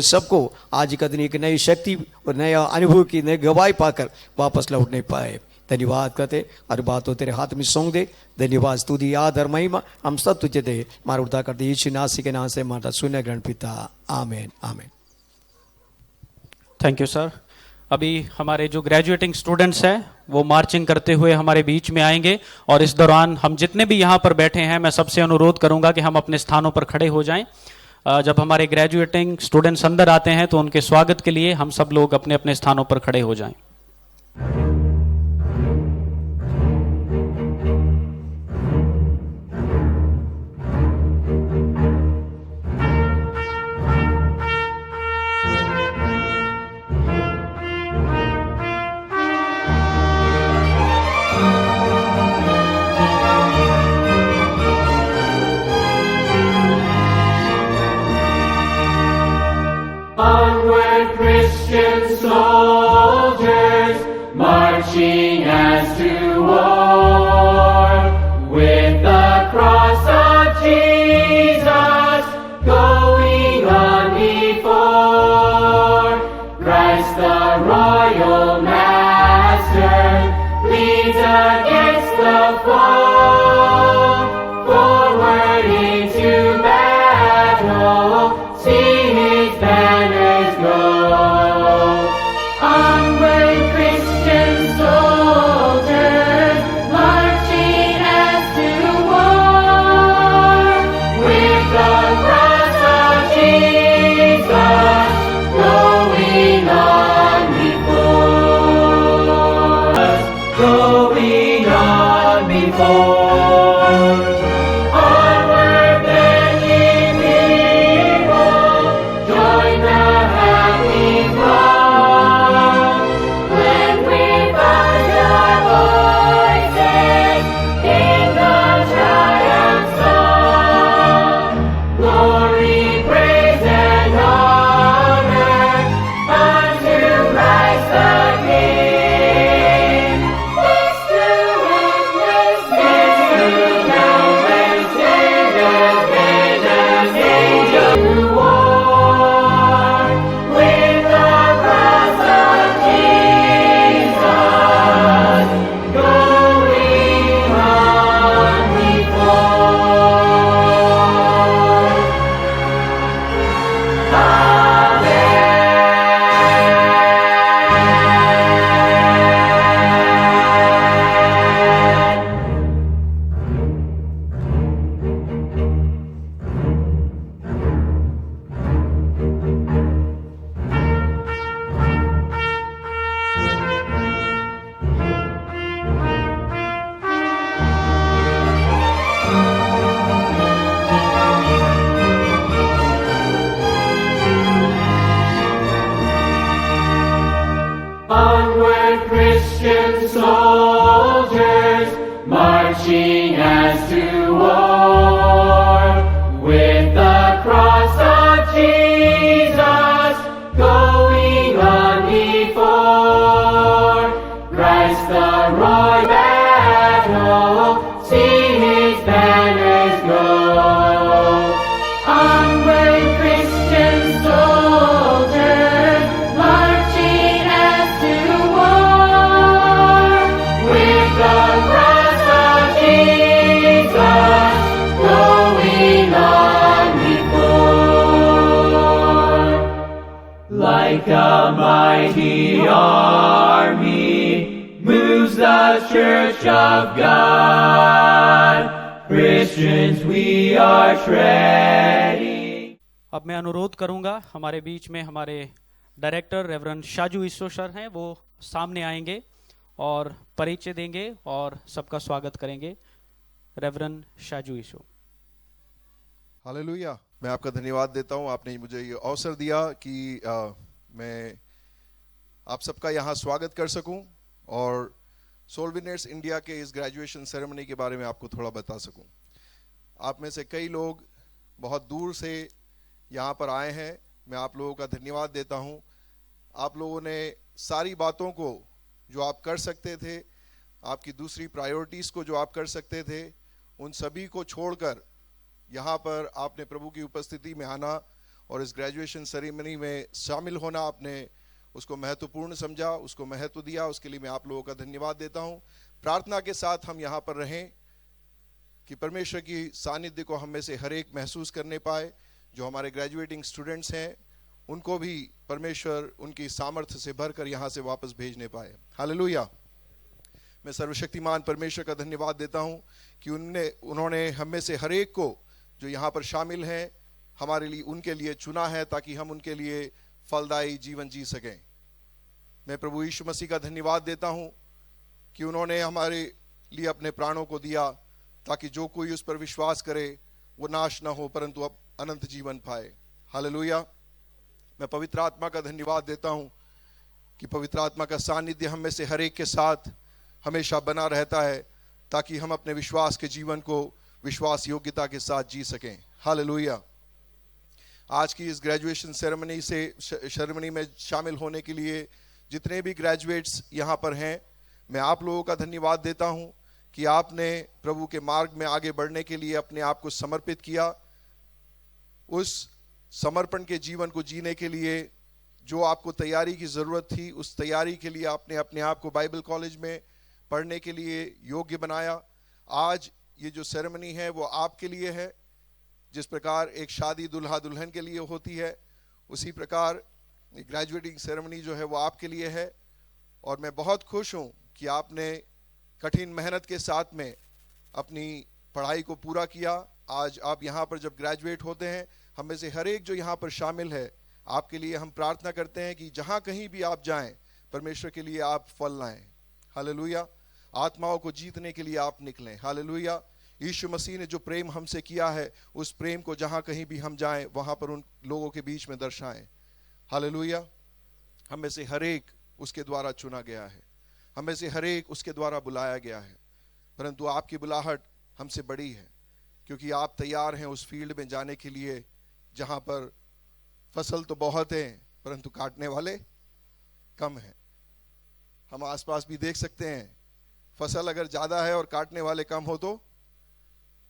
सबको आज का दिन एक नई शक्ति और नया अनुभव की नई गवाही पाकर वापस लौटने पाए। धन्यवाद करते और बातों तेरे हाथ में सौंप दे। धन्यवाद, स्तुति, आदर, महिमा हम सब तुझे दे। मारा उद्धार करते यीशु नासी के नाम से माता सुने ग्रहण पिता, आमीन आमीन। Thank you sir. अभी हमारे जो ग्रेजुएटिंग स्टूडेंट्स हैं वो मार्चिंग करते हुए हमारे बीच में आएंगे और इस दौरान हम जितने भी यहाँ पर बैठे हैं मैं सबसे अनुरोध करूंगा कि हम अपने स्थानों पर खड़े हो जाएं। जब हमारे ग्रेजुएटिंग स्टूडेंट्स अंदर आते हैं तो उनके स्वागत के लिए हम सब लोग अपने अपने स्थानों पर खड़े हो जाएं। Onward, Christian soldiers, marching as to war, with the cross of Jesus going on before. Christ the royal master leads against the foe, forward into battle, see his banners go. Onward, Christian soldiers, marching as to war, with the cross of Jesus going on before us, going on before. Onward then, ye people, join the happy throng. When we find our voices in the triumph song, glory, praise, and honor unto Christ the King. This to endless angels to war, with the cross of Jesus going on before. Onward, Christian soldiers, marching as to war, with the cross of Jesus going on before. Christ the royal battle, see his banners go. Onward, Christian soldiers, marching as to war, with the cross of Jesus going on before. Like a mighty army moves the church of God. Christians, we are treading. अब मैं अनुरोध करूंगा हमारे बीच में हमारे director reverend Shaju ईसो sir हैं, वो सामने आएंगे और परिचय देंगे और सबका स्वागत करेंगे। रेवरेंड शाजू ईसो। हालेलुया। मैं आपका धन्यवाद देता हूं, आपने मुझे ये अवसर दिया कि मैं आप सबका यहाँ स्वागत कर सकूं और सोल विनर्स इंडिया के इस ग्रेजुएशन सेरेमनी के बारे में आपको थोड़ा बता सकूं। आप में से कई लोग बहुत दूर से यहाँ पर आए हैं, मैं आप लोगों का धन्यवाद देता हूं। आप लोगों ने सारी बातों को जो आप कर सकते थे, आपकी दूसरी प्रायोरिटीज़ को जो आप कर सकते थे, उन सभी को छोड़कर यहाँ पर आपने प्रभु की उपस्थिति में आना और इस ग्रेजुएशन सेरेमनी में शामिल होना आपने उसको महत्वपूर्ण समझा, उसको महत्व दिया, उसके लिए मैं आप लोगों का धन्यवाद देता हूं। प्रार्थना के साथ हम यहाँ पर रहें कि परमेश्वर की सानिध्य को हम में से हर एक महसूस करने पाए। जो हमारे ग्रेजुएटिंग स्टूडेंट्स हैं उनको भी परमेश्वर उनकी सामर्थ्य से भरकर यहाँ से वापस भेजने पाए। हालेलुया। मैं सर्वशक्तिमान परमेश्वर का धन्यवाद देता हूँ कि उन्होंने हम में से हर एक को जो यहाँ पर शामिल हैं हमारे लिए उनके लिए चुना है ताकि हम उनके लिए फलदायी जीवन जी सकें। मैं प्रभु यीशु मसीह का धन्यवाद देता हूँ कि उन्होंने हमारे लिए अपने प्राणों को दिया ताकि जो कोई उस पर विश्वास करे वो नाश ना हो परंतु अब अनंत जीवन पाए। हालेलुया। मैं पवित्र आत्मा का धन्यवाद देता हूँ कि पवित्र आत्मा का सानिध्य हम में से हर एक के साथ हमेशा बना रहता है ताकि हम अपने विश्वास के जीवन को विश्वास योग्यता के साथ जी सकें। हालेलुया। आज की इस ग्रेजुएशन सेरेमनी में शामिल होने के लिए जितने भी ग्रेजुएट्स यहाँ पर हैं, मैं आप लोगों का धन्यवाद देता हूँ कि आपने प्रभु के मार्ग में आगे बढ़ने के लिए अपने आप को समर्पित किया। उस समर्पण के जीवन को जीने के लिए जो आपको तैयारी की जरूरत थी, उस तैयारी के लिए आपने अपने आप को बाइबल कॉलेज में पढ़ने के लिए योग्य बनाया। आज ये जो सेरेमनी है वो आपके लिए है। जिस प्रकार एक शादी दुल्हा दुल्हन के लिए होती है, उसी प्रकार ग्रेजुएटिंग सेरेमनी जो है वो आपके लिए है। और मैं बहुत खुश हूँ कि आपने कठिन मेहनत के साथ में अपनी पढ़ाई को पूरा किया। आज आप यहाँ पर जब ग्रेजुएट होते हैं, हम में से हर एक जो यहाँ पर शामिल है, आपके लिए हम प्रार्थना करते हैं कि जहाँ कहीं भी आप जाएं, परमेश्वर के लिए आप फल लाएं। हालेलुया। आत्माओं को जीतने के लिए आप निकलें। हालेलुया। यीशु मसीह ने जो प्रेम हमसे किया है, उस प्रेम को जहाँ कहीं भी हम जाएं, वहाँ पर उन लोगों के बीच में दर्शाएं। हालेलुया। हम में से हर एक उसके द्वारा चुना गया है, हम में से हर एक उसके द्वारा बुलाया गया है, परंतु आपकी बुलाहट हमसे बड़ी है क्योंकि आप तैयार हैं उस फील्ड में जाने के लिए जहाँ पर फसल तो बहुत है परंतु काटने वाले कम हैं। हम आसपास भी देख सकते हैं, फसल अगर ज्यादा है और काटने वाले कम हो तो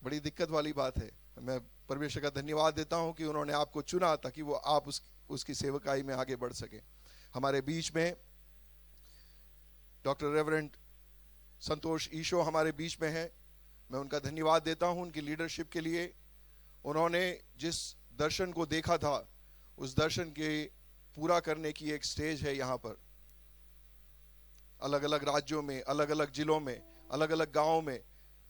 बड़ी दिक्कत वाली बात है। मैं परमेश्वर का धन्यवाद देता हूं कि उन्होंने आपको चुना ताकि वो आप उसकी सेवकाई में आगे बढ़ सके। हमारे बीच में डॉक्टर रेवरेंड संतोष ईशो हमारे बीच में है। मैं उनका धन्यवाद देता हूं उनकी लीडरशिप के लिए। उन्होंने जिस दर्शन को देखा था, उस दर्शन के पूरा करने की एक स्टेज है यहाँ पर। अलग अलग राज्यों में, अलग अलग जिलों में, अलग अलग गांवों में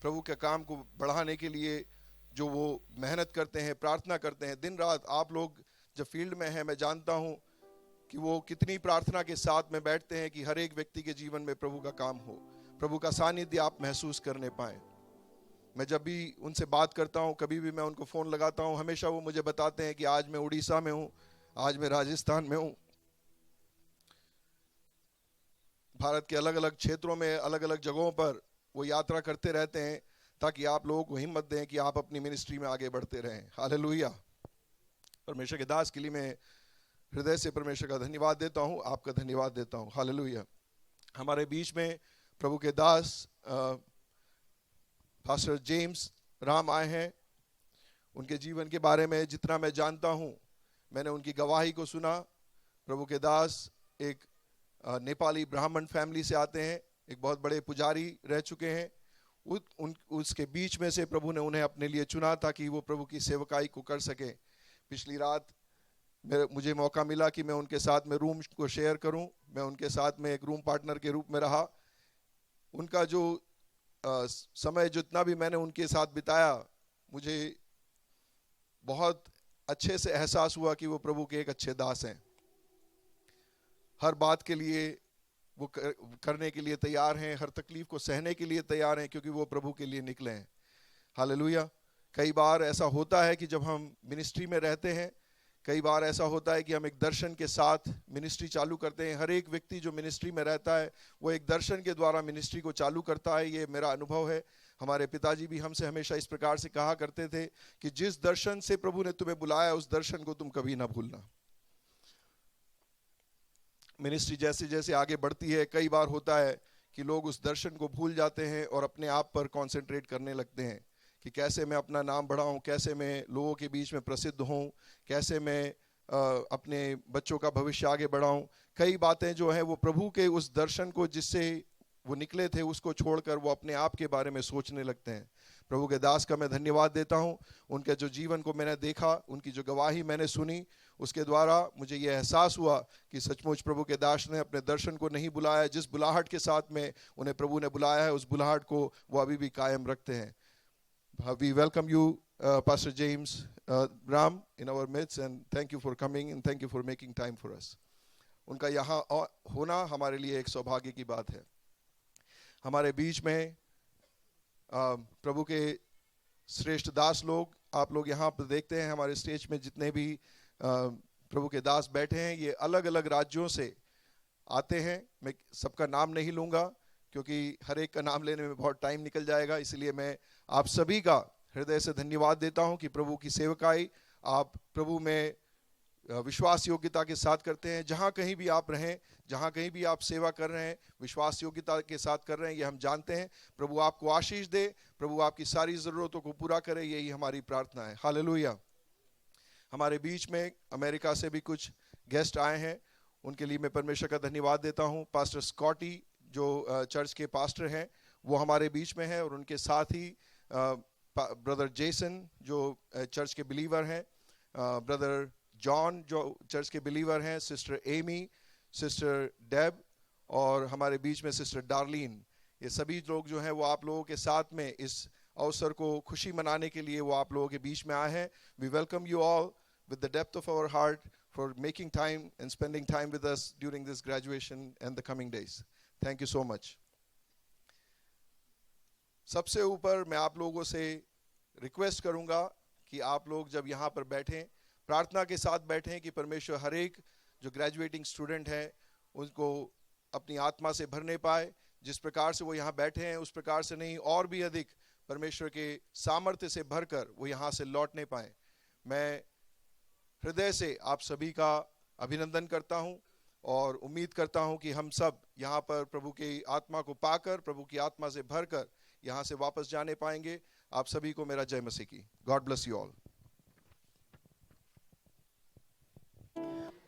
प्रभु के काम को बढ़ाने के लिए जो वो मेहनत करते हैं, प्रार्थना करते हैं दिन रात। आप लोग जब फील्ड में हैं, मैं जानता हूं कि वो कितनी प्रार्थना के साथ में बैठते हैं कि हर एक व्यक्ति के जीवन में प्रभु का काम हो, प्रभु का सानिध्य आप महसूस करने पाए। मैं जब भी उनसे बात करता हूं, कभी भी मैं उनको फोन लगाता हूं, हमेशा वो मुझे बताते हैं कि आज मैं उड़ीसा में हूं, आज मैं राजस्थान में हूं। भारत के अलग अलग क्षेत्रों में, अलग अलग जगहों पर वो यात्रा करते रहते हैं ताकि आप लोगों को हिम्मत दें कि आप अपनी मिनिस्ट्री में आगे बढ़ते रहें। हालेलुया। परमेश्वर के दास के लिए मैं हृदय से परमेश्वर का धन्यवाद देता हूं, आपका धन्यवाद देता हूं। हालेलुया। हमारे बीच में प्रभु के दास पास्टर जेम्स राम आए हैं। उनके जीवन के बारे में जितना मैं जानता हूं, मैंने उनकी गवाही को सुना। प्रभु के दास एक नेपाली ब्राह्मण फैमिली से आते हैं, एक बहुत बड़े पुजारी रह चुके हैं। उसके बीच में से प्रभु ने उन्हें अपने लिए चुना ताकि वो प्रभु की सेवकाई को कर सके। पिछली रात मुझे मौका मिला कि मैं उनके साथ में रूम को शेयर करूं। मैं उनके साथ में एक रूम पार्टनर के रूप में रहा। उनका जो समय जितना भी मैंने उनके साथ बिताया, मुझे बहुत अच्छे से एहसास हुआ कि वो प्रभु के एक अच्छे दास हैं। हर बात के लिए वो करने के लिए तैयार हैं, हर तकलीफ को सहने के लिए तैयार हैं क्योंकि वो प्रभु के लिए निकले हैं। हालेलुया। कई बार ऐसा होता है कि जब हम मिनिस्ट्री में रहते हैं, कई बार ऐसा होता है कि हम एक दर्शन के साथ मिनिस्ट्री चालू करते हैं। हर एक व्यक्ति जो मिनिस्ट्री में रहता है वो एक दर्शन के द्वारा मिनिस्ट्री को चालू करता है। ये मेरा अनुभव है। हमारे पिताजी भी हमसे हमेशा इस प्रकार से कहा करते थे कि जिस दर्शन से प्रभु ने तुम्हें बुलाया, उस दर्शन को तुम कभी ना भूलना। मिनिस्ट्री जैसे जैसे आगे बढ़ती है, कई बार होता है कि लोग उस दर्शन को भूल जाते हैं और अपने आप पर कंसंट्रेट करने लगते हैं कि कैसे मैं अपना नाम बढ़ाऊं, कैसे मैं लोगों के बीच में प्रसिद्ध हूं, कैसे मैं अपने बच्चों का भविष्य आगे बढ़ाऊं। कई बातें जो हैं वो प्रभु के उस दर्शन को जिससे वो निकले थे उसको छोड़कर वो अपने आप के बारे में सोचने लगते हैं। प्रभु के दास का मैं धन्यवाद देता हूं, उनके जो जीवन को मैंने देखा, उनकी जो गवाही मैंने सुनी, उसके द्वारा मुझे ये एहसास हुआ कि सचमुच प्रभु के दास ने अपने दर्शन को नहीं बुलाया, जिस बुलाहट के साथ में उन्हें प्रभु ने बुलाया है उस बुलाहट को वो अभी भी कायम रखते हैं। We welcome you, Pastor James Ram, in our midst, and thank you for coming and thank you for making time for us. उनका यहाँ होना हमारे लिए एक सौभाग्य की बात है। हमारे बीच में प्रभु के श्रेष्ठ दास लोग, आप लोग यहाँ पर देखते हैं हमारे स्टेज में जितने भी प्रभु के दास बैठे हैं, ये अलग अलग राज्यों से आते हैं। मैं सबका नाम नहीं लूँगा क्योंकि हर एक का नाम लेने में बहुत टाइम निकल जाएगा, इसलिए मैं आप सभी का हृदय से धन्यवाद देता हूं कि प्रभु की सेवकाई आप प्रभु में विश्वास योग्यता के साथ करते हैं। जहां कहीं भी आप रहें, जहां कहीं भी आप सेवा कर रहे हैं, विश्वास योग्यता के साथ कर रहे हैं, ये हम जानते हैं। प्रभु आपको आशीष दे, प्रभु आपकी सारी ज़रूरतों को पूरा करे, यही हमारी प्रार्थना है। हालेलुया। हमारे बीच में अमेरिका से भी कुछ गेस्ट आए हैं, उनके लिए मैं परमेश्वर का धन्यवाद देता हूँ। पास्टर स्कॉटी जो चर्च के पास्टर हैं वो हमारे बीच में है, और उनके साथ ही ब्रदर जेसन जो चर्च के बिलीवर हैं, ब्रदर जॉन जो चर्च के बिलीवर हैं, सिस्टर एमी, सिस्टर डेब और हमारे बीच में सिस्टर डार्लिन। ये सभी लोग जो हैं वो आप लोगों के साथ में इस अवसर को खुशी मनाने के लिए वो आप लोगों के बीच में आए हैं। We welcome you all with the depth of our heart for making time and spending time with us during this graduation and the coming days. Thank you so much. सबसे ऊपर मैं आप लोगों से रिक्वेस्ट करूंगा कि आप लोग जब यहाँ पर बैठें, प्रार्थना के साथ बैठें कि परमेश्वर हर एक जो ग्रेजुएटिंग स्टूडेंट है उनको अपनी आत्मा से भरने पाए। जिस प्रकार से वो यहाँ बैठे हैं उस प्रकार से नहीं, और भी अधिक परमेश्वर के सामर्थ्य से भरकर वो यहाँ से लौटने पाए। मैं हृदय से आप सभी का अभिनंदन करता हूं और उम्मीद करता हूं कि हम सब यहाँ पर प्रभु की आत्मा को पाकर, प्रभु की आत्मा से भरकर यहाँ से वापस जाने पाएंगे। आप सभी को मेरा जय मसीह की। God bless you all.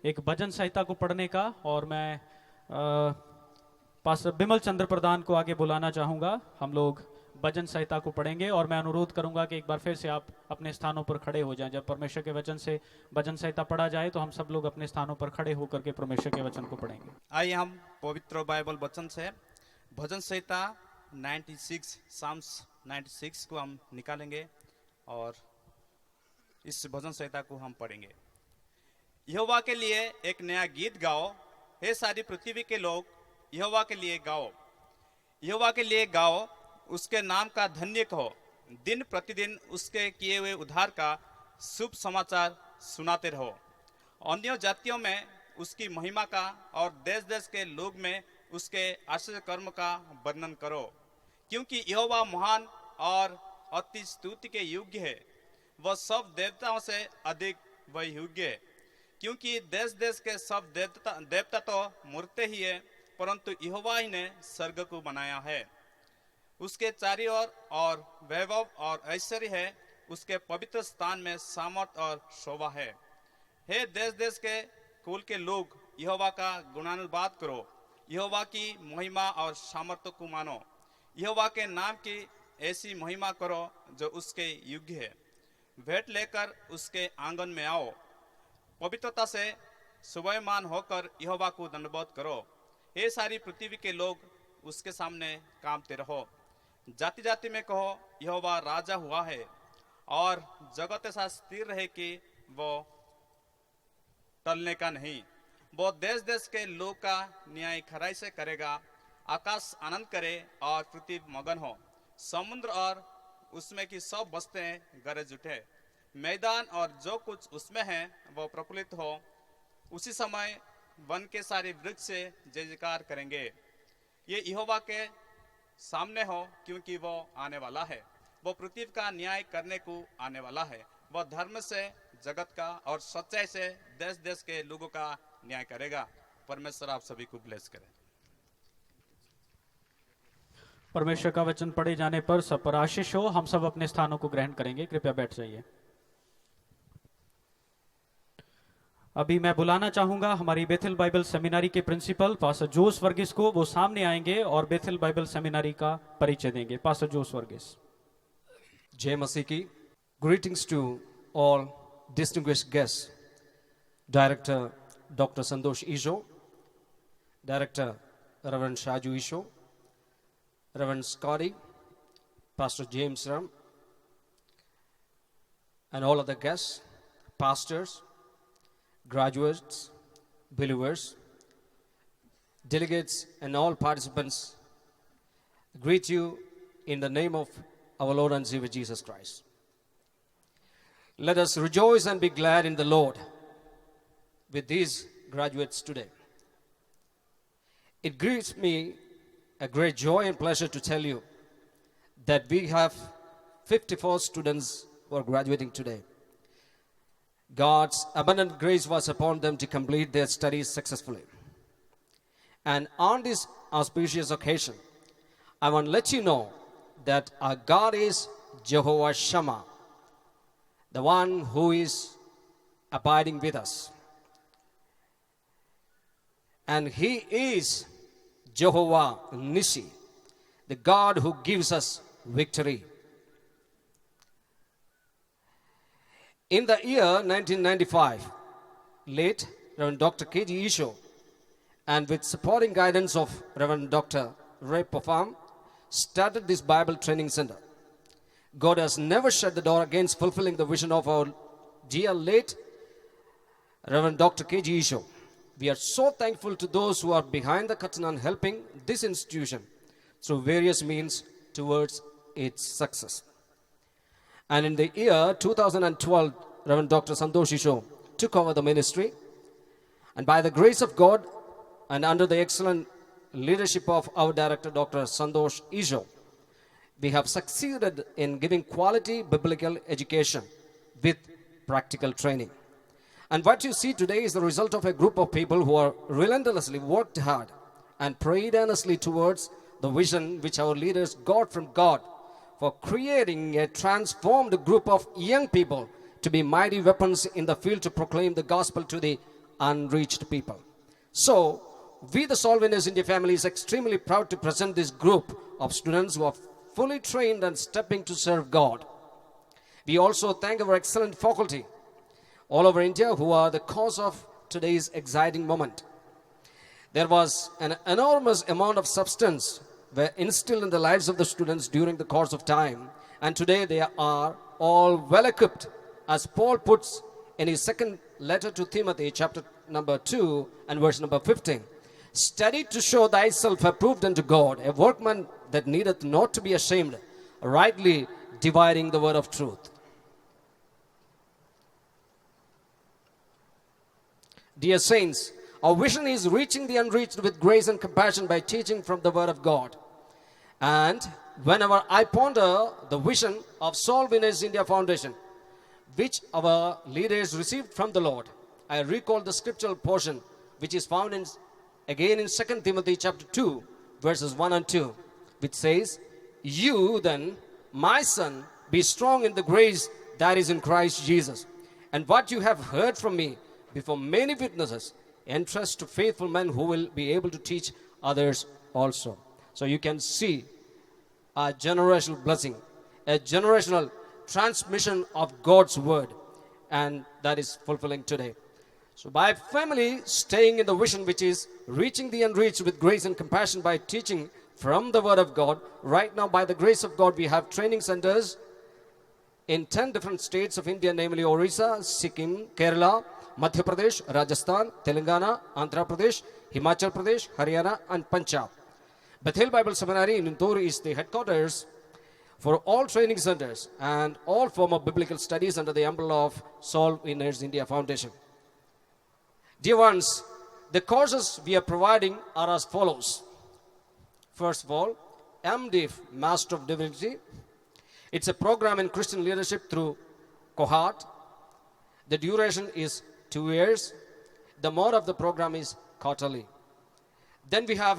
एक भजन संहिता को पढ़ने का, और मैं पास्टर बिमल चंद्र प्रधान को आगे बुलाना चाहूंगा। हम लोग भजन संहिता को पढ़ेंगे और मैं अनुरोध करूंगा कि एक बार फिर से आप अपने स्थानों पर खड़े हो जाएं। जब परमेश्वर के वचन से भजन संहिता पढ़ा जाए तो हम सब लोग अपने स्थानों पर खड़े होकर के परमेश्वर के वचन को पढ़ेंगे। आइए हम पवित्र बाइबल वचन से भजन संहिता 96 साम्स 96 को हम निकालेंगे और इस भजन संहिता को हम पढ़ेंगे। यहोवा के लिए एक नया गीत गाओ, हे सारी पृथ्वी के लोग, यहोवा के लिए गाओ। यहोवा के लिए गाओ, उसके नाम का धन्य कहो। दिन प्रतिदिन उसके किए हुए उद्धार का शुभ समाचार सुनाते रहो। अन्य जातियों में उसकी महिमा का और देश देश के लोग में उसके आश्चर्य कर्म का वर्णन करो, क्योंकि यहोवा महान और अति स्तुति के योग्य है। वह सब देवताओं से अधिक वह योग्य है, क्योंकि देश देश के सब देवता तो मूर्ते ही है, परंतु यहोवा ही ने स्वर्ग को बनाया है। उसके चारी ओर और वैभव और ऐश्वर्य है, उसके पवित्र स्थान में सामर्थ और शोभा है। हे देश देश के कुल के लोग, यहोवा का गुणानुवाद करो, यहोवा की महिमा और सामर्थ्य को मानो। यहोवा के नाम की ऐसी महिमा करो जो उसके योग्य है। भेंट लेकर उसके आंगन में आओ, पवित्रता से शोभायमान होकर यहोवा को दंडवत करो। हे सारी पृथ्वी के लोग, उसके सामने कामते रहो। जाति जाति में कहो, यहोवा राजा हुआ है, और जगत ऐसा स्थिर रहे कि वो टलने का नहीं। वो देश देश के लोग का न्याय खराई से करेगा। आकाश आनंद करे और पृथ्वी मगन हो, समुद्र और उसमें की सब वस्तुएं गरज उठे। मैदान और जो कुछ उसमें है वो प्रफुल्लित हो। उसी समय वन के सारे वृक्ष से जय जयकार करेंगे। ये यहोवा के सामने हो, क्योंकि वो आने वाला है। वो पृथ्वी का न्याय करने को आने वाला है। वो धर्म से जगत का और सच्चाई से देश देश के लोगों का न्याय करेगा। परमेश्वर आप सभी को ब्लेस करे। परमेश्वर का वचन पढ़े जाने पर सब पर आशीष हो। हम सब अपने स्थानों को ग्रहण करेंगे। कृपया बैठ जाइए। अभी मैं बुलाना चाहूंगा हमारी बेथेल बाइबल सेमिनारी के प्रिंसिपल पास्टर जोस वर्गीस को। वो सामने आएंगे और बेथेल बाइबल सेमिनारी का परिचय देंगे। Pastor Jose Varghese. Jai Masiki. Greetings to all distinguished guests. Director Dr. Sandosh Isho, Director Reverend Shaju Isho, Reverend Scotty, Pastor James Ram, and all other guests, pastors, graduates, believers, delegates, and all participants. Greet you in the name of our Lord and Savior Jesus Christ. Let us rejoice and be glad in the Lord with these graduates today. It gives me a great joy and pleasure to tell you that we have 54 students who are graduating today. God's abundant grace was upon them to complete their studies successfully. And on this auspicious occasion, I want to let you know that our God is Jehovah Shammah, the one who is abiding with us. And He is Jehovah Nissi, the God who gives us victory. In the year 1995, late Reverend Dr. K.G. Isho, and with supporting guidance of Reverend Dr. Ray Pofam, started this Bible Training Center. God has never shut the door against fulfilling the vision of our dear late Reverend Dr. K.G. Isho. We are so thankful to those who are behind the curtain and helping this institution through various means towards its success. And in the year 2012, Reverend Dr. Sandosh Isho took over the ministry. And by the grace of God and under the excellent leadership of our director, Dr. Sandosh Isho, we have succeeded in giving quality biblical education with practical training. And what you see today is the result of a group of people who are relentlessly worked hard and prayed earnestly towards the vision which our leaders got from God for creating a transformed group of young people to be mighty weapons in the field to proclaim the gospel to the unreached people. So, we the Soul Winners India family is extremely proud to present this group of students who are fully trained and stepping to serve God. We also thank our excellent faculty all over India who are the cause of today's exciting moment. There was an enormous amount of substance were instilled in the lives of the students during the course of time, and today they are all well equipped, as Paul puts in his second letter to Timothy, chapter number 2 and verse number 15. Study to show thyself approved unto God, a workman that needeth not to be ashamed, rightly dividing the word of truth. Dear saints, our vision is reaching the unreached with grace and compassion by teaching from the word of God. And whenever I ponder the vision of Soul Winners India Foundation, which our leaders received from the Lord, I recall the scriptural portion which is found again in 2 Timothy chapter 2, verses 1 and 2, which says, You then, my son, be strong in the grace that is in Christ Jesus. And what you have heard from me before many witnesses, entrust to faithful men who will be able to teach others also. So you can see a generational blessing, a generational transmission of God's word, and that is fulfilling today. So by family staying in the vision which is reaching the unreached with grace and compassion by teaching from the word of God, right now by the grace of God we have training centers in 10 different states of India, namely Orissa, Sikkim, Kerala, Madhya Pradesh, Rajasthan, Telangana, Andhra Pradesh, Himachal Pradesh, Haryana, and Punjab. Bethel Bible Seminary in Indore is the headquarters for all training centers and all form of biblical studies under the umbrella of Soul Winners India Foundation. Dear ones, the courses we are providing are as follows. First of all, MDiv, Master of Divinity. It's a program in Christian leadership through cohort. The duration is 2 years. The mode of the program is quarterly. Then we have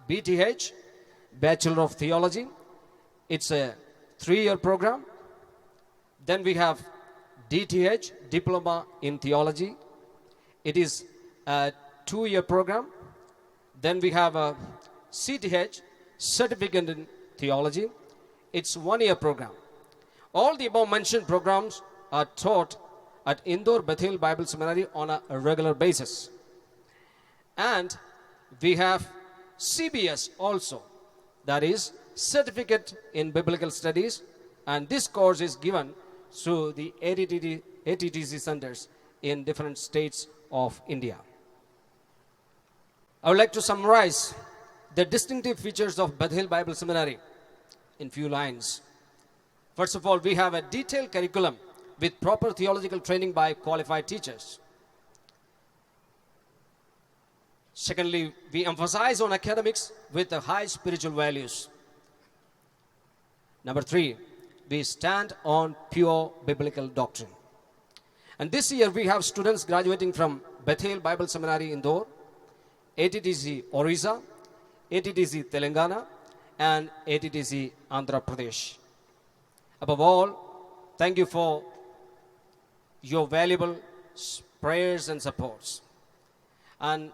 BTH, Bachelor of Theology. It's a 3-year program. Then we have DTH, Diploma in Theology. It is a 2-year program. Then we have a CTH, Certificate in Theology. It's 1-year program. All the above mentioned programs are taught at Indore Bethel Bible Seminary on a regular basis. And we have CBS also, that is Certificate in Biblical Studies, and this course is given through the ATTC centers in different states of India. I would like to summarize the distinctive features of Bethel Bible Seminary in few lines. First of all, we have a detailed curriculum with proper theological training by qualified teachers. Secondly, we emphasize on academics with the high spiritual values. Number 3, we stand on pure biblical doctrine. And this year we have students graduating from Bethel Bible Seminary Indore, ATTC Orissa, ATTC Telangana, and ATTC Andhra Pradesh. Above all, thank you for your valuable prayers and supports. And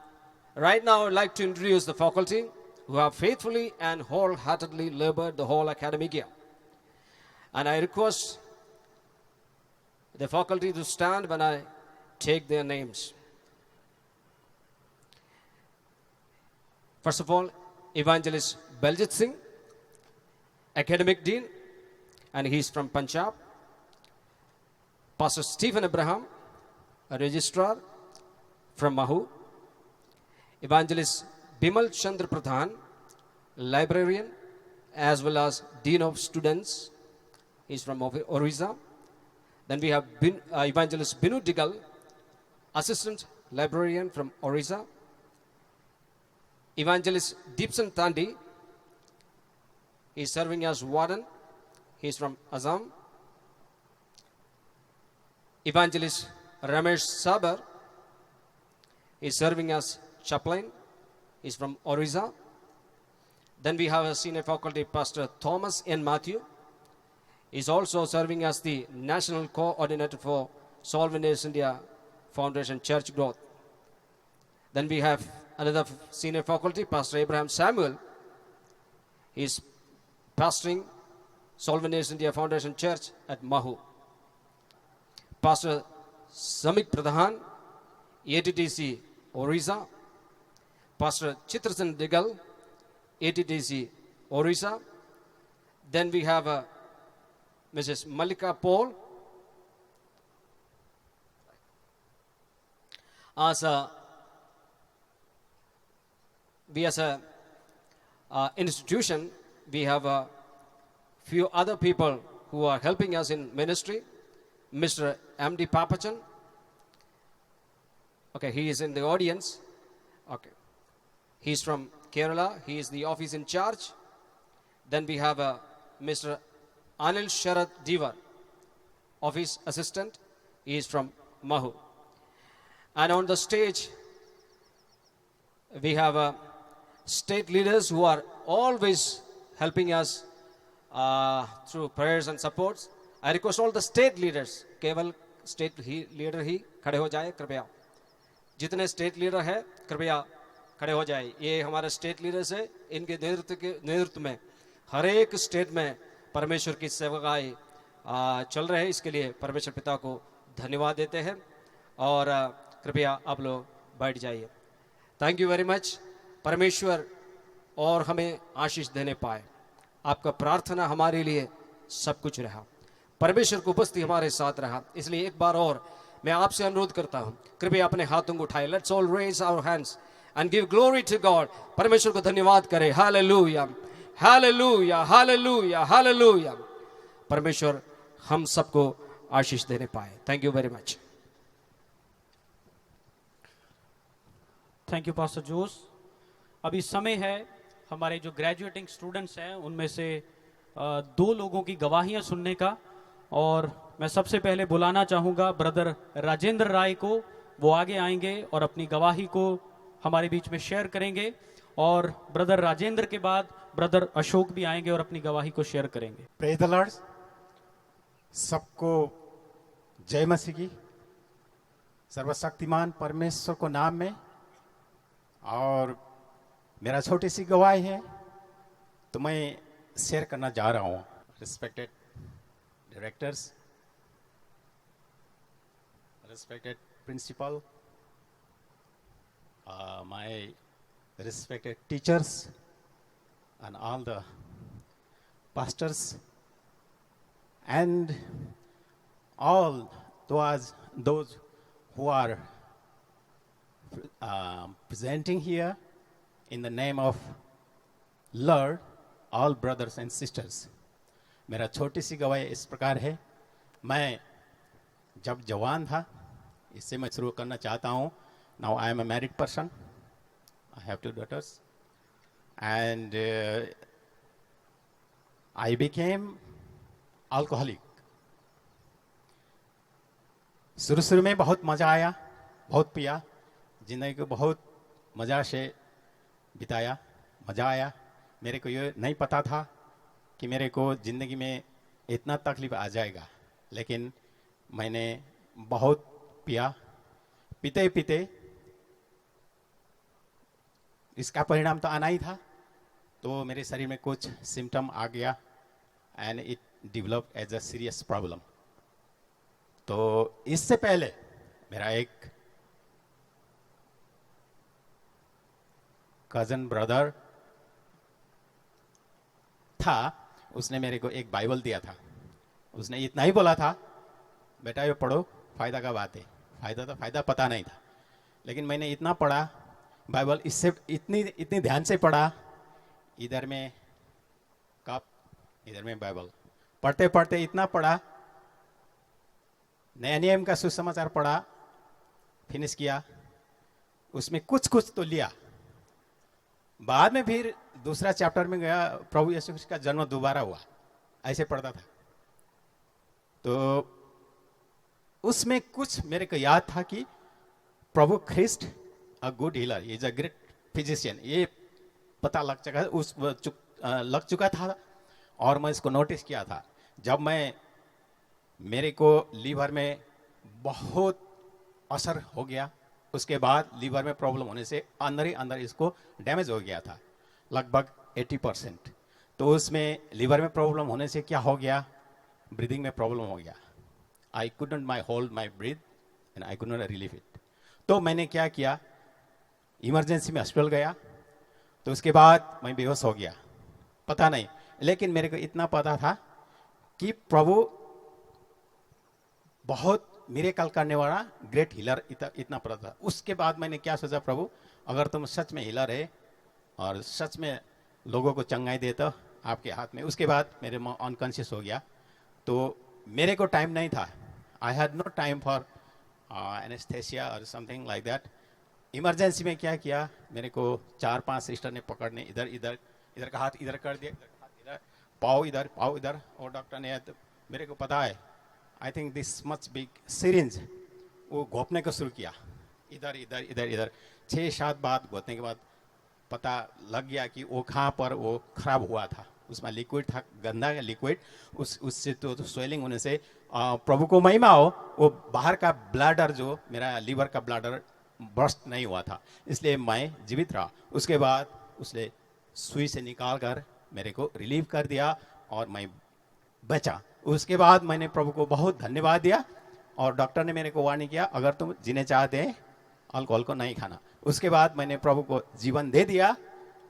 right now, I'd like to introduce the faculty who have faithfully and wholeheartedly labored the whole academic year. And I request the faculty to stand when I take their names. First of all, Evangelist Baljit Singh, Academic Dean, and he's from Punjab. Pastor Stephen Abraham, a registrar from Mahu. Evangelist Bimal Chandra Pradhan, librarian as well as Dean of Students. He's from Orissa. Then we have Evangelist Binu Digal, assistant librarian from Orissa. Evangelist Deepsan Tandi, he's serving as warden. He's from Assam. Evangelist Ramesh Sabar is serving as chaplain. He's from Orissa. Then we have a senior faculty, Pastor Thomas N. Matthew. He's also serving as the national coordinator for Solvinaires India Foundation Church Growth. Then we have another senior faculty, Pastor Abraham Samuel. He's pastoring Solvinaires India Foundation Church at Mahu. Pastor Samik Pradhan, ATTC Orissa. Pastor Chitrasan Digal, ATTC Orissa. Then we have Mrs. Malika Paul as a institution, we have a few other people who are helping us in ministry. Mr. M.D. Papachan. Okay, he is in the audience. Okay. He's from Kerala. He is the office in charge. Then we have Mr. Anil Sharad Divar, office assistant. He is from Mahu. And on the stage, we have state leaders who are always helping us through prayers and supports. I request all the state leaders, केवल state leader ही खड़े हो जाए कृपया. जितने state leader है कृपया खड़े हो जाए. ये हमारे state leaders है. इनके नेतृत्व में हर एक state में परमेश्वर की सेवकाएं चल रहे हैं. इसके लिए परमेश्वर पिता को धन्यवाद देते हैं. और कृपया आप लोग बैठ जाइए. Thank you very much. परमेश्वर और हमें आशीष देने पाए. आपका प्रार्थना हमारे लिए सब कुछ रहा. परमेश्वर की उपस्थिति हमारे साथ रहा. इसलिए एक बार और मैं आपसे अनुरोध करता हूं, कृपया अपने हाथों को उठाएं. Let's all raise our hands and give glory to God. परमेश्वर को धन्यवाद करें. Hallelujah, hallelujah, hallelujah, hallelujah. परमेश्वर हम सबको आशीष देने पाए. Thank you very much. Thank you pastor Jose. अभी समय है हमारे जो ग्रेजुएटिंग स्टूडेंट्स हैं उनमें से 2 लोगों की गवाहियां सुनने का. और मैं सबसे पहले बुलाना चाहूँगा ब्रदर राजेंद्र राय को. वो आगे आएंगे और अपनी गवाही को हमारे बीच में शेयर करेंगे. और ब्रदर राजेंद्र के बाद ब्रदर अशोक भी आएंगे और अपनी गवाही को शेयर करेंगे। Praise the Lord. सबको जय मसीह की। सर्वशक्तिमान परमेश्वर को नाम में, और मेरा छोटी सी गवाही है तो मैं शेयर करना जा रहा हूँ। Respected directors, respected principal, my respected teachers, and all the pastors, and all those who are presenting here in the name of Lord, all brothers and sisters. मेरा छोटी सी गवाही इस प्रकार है। मैं जब जवान था, इससे मैं शुरू करना चाहता हूँ। Now I am a married person, I have 2 daughters, and I became alcoholic. शुरू में बहुत मज़ा आया, बहुत पिया, जिंदगी को बहुत मज़ा से बिताया, मज़ा आया। मेरे को ये नहीं पता था कि मेरे को ज़िंदगी में इतना तकलीफ आ जाएगा, लेकिन मैंने बहुत पिया। पीते पीते इसका परिणाम तो आना ही था, तो मेरे शरीर में कुछ सिम्टम आ गया and it develop as a serious problem. तो इससे पहले मेरा एक कजन ब्रदर था, उसने मेरे को एक बाइबल दिया था। उसने इतना ही बोला था, बेटा ये पढ़ो, फ़ायदा का बात है। फ़ायदा पता नहीं था, लेकिन मैंने इतना पढ़ा बाइबल, इससे इतनी ध्यान से पढ़ा। इधर में कप, इधर में बाइबल, पढ़ते पढ़ते इतना पढ़ा। नया नियम का सुसमाचार पढ़ा, फिनिश किया। उसमें कुछ तो लिया। बाद में फिर दूसरा चैप्टर में गया, प्रभु यीशु का जन्म दोबारा हुआ, ऐसे पढ़ता था। तो उसमें कुछ मेरे को याद था कि प्रभु Christ a good healer, is a great physician, ये पता लग चुका था, और मैं इसको नोटिस किया था। जब मेरे को लीवर में बहुत असर हो गया, उसके बाद लीवर में प्रॉब्लम होने से अंदर ही अंदर इसको डैमेज हो गया था, लगभग 80%। तो उसमें लीवर में प्रॉब्लम होने से क्या हो गया, ब्रीदिंग में प्रॉब्लम हो गया। I could not hold my breath and I could not relieve it. तो मैंने क्या किया, इमरजेंसी में हॉस्पिटल गया। तो उसके बाद मैं बेहोश हो गया, पता नहीं, लेकिन मेरे को इतना पता था कि प्रभु बहुत मिरेकल करने वाला ग्रेट हीलर, इतना पता था। उसके बाद मैंने क्या सोचा, प्रभु अगर तुम सच में हीलर है और सच में लोगों को चंगाई दे तो आपके हाथ में। उसके बाद मेरे अनकॉन्शियस हो गया, तो मेरे को टाइम नहीं था। I had no time for anaesthesia और समथिंग लाइक दैट। इमरजेंसी में क्या किया, मेरे को 4-5 सिस्टर ने पकड़ने, इधर का हाथ इधर कर दिया, इधर पाँव इधर, और डॉक्टर ने, तो मेरे को पता है, I think this much big syringe, वो घोपने को शुरू किया, इधर 6-7 बार घोपने के बाद पता लग गया कि वो कहाँ पर वो खराब हुआ था। उसमें लिक्विड था, गंदा लिक्विड, उससे तो स्वेलिंग होने से प्रभु को महिमा हो, वो बाहर का ब्लडर, जो मेरा लीवर का ब्लडर बर्स्ट नहीं हुआ था, इसलिए मैं जीवित रहा। उसके बाद उसने सुई से निकाल कर मेरे को रिलीव कर दिया और मैं बचा। उसके बाद मैंने प्रभु को बहुत धन्यवाद दिया, और डॉक्टर ने मेरे को वार्निंग किया, अगर तुम जीने चाहते हैं अल्कोहल को नहीं खाना। उसके बाद मैंने प्रभु को जीवन दे दिया।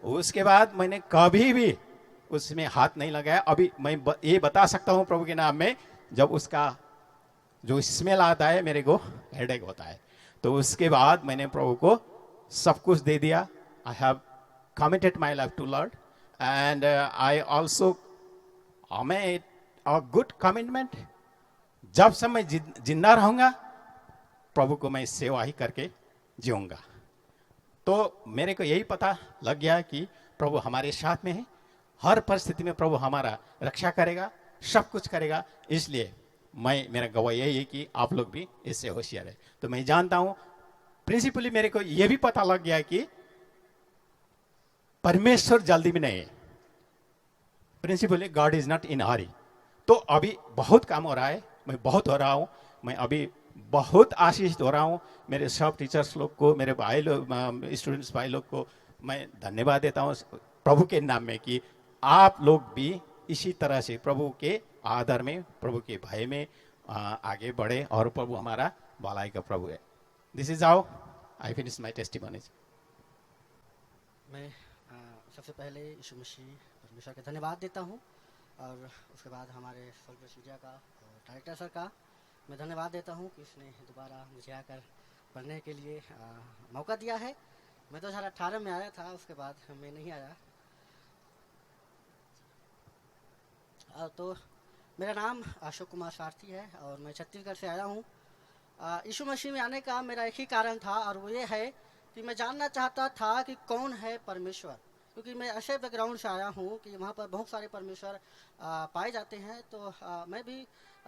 उसके बाद मैंने कभी भी उसमें हाथ नहीं लगाया। अभी मैं ये बता सकता हूँ प्रभु के नाम में, जब उसका जो स्मेल आता है मेरे को हेडेक होता है। तो उसके बाद मैंने प्रभु को सब कुछ दे दिया। I have committed my life to Lord, and I also made a good commitment. जब से मैं जिंदा रहूंगा, प्रभु को मैं सेवा ही करके जीऊंगा। तो मेरे को यही पता लग गया कि प्रभु हमारे साथ में है, हर परिस्थिति में प्रभु हमारा रक्षा करेगा, सब कुछ करेगा। इसलिए मेरा गवाह यही है कि आप लोग भी इससे होशियार है। तो मैं जानता हूं, प्रिंसिपली मेरे को यह भी पता लग गया कि परमेश्वर जल्दी में नहीं है। प्रिंसिपल है गॉड इज नॉट इन हरी। तो अभी बहुत काम हो रहा है, मैं बहुत हो रहा हूँ, मैं अभी बहुत आशीषित हो रहा हूँ। मेरे सब टीचर्स लोग को, मेरे भाई लोग, स्टूडेंट्स भाई लोग को मैं धन्यवाद देता हूँ प्रभु के नाम में कि आप लोग भी इसी तरह से प्रभु के आदर में, प्रभु के भय में आगे बढ़े और प्रभु हमारा भलाई का प्रभु है। This is how I finish my testimonies. मैं सबसे पहले यीशु मसीह परमेश्वर का धन्यवाद देता हूँ और उसके बाद हमारे सोलवेस मीडिया का और डायरेक्टर सर का मैं धन्यवाद देता हूँ कि इसने दोबारा मुझे आकर पढ़ने के लिए मौका दिया है। मैं 2018 में आया था, उसके बाद मैं नहीं आया। तो मेरा नाम अशोक कुमार सारथी है और मैं छत्तीसगढ़ से आया हूँ। यीशु मसीह में आने का मेरा एक ही कारण था और वो ये है कि मैं जानना चाहता था कि कौन है परमेश्वर, क्योंकि मैं ऐसे बैकग्राउंड से आया हूँ कि वहाँ पर बहुत सारे परमेश्वर पाए जाते हैं। तो मैं भी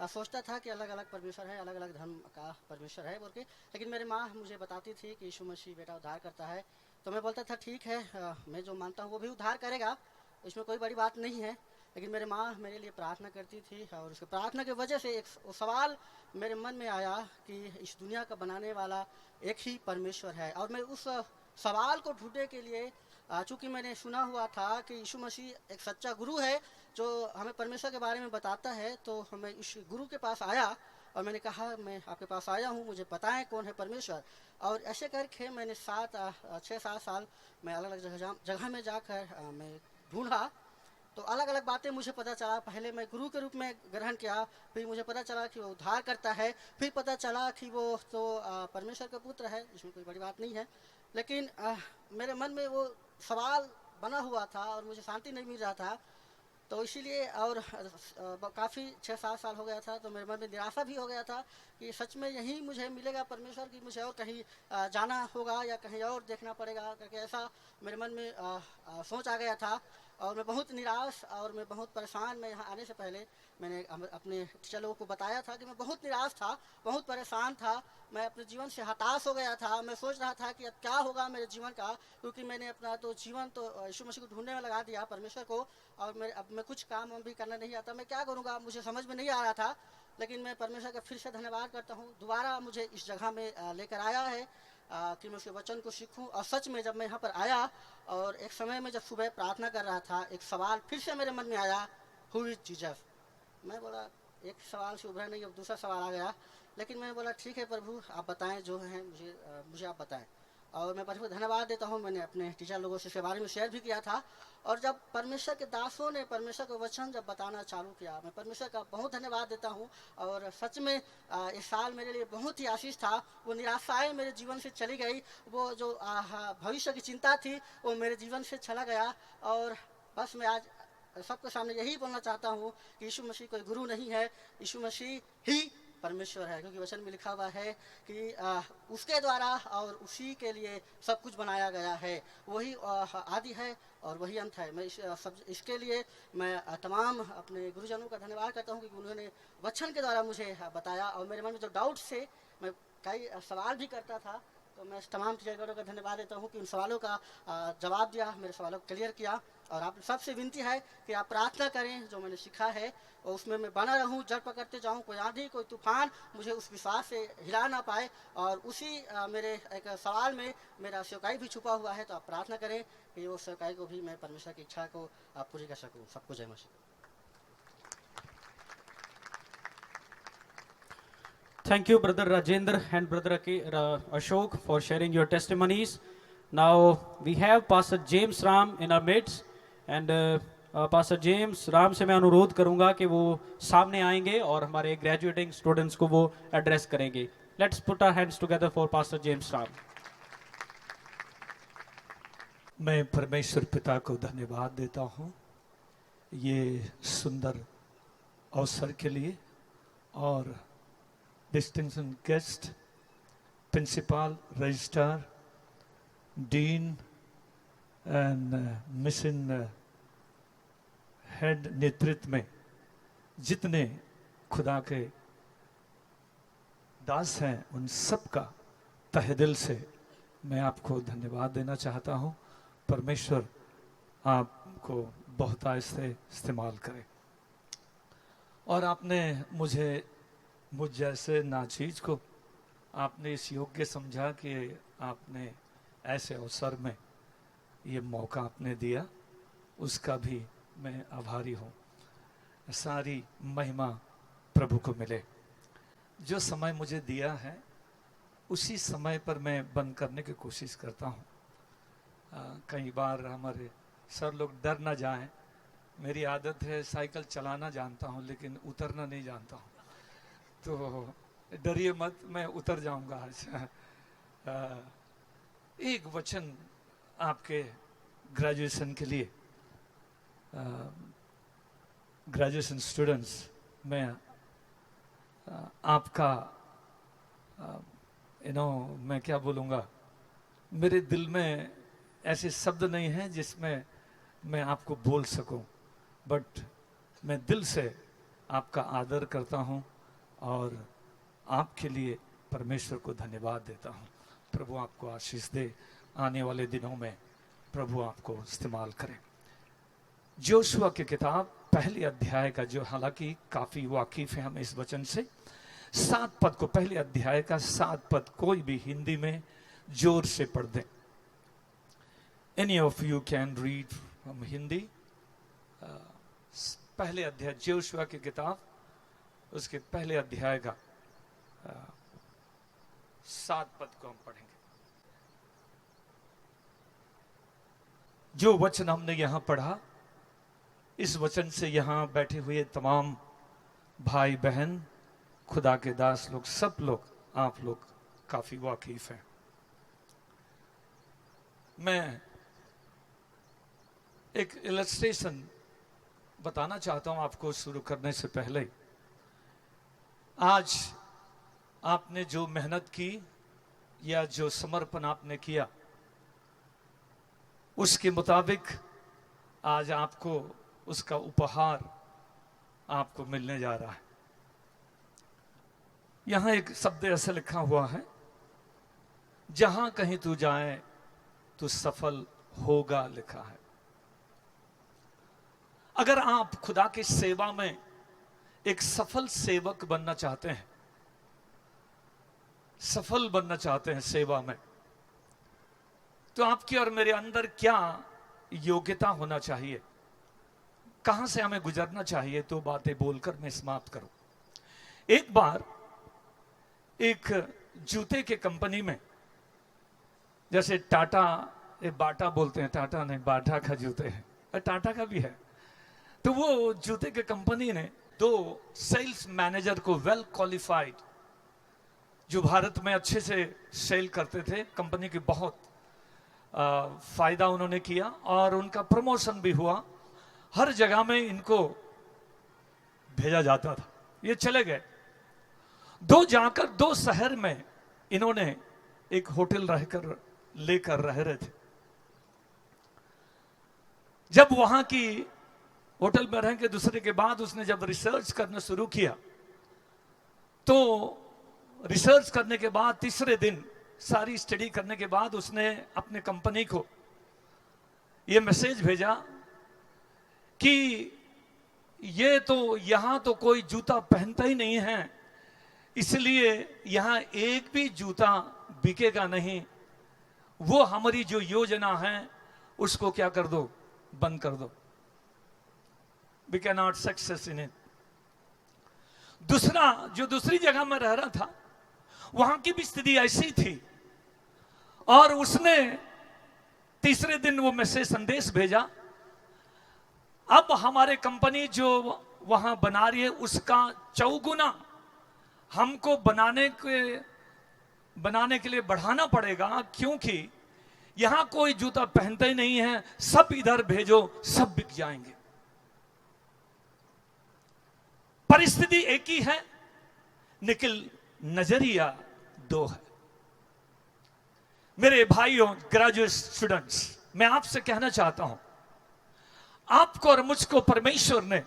सोचता था कि अलग अलग परमेश्वर है, अलग अलग धर्म का परमेश्वर है बोल के, लेकिन मेरी माँ मुझे बताती थी कि यीशु मसीह बेटा उद्धार करता है। तो मैं बोलता था ठीक है, मैं जो मानता हूँ वो भी उद्धार करेगा, इसमें कोई बड़ी बात नहीं है। लेकिन मेरी माँ मेरे लिए प्रार्थना करती थी और उसके प्रार्थना की वजह से एक सवाल मेरे मन में आया कि इस दुनिया का बनाने वाला एक ही परमेश्वर है। और मैं उस सवाल को ढूंढने के लिए, चूँकि मैंने सुना हुआ था कि यीशु मसीह एक सच्चा गुरु है जो हमें परमेश्वर के बारे में बताता है, तो मैं इस गुरु के पास आया और मैंने कहा मैं आपके पास आया हूँ, मुझे बताएं कौन है परमेश्वर। और ऐसे करके मैंने 6-7 साल मैं अलग अलग जगह में जाकर मैं ढूंढा, तो अलग अलग बातें मुझे पता चला। पहले मैं गुरु के रूप में ग्रहण किया, फिर मुझे पता चला कि वो उद्धार करता है, फिर पता चला कि वो तो परमेश्वर का पुत्र है, इसमें कोई बड़ी बात नहीं है। लेकिन मेरे मन में वो सवाल बना हुआ था और मुझे शांति नहीं मिल रहा था। तो इसीलिए और काफ़ी 6-7 साल हो गया था, तो मेरे मन में निराशा भी हो गया था कि सच में यही मुझे मिलेगा परमेश्वर, की मुझे और कहीं जाना होगा या कहीं और देखना पड़ेगा करके ऐसा मेरे मन में सोच आ गया था। और मैं बहुत निराश और मैं बहुत परेशान, मैं यहाँ आने से पहले मैंने अपने टीचर लोगों को बताया था कि मैं बहुत निराश था, बहुत परेशान था, मैं अपने जीवन से हताश हो गया था। मैं सोच रहा था कि अब क्या होगा मेरे जीवन का, क्योंकि मैंने अपना तो जीवन तो यीशु मसीह को ढूंढने में लगा दिया, परमेश्वर को, और अब मैं कुछ काम भी करना नहीं आता, मैं क्या करूँगा मुझे समझ में नहीं आ रहा था। लेकिन मैं परमेश्वर का फिर से धन्यवाद करता हूँ, दोबारा मुझे इस जगह में लेकर आया है कि मैं उसके वचन को सीखूं। और सच में जब मैं यहाँ पर आया और एक समय में जब सुबह प्रार्थना कर रहा था, एक सवाल फिर से मेरे मन में आया, हु इज जीसस। मैं बोला एक सवाल से उभरा नहीं, अब दूसरा सवाल आ गया। लेकिन मैं बोला ठीक है प्रभु, आप बताएं जो है, मुझे आप बताएं। और मैं परमेश्वर को धन्यवाद देता हूँ, मैंने अपने टीचर लोगों से इसके बारे में शेयर भी किया था। और जब परमेश्वर के दासों ने परमेश्वर का वचन जब बताना चालू किया, मैं परमेश्वर का बहुत धन्यवाद देता हूँ। और सच में इस साल मेरे लिए बहुत ही आशीष था। वो निराशाएं मेरे जीवन से चली गई, वो जो भविष्य की चिंता थी वो मेरे जीवन से चला गया। और बस मैं आज सबके सामने यही बोलना चाहता हूँ कि यीशु मसीह कोई गुरु नहीं है, यीशु मसीह ही परमेश्वर है, क्योंकि वचन में लिखा हुआ है कि उसके द्वारा और उसी के लिए सब कुछ बनाया गया है। वही आदि है और वही अंत है। मैं इसके लिए मैं तमाम अपने गुरुजनों का धन्यवाद करता हूँ कि उन्होंने वचन के द्वारा मुझे बताया। और मेरे मन में जो डाउट्स थे, मैं कई सवाल भी करता था, तो मैं तमाम टीचरों का धन्यवाद देता हूँ कि उन सवालों का जवाब दिया, मेरे सवालों को क्लियर किया। और आप सबसे विनती है कि आप प्रार्थना करें, जो मैंने सीखा है और उसमें मैं बना रहूं, जड़ पकड़ते जाऊं, कोई आंधी कोई तूफान मुझे उस विश्वास से हिला ना पाए। और उसी मेरे एक सवाल में मेरा सेवकाई भी छुपा हुआ है, तो आप प्रार्थना करें कि वो सेवकाई को भी मैं परमेश्वर की इच्छा को पूरी कर सकूँ। सबको जय मसीह। Thank you, Brother Rajendra and Brother Ashok, for sharing your testimonies. Now we have Pastor James Ram in our midst, and Pastor James Ram से मैं अनुरोध करूंगा कि वो सामने आएंगे और हमारे ग्रेजुएटिंग स्टूडेंट्स को वो एड्रेस करेंगे. Let's put our hands together for Pastor James Ram. मैं परमेश्वर पिता को धन्यवाद देता हूँ ये सुंदर अवसर के लिए, और distinction guest, principal, registrar, dean and mission head नेतृत्व में जितने खुदा के दास हैं, उन सब का तहे दिल से मैं आपको धन्यवाद देना चाहता हूँ. परमेश्वर आपको बहुत से इस्तेमाल करे। और आपने मुझ जैसे नाचीज को आपने इस योग्य समझा कि आपने ऐसे अवसर में ये मौका आपने दिया, उसका भी मैं आभारी हूँ। सारी महिमा प्रभु को मिले। जो समय मुझे दिया है उसी समय पर मैं बंद करने की कोशिश करता हूँ। कई बार हमारे सर लोग डर ना जाएं, मेरी आदत है साइकिल चलाना जानता हूँ लेकिन उतरना नहीं जानता हूँ, तो डरिए मत, मैं उतर जाऊंगा आज। एक वचन आपके ग्रेजुएशन के लिए, ग्रेजुएशन स्टूडेंट्स, मैं आपका मैं क्या बोलूँगा, मेरे दिल में ऐसे शब्द नहीं हैं जिसमें मैं आपको बोल सकूं, बट मैं दिल से आपका आदर करता हूं और आपके लिए परमेश्वर को धन्यवाद देता हूं। प्रभु आपको आशीष दे। आने वाले दिनों में प्रभु आपको इस्तेमाल करें। जोशुआ की किताब पहले अध्याय का, जो हालांकि काफी वाकिफ है हम इस वचन से, 7 पद को, पहले अध्याय का 7 पद कोई भी हिंदी में जोर से पढ़ दें। Any of you can read from Hindi? पहले अध्याय, जोशुआ की किताब, उसके पहले अध्याय का 7 पद को हम पढ़ेंगे। जो वचन हमने यहां पढ़ा, इस वचन से यहां बैठे हुए तमाम भाई बहन, खुदा के दास लोग, सब लोग, आप लोग काफी वाकिफ हैं। मैं एक इलस्ट्रेशन बताना चाहता हूं आपको शुरू करने से पहले। आज आपने जो मेहनत की या जो समर्पण आपने किया, उसके मुताबिक आज आपको उसका उपहार आपको मिलने जा रहा है। यहां एक शब्द ऐसे लिखा हुआ है, जहां कहीं तू जाए तो सफल होगा, लिखा है। अगर आप खुदा की सेवा में एक सफल सेवक बनना चाहते हैं, सफल बनना चाहते हैं सेवा में, तो आपकी और मेरे अंदर क्या योग्यता होना चाहिए, कहां से हमें गुजरना चाहिए, तो बातें बोलकर मैं समाप्त करूं। एक बार एक जूते के कंपनी में, जैसे टाटा, बाटा बोलते हैं, टाटा नहीं, बाटा का जूते हैं, टाटा का भी है, तो वो जूते के कंपनी ने 2 सेल्स मैनेजर को, वेल क्वालिफाइड, जो भारत में अच्छे से सेल करते थे, कंपनी की बहुत फायदा उन्होंने किया और उनका प्रमोशन भी हुआ, हर जगह में इनको भेजा जाता था। ये चले गए, 2 शहर में इन्होंने एक होटल लेकर रह रहे थे। जब वहां की होटल में रह के दूसरे के बाद उसने जब रिसर्च करना शुरू किया, तो रिसर्च करने के बाद तीसरे दिन, सारी स्टडी करने के बाद, उसने अपने कंपनी को यह मैसेज भेजा कि ये तो यहां तो कोई जूता पहनता ही नहीं है, इसलिए यहां एक भी जूता बिकेगा नहीं। वो हमारी जो योजना है उसको क्या कर दो, बंद कर दो। We cannot success in it. दूसरा, जो दूसरी जगह में रह रहा था, वहां की भी स्थिति ऐसी थी और उसने तीसरे दिन वो मैसेज, संदेश भेजा, अब हमारे कंपनी जो वहां बना रही है उसका 4 गुना हमको बनाने के लिए बढ़ाना पड़ेगा, क्योंकि यहां कोई जूता पहनता ही नहीं है, सब इधर भेजो, सब बिक जाएंगे। परिस्थिति एक ही है, लेकिन नजरिया 2 है। मेरे भाइयों, ग्रेजुएट स्टूडेंट्स, मैं आपसे कहना चाहता हूं, आपको और मुझको परमेश्वर ने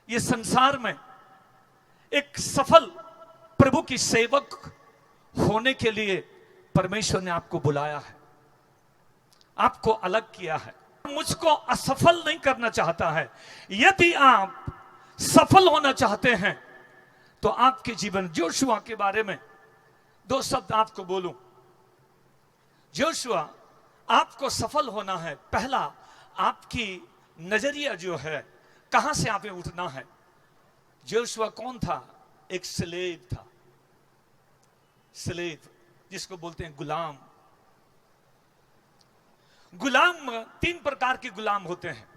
ये संसार में एक सफल प्रभु की सेवक होने के लिए परमेश्वर ने आपको बुलाया है, आपको अलग किया है। मुझको असफल नहीं करना चाहता है। यदि आप सफल होना चाहते हैं तो आपके जीवन, जोशुआ के बारे में 2 शब्द आपको बोलूं। जोशुआ, आपको सफल होना है, पहला आपकी नजरिया जो है कहां से आपने उठना है। जोशुआ कौन था? एक स्लेव था। स्लेव जिसको बोलते हैं गुलाम। गुलाम 3 प्रकार के गुलाम होते हैं।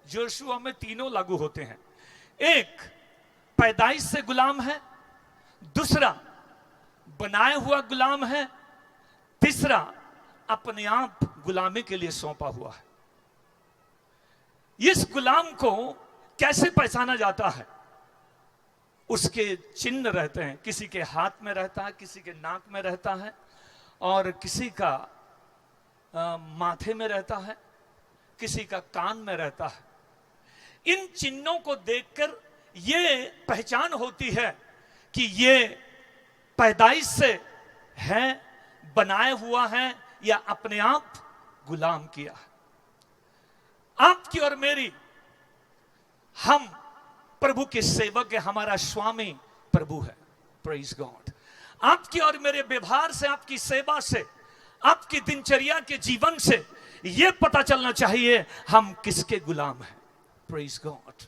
जोशुआ में तीनों लागू होते हैं। एक पैदाइश से गुलाम है, दूसरा बनाए हुआ गुलाम है, तीसरा अपने आप गुलामी के लिए सौंपा हुआ है। इस गुलाम को कैसे पहचाना जाता है? उसके चिन्ह रहते हैं, किसी के हाथ में रहता है, किसी के नाक में रहता है और किसी का माथे में रहता है, किसी का कान में रहता है। इन चिन्हों को देखकर ये पहचान होती है कि ये पैदाइश से है, बनाए हुआ है या अपने आप गुलाम किया है। आपकी और मेरी, हम प्रभु के सेवक है, हमारा स्वामी प्रभु है। Praise God. आपकी और मेरे व्यवहार से, आपकी सेवा से, आपकी दिनचर्या के जीवन से यह पता चलना चाहिए हम किसके गुलाम हैं। Praise God.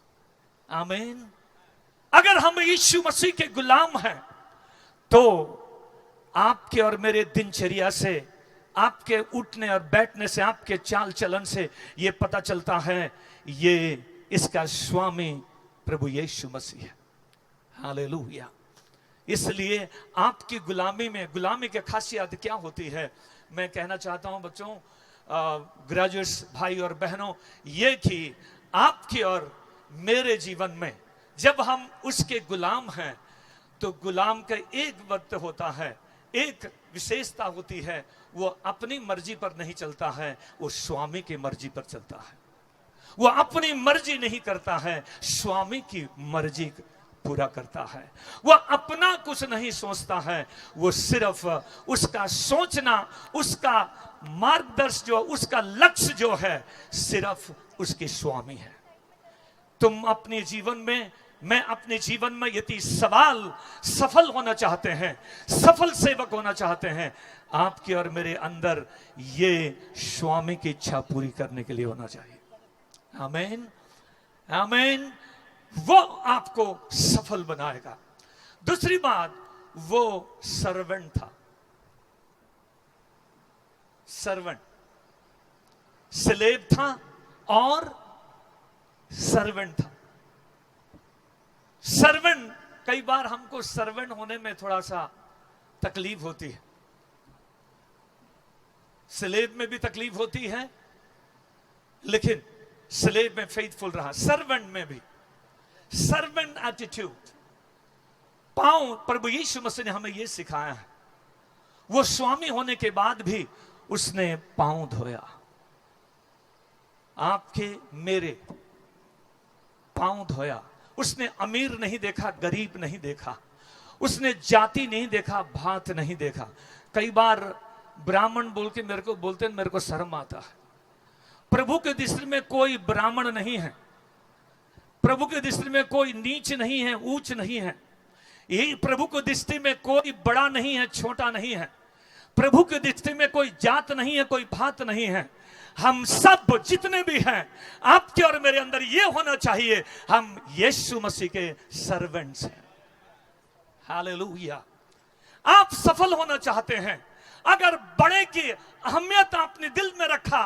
आमीन। अगर हम यीशु मसीह के गुलाम हैं तो आपके और मेरे दिनचर्या से, आपके उठने और बैठने से, आपके चाल चलन से यह पता चलता है ये इसका स्वामी प्रभु यीशु मसीह है। हालेलुया। इसलिए आपकी गुलामी में, गुलामी की खासियत क्या होती है? मैं कहना चाहता हूं बच्चों, ग्रेजुएट्स भाई और बहनों, ये कि आपके और मेरे जीवन में जब हम उसके गुलाम हैं तो गुलाम का एक वक्त होता है, एक विशेषता होती है, वो अपनी मर्जी पर नहीं चलता है, वो स्वामी की मर्जी पर चलता है। वो अपनी मर्जी नहीं करता है, स्वामी की मर्जी पूरा करता है। वह अपना कुछ नहीं सोचता है, वो सिर्फ उसका सोचना, उसका मार्गदर्शन जो, उसका लक्ष्य जो है, सिर्फ उसके स्वामी है। तुम अपने जीवन में, मैं अपने जीवन में यदि सफल होना चाहते हैं, सफल सेवक होना चाहते हैं, आपके और मेरे अंदर ये स्वामी की इच्छा पूरी करने के लिए होना चाहिए। आमीन, आमीन। वो आपको सफल बनाएगा। दूसरी बात, वो सर्वेंट था। सर्वेंट, स्लेव था और सर्वेंट था। सर्वेंट, कई बार हमको सर्वेंट होने में थोड़ा सा तकलीफ होती है। स्लेव में भी तकलीफ होती है, लेकिन स्लेव में फेथफुल रहा। सर्वेंट में भी, सर्वेंट एटीट्यूड, पांव प्रभु यीशु मसीह ने हमें यह सिखाया है। वो स्वामी होने के बाद भी उसने पांव धोया। आपके मेरे पांव धोया। उसने अमीर नहीं देखा, गरीब नहीं देखा, उसने जाति नहीं देखा, भात नहीं देखा। कई बार ब्राह्मण बोल के मेरे को बोलते हैं, मेरे को शर्म आता है। प्रभु के दृष्टि में कोई ब्राह्मण नहीं है, प्रभु के दृष्टि में कोई नीच नहीं है, ऊंच नहीं है। यही प्रभु की दृष्टि में कोई बड़ा नहीं है, छोटा नहीं है। प्रभु की दृष्टि में कोई जात नहीं है, कोई भात नहीं है। हम सब जितने भी हैं, आपके और मेरे अंदर ये होना चाहिए, हम यीशु मसीह के सर्वेंट्स हैं। हालेलुया। आप सफल होना चाहते हैं, अगर बड़े की अहमियत आपने दिल में रखा,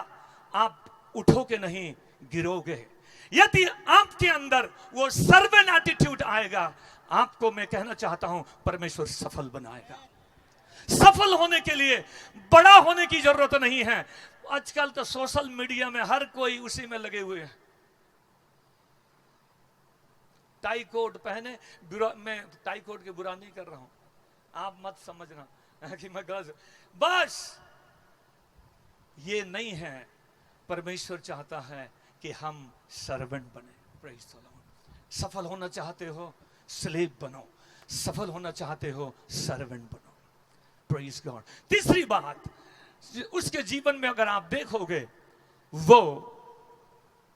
आप उठोगे नहीं, गिरोगे। यदि आपके अंदर वो सर्वेंट एटीट्यूड आएगा, आपको मैं कहना चाहता हूं, परमेश्वर सफल बनाएगा। सफल होने के लिए बड़ा होने की जरूरत नहीं है। आजकल तो सोशल मीडिया में हर कोई उसी में लगे हुए हैं। टाई कोट पहने, मैं टाई कोट की बुरा नहीं कर रहा हूं, आप मत समझना कि मैं गलत। बस ये नहीं है। परमेश्वर चाहता है कि हम सर्वेंट बने। Praise the Lord. सफल होना चाहते हो, स्लेव बनो। सफल होना चाहते हो, सर्वेंट बनो। Praise God. तीसरी बात, उसके जीवन में अगर आप देखोगे, वो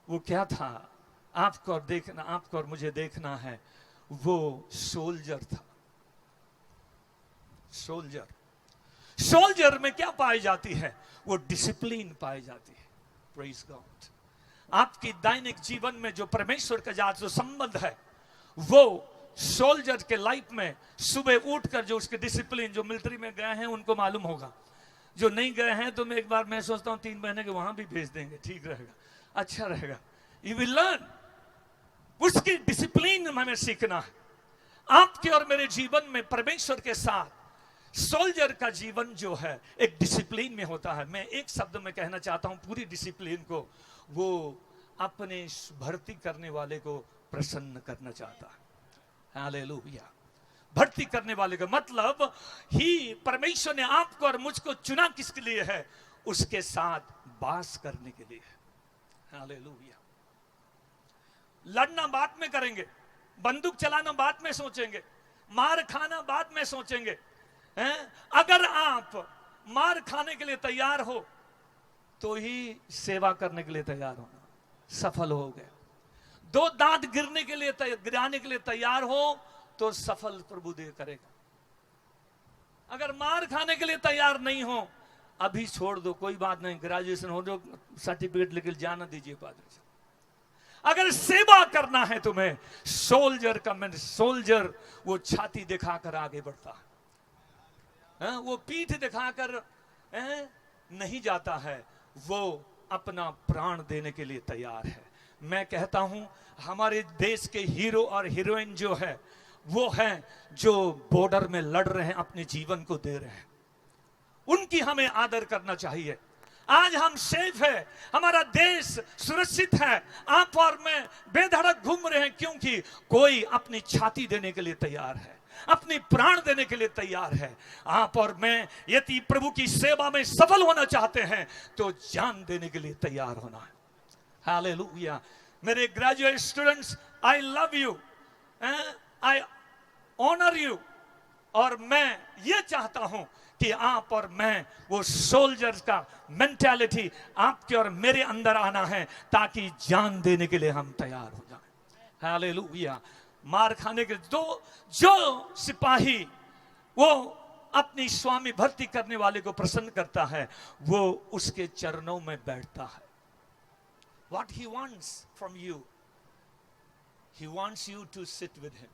वो क्या था? आपको और मुझे देखना है। वो सोल्जर था। सोल्जर में क्या पाई जाती है? वो डिसिप्लिन पाई जाती है। Praise God. आपकी दैनिक जीवन में जो परमेश्वर के साथ जो संबंध है, वो सोल्जर के लाइफ में सुबह उठकर जो उसके डिसिप्लिन, जो मिलिट्री में गए हैं उनको मालूम होगा, जो नहीं गए हैं तो मैं सोचता हूं 3 महीने के वहां भी भेज देंगे, ठीक रहेगा, अच्छा रहेगा। You will learn. उसकी डिसिप्लिन हमें सीखना है। आपके और मेरे जीवन में परमेश्वर के साथ सोल्जर का जीवन जो है एक डिसिप्लिन में होता है। मैं एक शब्द में कहना चाहता हूं पूरी डिसिप्लिन को, वो अपने भर्ती करने वाले को प्रसन्न करना चाहता है। हालेलुया। भर्ती करने वाले का मतलब ही परमेश्वर ने आपको और मुझको चुना किसके लिए है? उसके साथ वास करने के लिए है। हालेलुया। लड़ना बाद में करेंगे, बंदूक चलाना बाद में सोचेंगे, मार खाना बाद में सोचेंगे। अगर आप मार खाने के लिए तैयार हो तो ही सेवा करने के लिए तैयार होना, सफल हो गए। 2 दांत गिराने के लिए तैयार हो तो सफल प्रभु दे करेगा। अगर मार खाने के लिए तैयार नहीं हो, अभी छोड़ दो, कोई बात नहीं, ग्रेजुएशन हो जो सर्टिफिकेट लेकर जाना दीजिए पादरी साहब। अगर सेवा करना है तुम्हें, सोल्जर वो छाती दिखाकर आगे बढ़ता है, वो पीठ दिखाकर नहीं जाता है, वो अपना प्राण देने के लिए तैयार है। मैं कहता हूं हमारे देश के हीरो और हीरोइन जो है, वो हैं जो बॉर्डर में लड़ रहे हैं, अपने जीवन को दे रहे हैं। उनकी हमें आदर करना चाहिए। आज हम सेफ है, हमारा देश सुरक्षित है, आप और मैं बेधड़क घूम रहे हैं, क्योंकि कोई अपनी छाती देने के लिए तैयार है, अपनी प्राण देने के लिए तैयार है। आप और मैं यदि प्रभु की सेवा में सफल होना चाहते हैं तो जान देने के लिए तैयार होना है। हालेलुया। मेरे graduate students, I love you, I honour you, और मैं ये चाहता हूं कि आप और मैं वो सोल्जर्स का मेंटालिटी आपके और मेरे अंदर आना है, ताकि जान देने के लिए हम तैयार हो जाएं। हालेलुया। मार खाने के जो सिपाही वो अपनी स्वामी भर्ती करने वाले को प्रसन्न करता है, वो उसके चरणों में बैठता है। What he wants from you, he wants you to sit with him.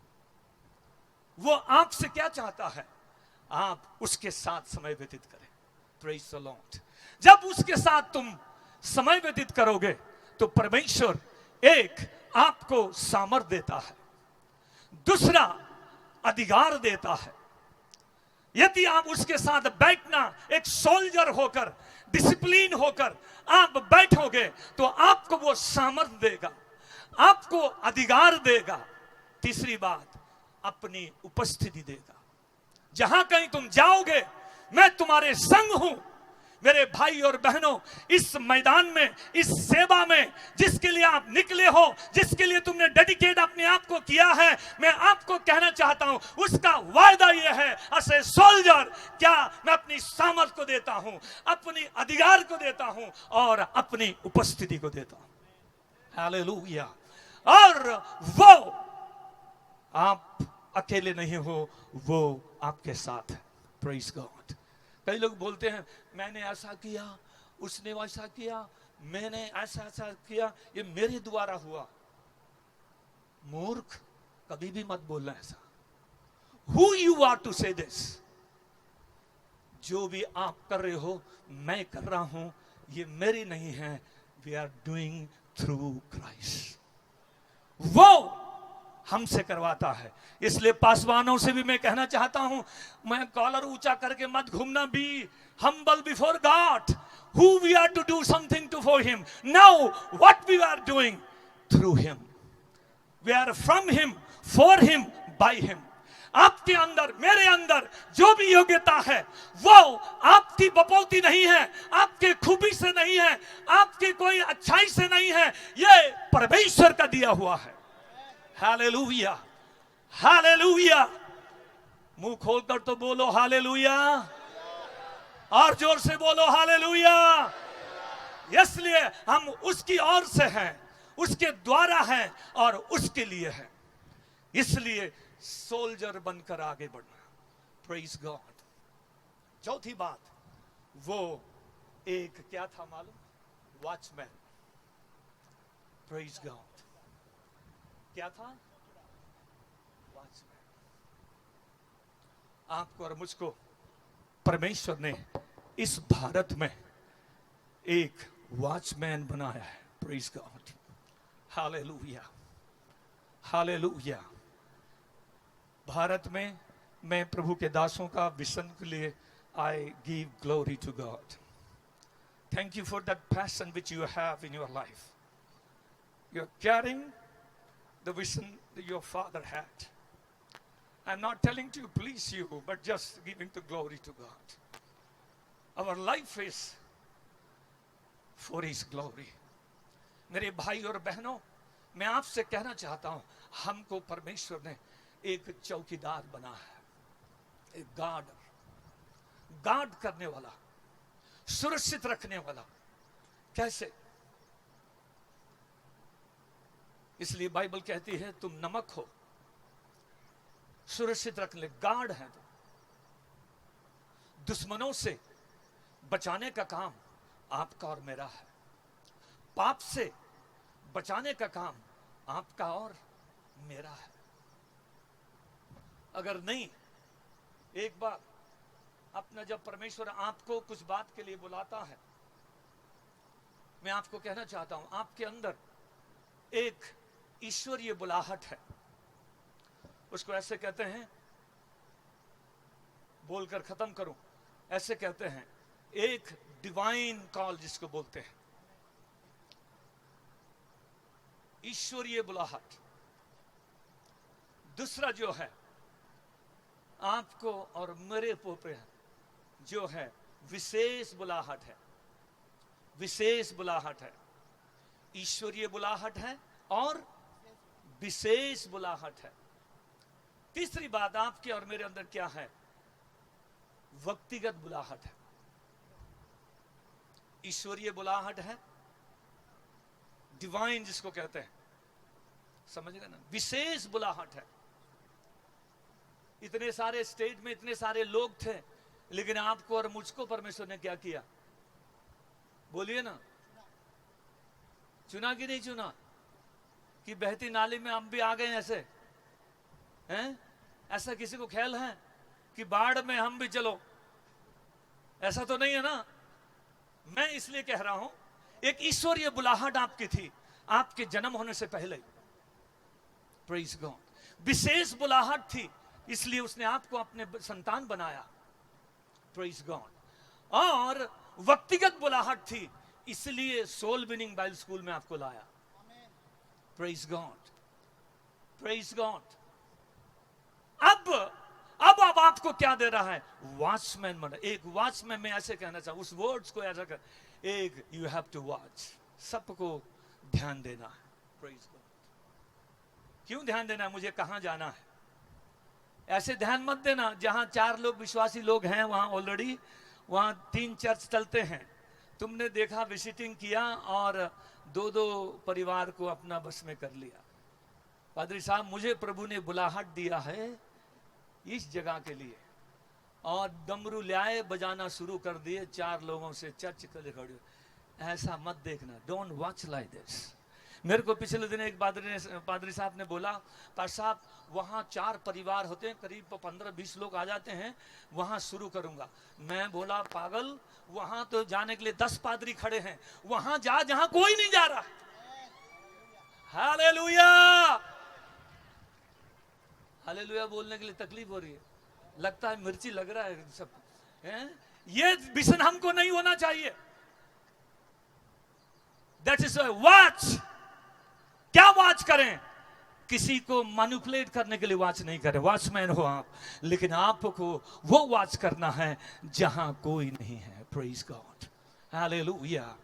वो आपसे क्या चाहता है? आप उसके साथ समय व्यतीत करें। Praise the Lord. जब उसके साथ तुम समय व्यतीत करोगे तो परमेश्वर एक आपको सामर्थ देता है, दूसरा अधिकार देता है। यदि आप उसके साथ बैठना, एक सोल्जर होकर, डिसिप्लिन होकर आप बैठोगे तो आपको वो सामर्थ देगा, आपको अधिकार देगा। तीसरी बात, अपनी उपस्थिति देगा। जहां कहीं तुम जाओगे, मैं तुम्हारे संग हूं। मेरे भाई और बहनों, इस मैदान में, इस सेवा में जिसके लिए आप निकले हो, जिसके लिए तुमने डेडिकेट अपने आप को किया है, मैं आपको कहना चाहता हूं, उसका वायदा यह है, एज ए सोल्जर, क्या मैं अपनी सामर्थ को देता हूं, अपनी अधिकार को देता हूं और अपनी उपस्थिति को देता हूं। हालेलुया। और वो आप अकेले नहीं हो, वो आपके साथ है। Praise God. कई लोग बोलते हैं मैंने ऐसा किया, उसने वैसा किया, मैंने ऐसा किया, ये मेरे द्वारा हुआ। मूर्ख, कभी भी मत बोलना ऐसा। Who you are to say this? जो भी आप कर रहे हो, मैं कर रहा हूं, ये मेरी नहीं है। We are doing through Christ. वो हमसे करवाता है। इसलिए पासवानों से भी मैं कहना चाहता हूं, मैं कॉलर ऊंचा करके मत घूमना। Be humble before God, who we are to do something to for him. Now what we are doing through him, we are from him, for him, by him. आपके अंदर, मेरे अंदर जो भी योग्यता है, वो आपकी बपौती नहीं है, आपके खूबी से नहीं है, आपकी कोई अच्छाई से नहीं है, ये परमेश्वर का दिया हुआ है। Hallelujah, hallelujah. मुंह खोलकर तो बोलो हालेलुया, और जोर से बोलो हालेलुया। इसलिए हम उसकी ओर से हैं, उसके द्वारा है और उसके लिए है। इसलिए सोल्जर बनकर आगे बढ़ना। Praise God. चौथी बात, वो एक क्या था मालूम? वॉचमैन। Praise God. क्या था? वॉचमैन। आपको और मुझको परमेश्वर ने इस भारत में एक वॉचमैन बनाया है। Praise God. Hallelujah, hallelujah. Bharat में मैं प्रभु के दासों का विजन के लिए I give glory to God. Thank you for that passion which you have in your life. You are caring the vision your father had. I'm not telling to please you, but just giving the glory to God. Our life is for His glory. मेरे भाई और बहनों, मैं आपसे कहना चाहता हूं, हमको परमेश्वर ने एक चौकीदार बना है, एक गार्ड करने वाला, सुरक्षित रखने वाला। कैसे? इसलिए बाइबल कहती है तुम नमक हो, सुरक्षित रखने। गार्ड है तो दुश्मनों से बचाने का काम आपका और मेरा है। पाप से बचाने का काम आपका और मेरा है। अगर नहीं, एक बार अपना जब परमेश्वर आपको कुछ बात के लिए बुलाता है, मैं आपको कहना चाहता हूं, आपके अंदर एक ईश्वरीय बुलाहट है। उसको ऐसे कहते हैं, बोलकर खत्म करूं, ऐसे कहते हैं एक डिवाइन कॉल जिसको बोलते हैं, ईश्वरीय बुलाहट। दूसरा जो है आपको और मेरे पे जो है विशेष बुलाहट है। विशेष बुलाहट है, ईश्वरीय बुलाहट है और विशेष बुलाहट है। तीसरी बात आपके और मेरे अंदर क्या है? व्यक्तिगत बुलाहट है। ईश्वरीय बुलाहट है, डिवाइन जिसको कहते हैं, समझ गए ना? विशेष बुलाहट है। इतने सारे स्टेट में इतने सारे लोग थे, लेकिन आपको और मुझको परमेश्वर ने क्या किया? बोलिए ना, चुना कि नहीं चुना? कि बहती नाली में हम भी आ गए ऐसे हैं? ऐसा किसी को ख्याल है कि बाढ़ में हम भी चलो? ऐसा तो नहीं है ना। मैं इसलिए कह रहा हूं, एक ईश्वरीय बुलाहट आपकी थी आपके जन्म होने से पहले। Praise God. विशेष बुलाहट थी, इसलिए उसने आपको अपने संतान बनाया। Praise God. और व्यक्तिगत बुलाहट थी, इसलिए सोल विनिंग बाइबल स्कूल में आपको लाया। Praise God, praise God. अब आपको क्या दे रहा है? वॉचमैन बना। एक वॉचमैन में ऐसे कहना चाहूं, उस वर्ड्स को ऐसा कर, एक यू हैव टू वॉच। सबको ध्यान देना है। Praise God. क्यों ध्यान देना है? मुझे कहां जाना है? ऐसे ध्यान मत देना जहां 4 लोग विश्वासी लोग हैं, वहां ऑलरेडी वहां 3 चर्च चलते हैं। तुमने देखा, विजिटिंग किया और 2-2 परिवार को अपना बस में कर लिया। पादरी साहब, मुझे प्रभु ने बुलाहट दिया है इस जगह के लिए, और डमरू लाए, बजाना शुरू कर दिए, 4 लोगों से चर्च कर खड़े। ऐसा मत देखना। Don't watch like this. मेरे को पिछले दिन एक पादरी साहब ने बोला, पादरी साहब वहाँ 4 परिवार होते हैं, करीब 15-20 लोग आ जाते हैं, वहाँ शुरू करूंगा। मैं बोला, पागल, वहाँ तो जाने के लिए 10 पादरी खड़े हैं, वहाँ जा जहाँ कोई नहीं जा रहा। हालेलुया, हालेलुया बोलने के लिए तकलीफ हो रही है, लगता है मिर्ची लग रहा है सब हैं? ये विजन हमको नहीं होना चाहिए। That is watch. क्या वॉच करें? किसी को मैनिपुलेट करने के लिए वॉच नहीं करें। वॉचमैन हो आप, लेकिन आपको वो वॉच करना है जहां कोई नहीं है। Praise God, hallelujah.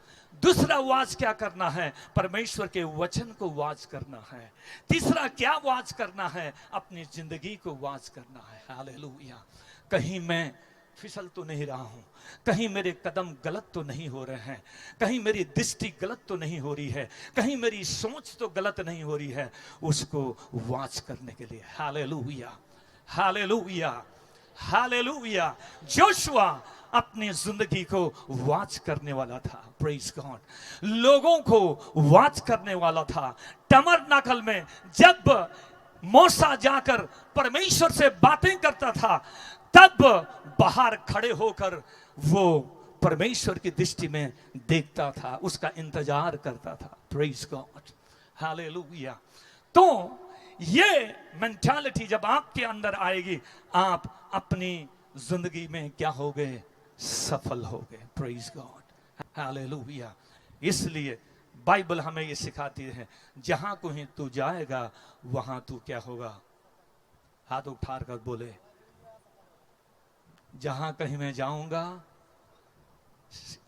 दूसरा वॉच क्या करना है? परमेश्वर के वचन को वॉच करना है। तीसरा क्या वॉच करना है? अपनी जिंदगी को वॉच करना है। हालेलुया। कहीं मैं फिसल तो नहीं रहा हूं, कहीं मेरे कदम गलत तो नहीं हो रहे हैं, कहीं मेरी दृष्टि गलत तो नहीं हो रही है, कहीं मेरी सोच तो गलत नहीं हो रही है, उसको वॉच करने के लिए। Hallelujah, hallelujah, hallelujah. जोशुआ अपनी जिंदगी को वॉच करने वाला था। Praise God. लोगों को वॉच करने वाला था। टबरनाकल में जब मूसा जाकर परमेश्वर से बातें करता था, तब बाहर खड़े होकर वो परमेश्वर की दृष्टि में देखता था, उसका इंतजार करता था। Praise God, hallelujah. तो ये मेंटालिटी जब आपके अंदर आएगी, आप अपनी जिंदगी में क्या हो गए? सफल हो गए। Praise God, hallelujah. इसलिए बाइबल हमें ये सिखाती है, जहां कहीं तू जाएगा वहां तू क्या होगा? हाथ उठा कर बोले, जहां कहीं मैं जाऊंगा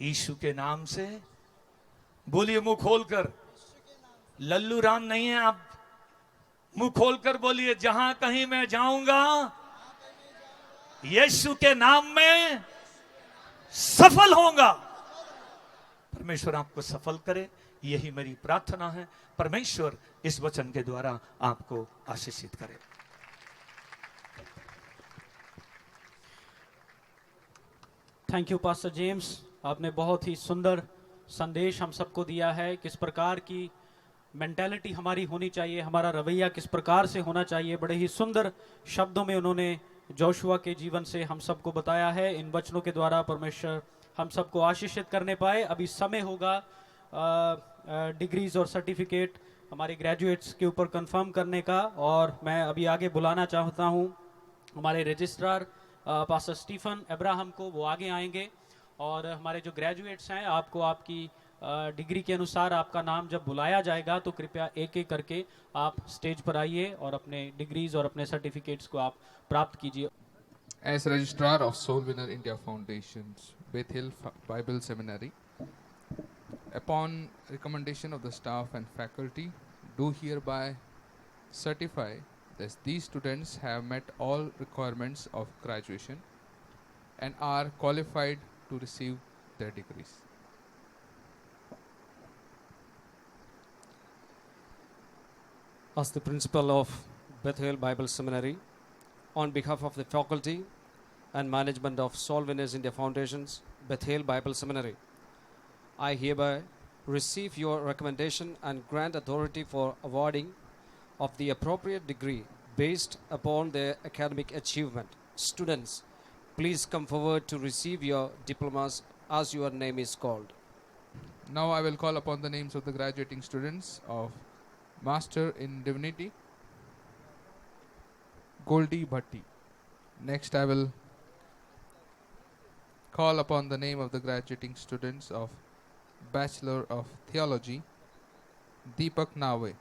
यीशु के नाम से। बोलिए मुंह खोलकर, लल्लू राम नहीं है आप, मुंह खोलकर बोलिए, जहां कहीं मैं जाऊंगा यीशु के नाम में सफल होगा। परमेश्वर आपको सफल करे, यही मेरी प्रार्थना है। परमेश्वर इस वचन के द्वारा आपको आशीषित करे। थैंक यू पास्टर जेम्स, आपने बहुत ही सुंदर संदेश हम सबको दिया है। किस प्रकार की मेंटालिटी हमारी होनी चाहिए, हमारा रवैया किस प्रकार से होना चाहिए, बड़े ही सुंदर शब्दों में उन्होंने जोशुआ के जीवन से हम सबको बताया है। इन वचनों के द्वारा परमेश्वर हम सबको आशीषित करने पाए। अभी समय होगा डिग्रीज और सर्टिफिकेट हमारे ग्रेजुएट्स के ऊपर कंफर्म करने का, और मैं अभी आगे बुलाना चाहता हूं हमारे रजिस्ट्रार पास्टर स्टीफन अब्राहम को। वो आगे आएंगे और हमारे जो ग्रेजुएट्स हैं, आपको आपकी डिग्री के अनुसार आपका नाम जब बुलाया जाएगा तो कृपया एक एक करके आप स्टेज पर आइए और अपने डिग्रीज और अपने सर्टिफिकेट्स को आप प्राप्त कीजिए। As Registrar of Soul Winner India Foundation's Bethel Bible Seminary, upon recommendation of the staff and faculty, do hereby certify that these students have met all requirements of graduation and are qualified to receive their degrees. As the principal of Bethel Bible Seminary, on behalf of the faculty and management of Soul Winners India Foundation's Bethel Bible Seminary, I hereby receive your recommendation and grant authority for awarding of the appropriate degree based upon their academic achievement. Students, please come forward to receive your diplomas as your name is called. Now I will call upon the names of the graduating students of Master in Divinity, Goldie Bhatti. Next I will call upon the name of the graduating students of Bachelor of Theology, Deepak Nave.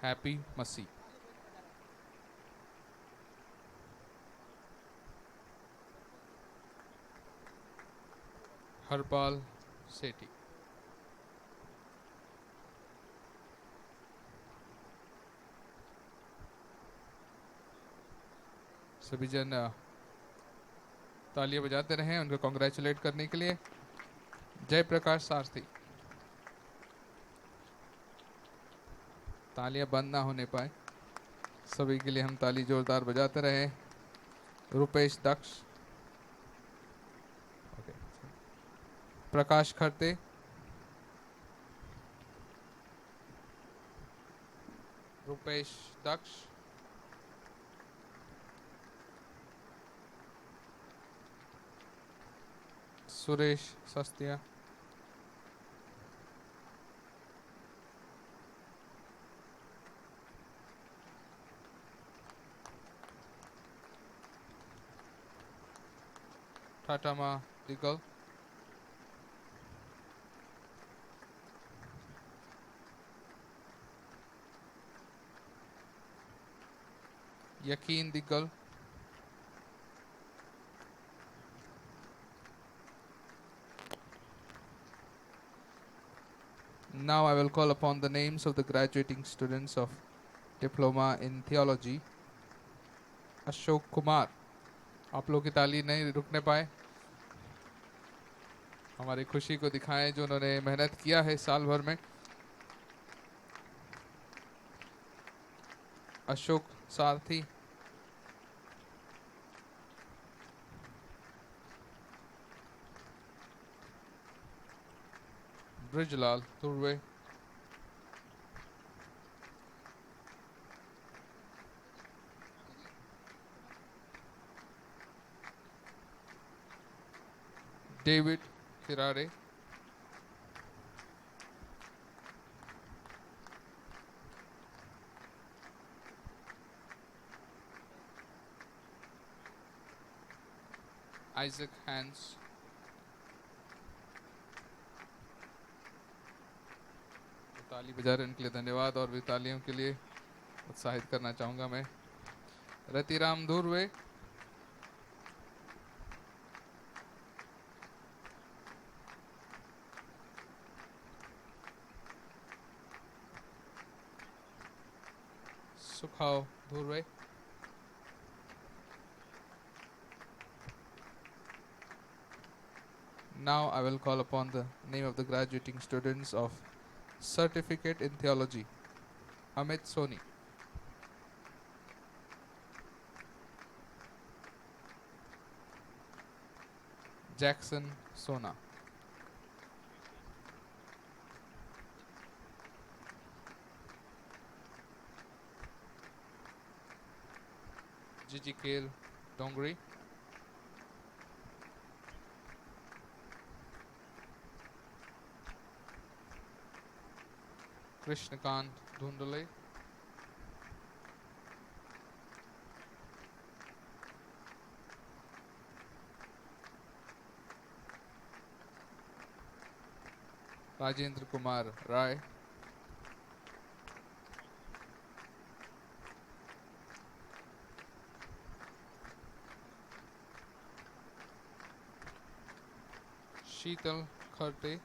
Happy Masih. Harpal सेठी। सभी जन तालियां बजाते रहें उनको congratulate करने के लिए। जय प्रकाश सारथी। तालियां बंद ना होने पाए, सभी के लिए हम ताली जोरदार बजाते रहें। रुपेश दक्ष, प्रकाश खरते, रुपेश दक्ष, सुरेश सस्तिया, टाटामा दिगल, यकीन दिगल, Now I will call upon the names of the graduating students of Diploma in Theology. Ashok Kumar, आप लोग की ताली नहीं रुकने पाए, हमारी खुशी को दिखाएं जो उन्होंने मेहनत किया है साल भर में। अशोक सारथी, ब्रिजलाल तुर्वे, डेविड किरारे, आइजक हैंस, ताली बजा रहे उनके लिए धन्यवाद और भी तालियों के लिए उत्साहित करना चाहूंगा मैं। Ratiram Dhurve, सुखाव Dhurve, Now I will call upon the name of the graduating students of Certificate in Theology. Amit Soni, Jackson Sona, Gigi Kale Dongri, Krishnakant Dhundale, Rajendra Kumar Rai, Sheetal Kharte,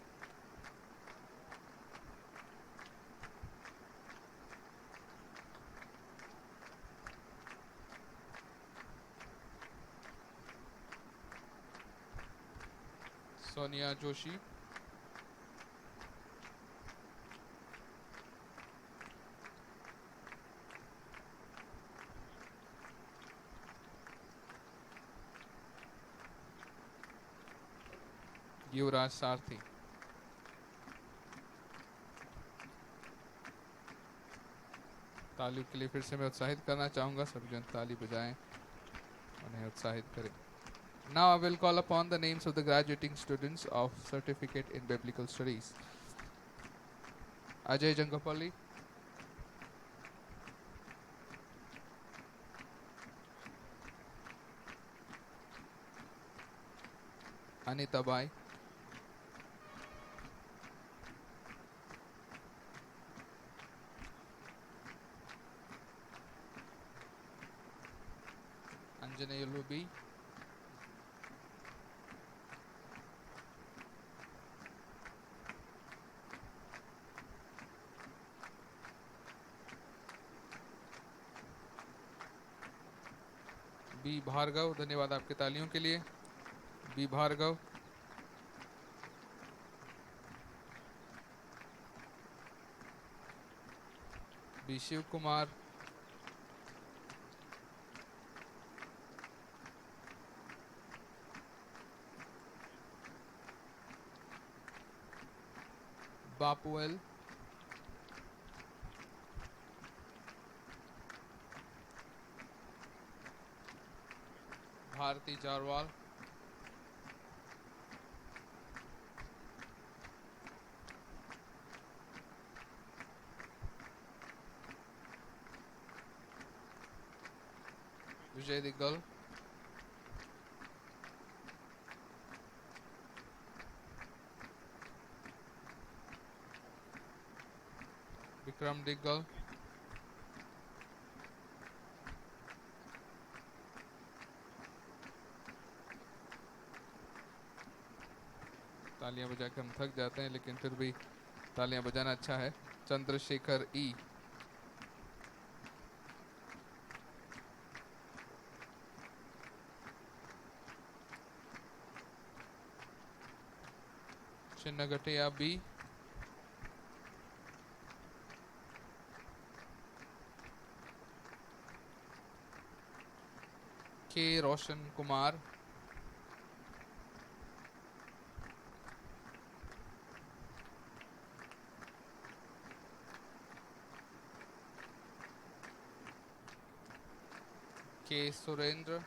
Sonia Joshi, युवराज सारथी, ताली के लिए फिर से मैं उत्साहित करना चाहूंगा, सभी जन ताली बजाएं, उन्हें उत्साहित करें। Now I will call upon the names of the graduating students of Certificate in Biblical Studies. Ajay Jangapalli, Anita Bai, Anjaneya Lubi, B Bhargav, धन्यवाद आपके तालियों के लिए। B Bhargav, B Shiv Kumar, Bapu L, Bharti Jarwal, Vijay Diggal, Vikram Diggal, तालियां बजाकर हम थक जाते हैं, लेकिन फिर भी तालियां बजाना अच्छा है। चंद्रशेखर ई, चिन्नगटिया बी, के रोशन कुमार, के सुरेंद्र,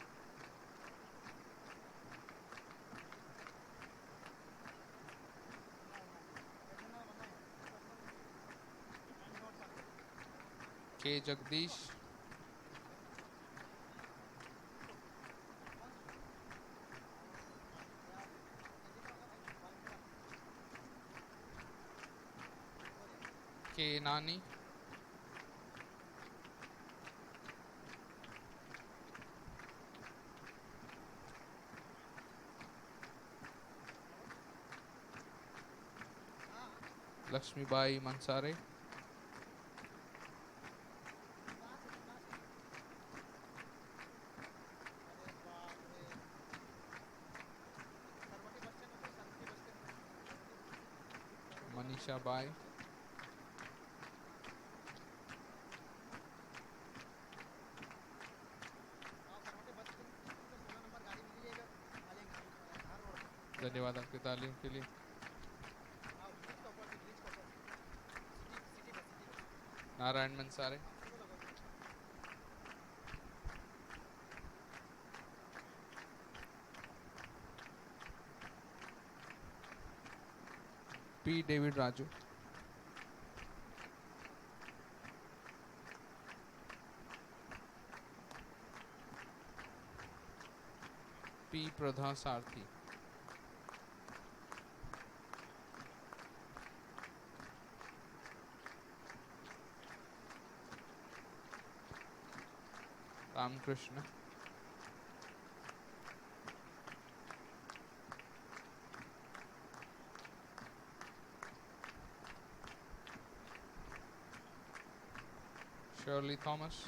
के जगदीश, के नानी, लक्ष्मीबाई मंसारे, मनीषा बाई, धन्यवाद आपकी तालियों के लिए। Narayan Mansare, P David Raju, P Pradha Sarathi, Ramakrishna, Shirley Thomas,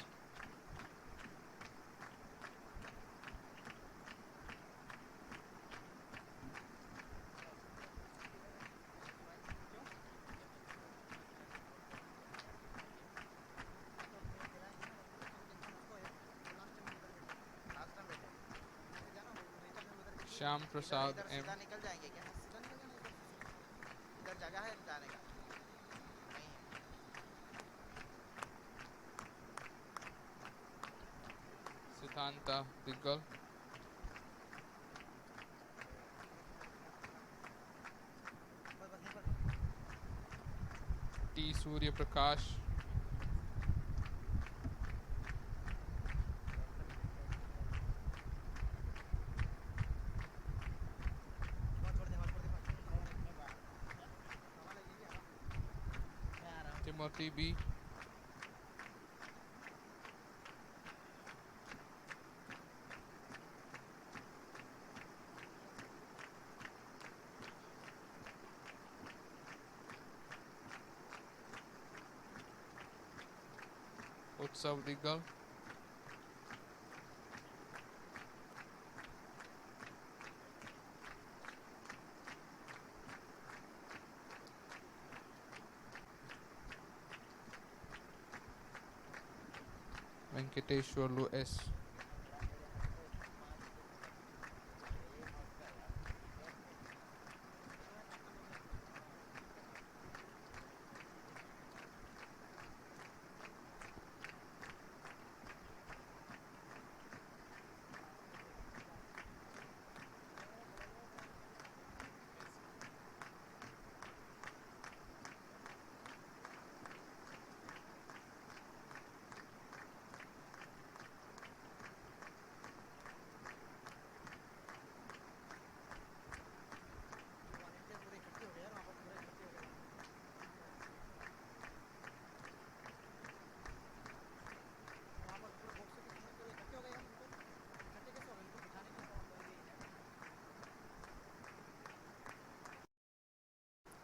Shyam Prasad M, निकल जाएंगे क्या? इधर जगह है जाने का? Siddhanta Diggal, T Surya Prakash, Timothy B, Utsav Diggal, Venkateswarlu S,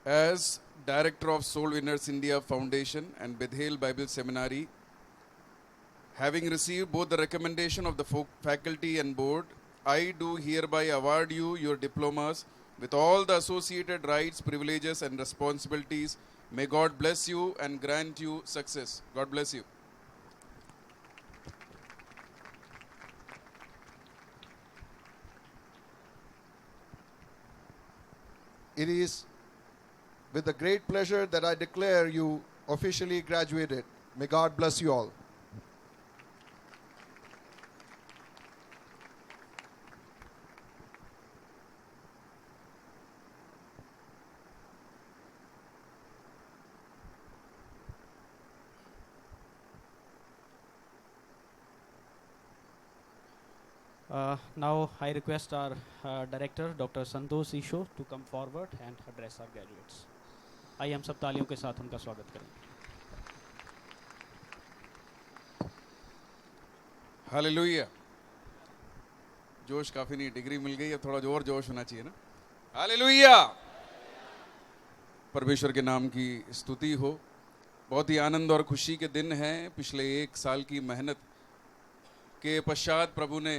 As Director of Soul Winners India Foundation and Bethel Bible Seminary, having received both the recommendation of the faculty and board, I do hereby award you your diplomas with all the associated rights, privileges and responsibilities. May God bless you and grant you success. God bless you. It is with a great pleasure that I declare you officially graduated. May God bless you all. Now I request our director Dr. Santosh Isho to come forward and address our graduates. आइए हम सब तालियों के साथ उनका स्वागत करें. Hallelujah. जोश काफी नहीं, डिग्री मिल गई, अब थोड़ा और जोश होना चाहिए ना. हालेलुया. परमेश्वर के नाम की स्तुति हो. बहुत ही आनंद और खुशी के दिन हैं. पिछले 1 साल की मेहनत के पश्चात प्रभु ने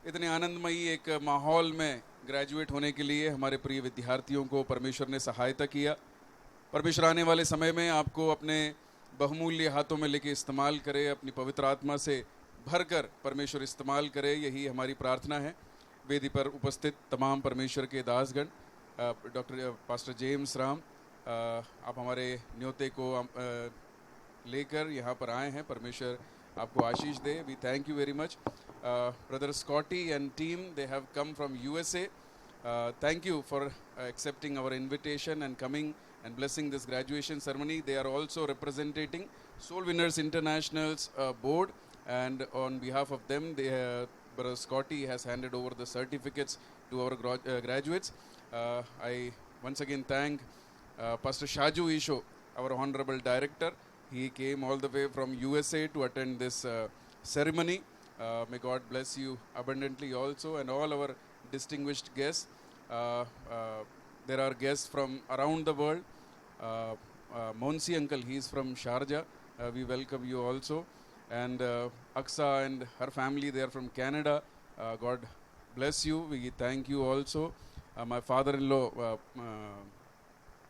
इतने आनंदमयी एक माहौल में ग्रेजुएट होने के लिए हमारे प्रिय विद्यार्थियों को परमेश्वर ने सहायता किया. परमेश्वर आने वाले समय में आपको अपने बहुमूल्य हाथों में लेके इस्तेमाल करे, अपनी पवित्र आत्मा से भरकर परमेश्वर इस्तेमाल करे, यही हमारी प्रार्थना है. वेदी पर उपस्थित तमाम परमेश्वर के दासगण, डॉक्टर पास्टर जेम्स राम, आप हमारे न्योते को लेकर यहाँ पर आए हैं. परमेश्वर आपको आशीष दे. We thank you very much. Brother Scotty and team, they have come from USA. Thank you for accepting our invitation and coming and blessing this graduation ceremony. They are also representing Soul Winners International's board, and on behalf of them, Brother Scotty has handed over the certificates to our graduates. I once again thank Pastor Shaju Isho, our honorable director. He came all the way from USA to attend this ceremony. May God bless you abundantly also, and all our distinguished guests. There are guests from around the world. Monsi uncle, he is from Sharjah. We welcome you also. And Aksa and her family, they are from Canada. God bless you. We thank you also. My father-in-law,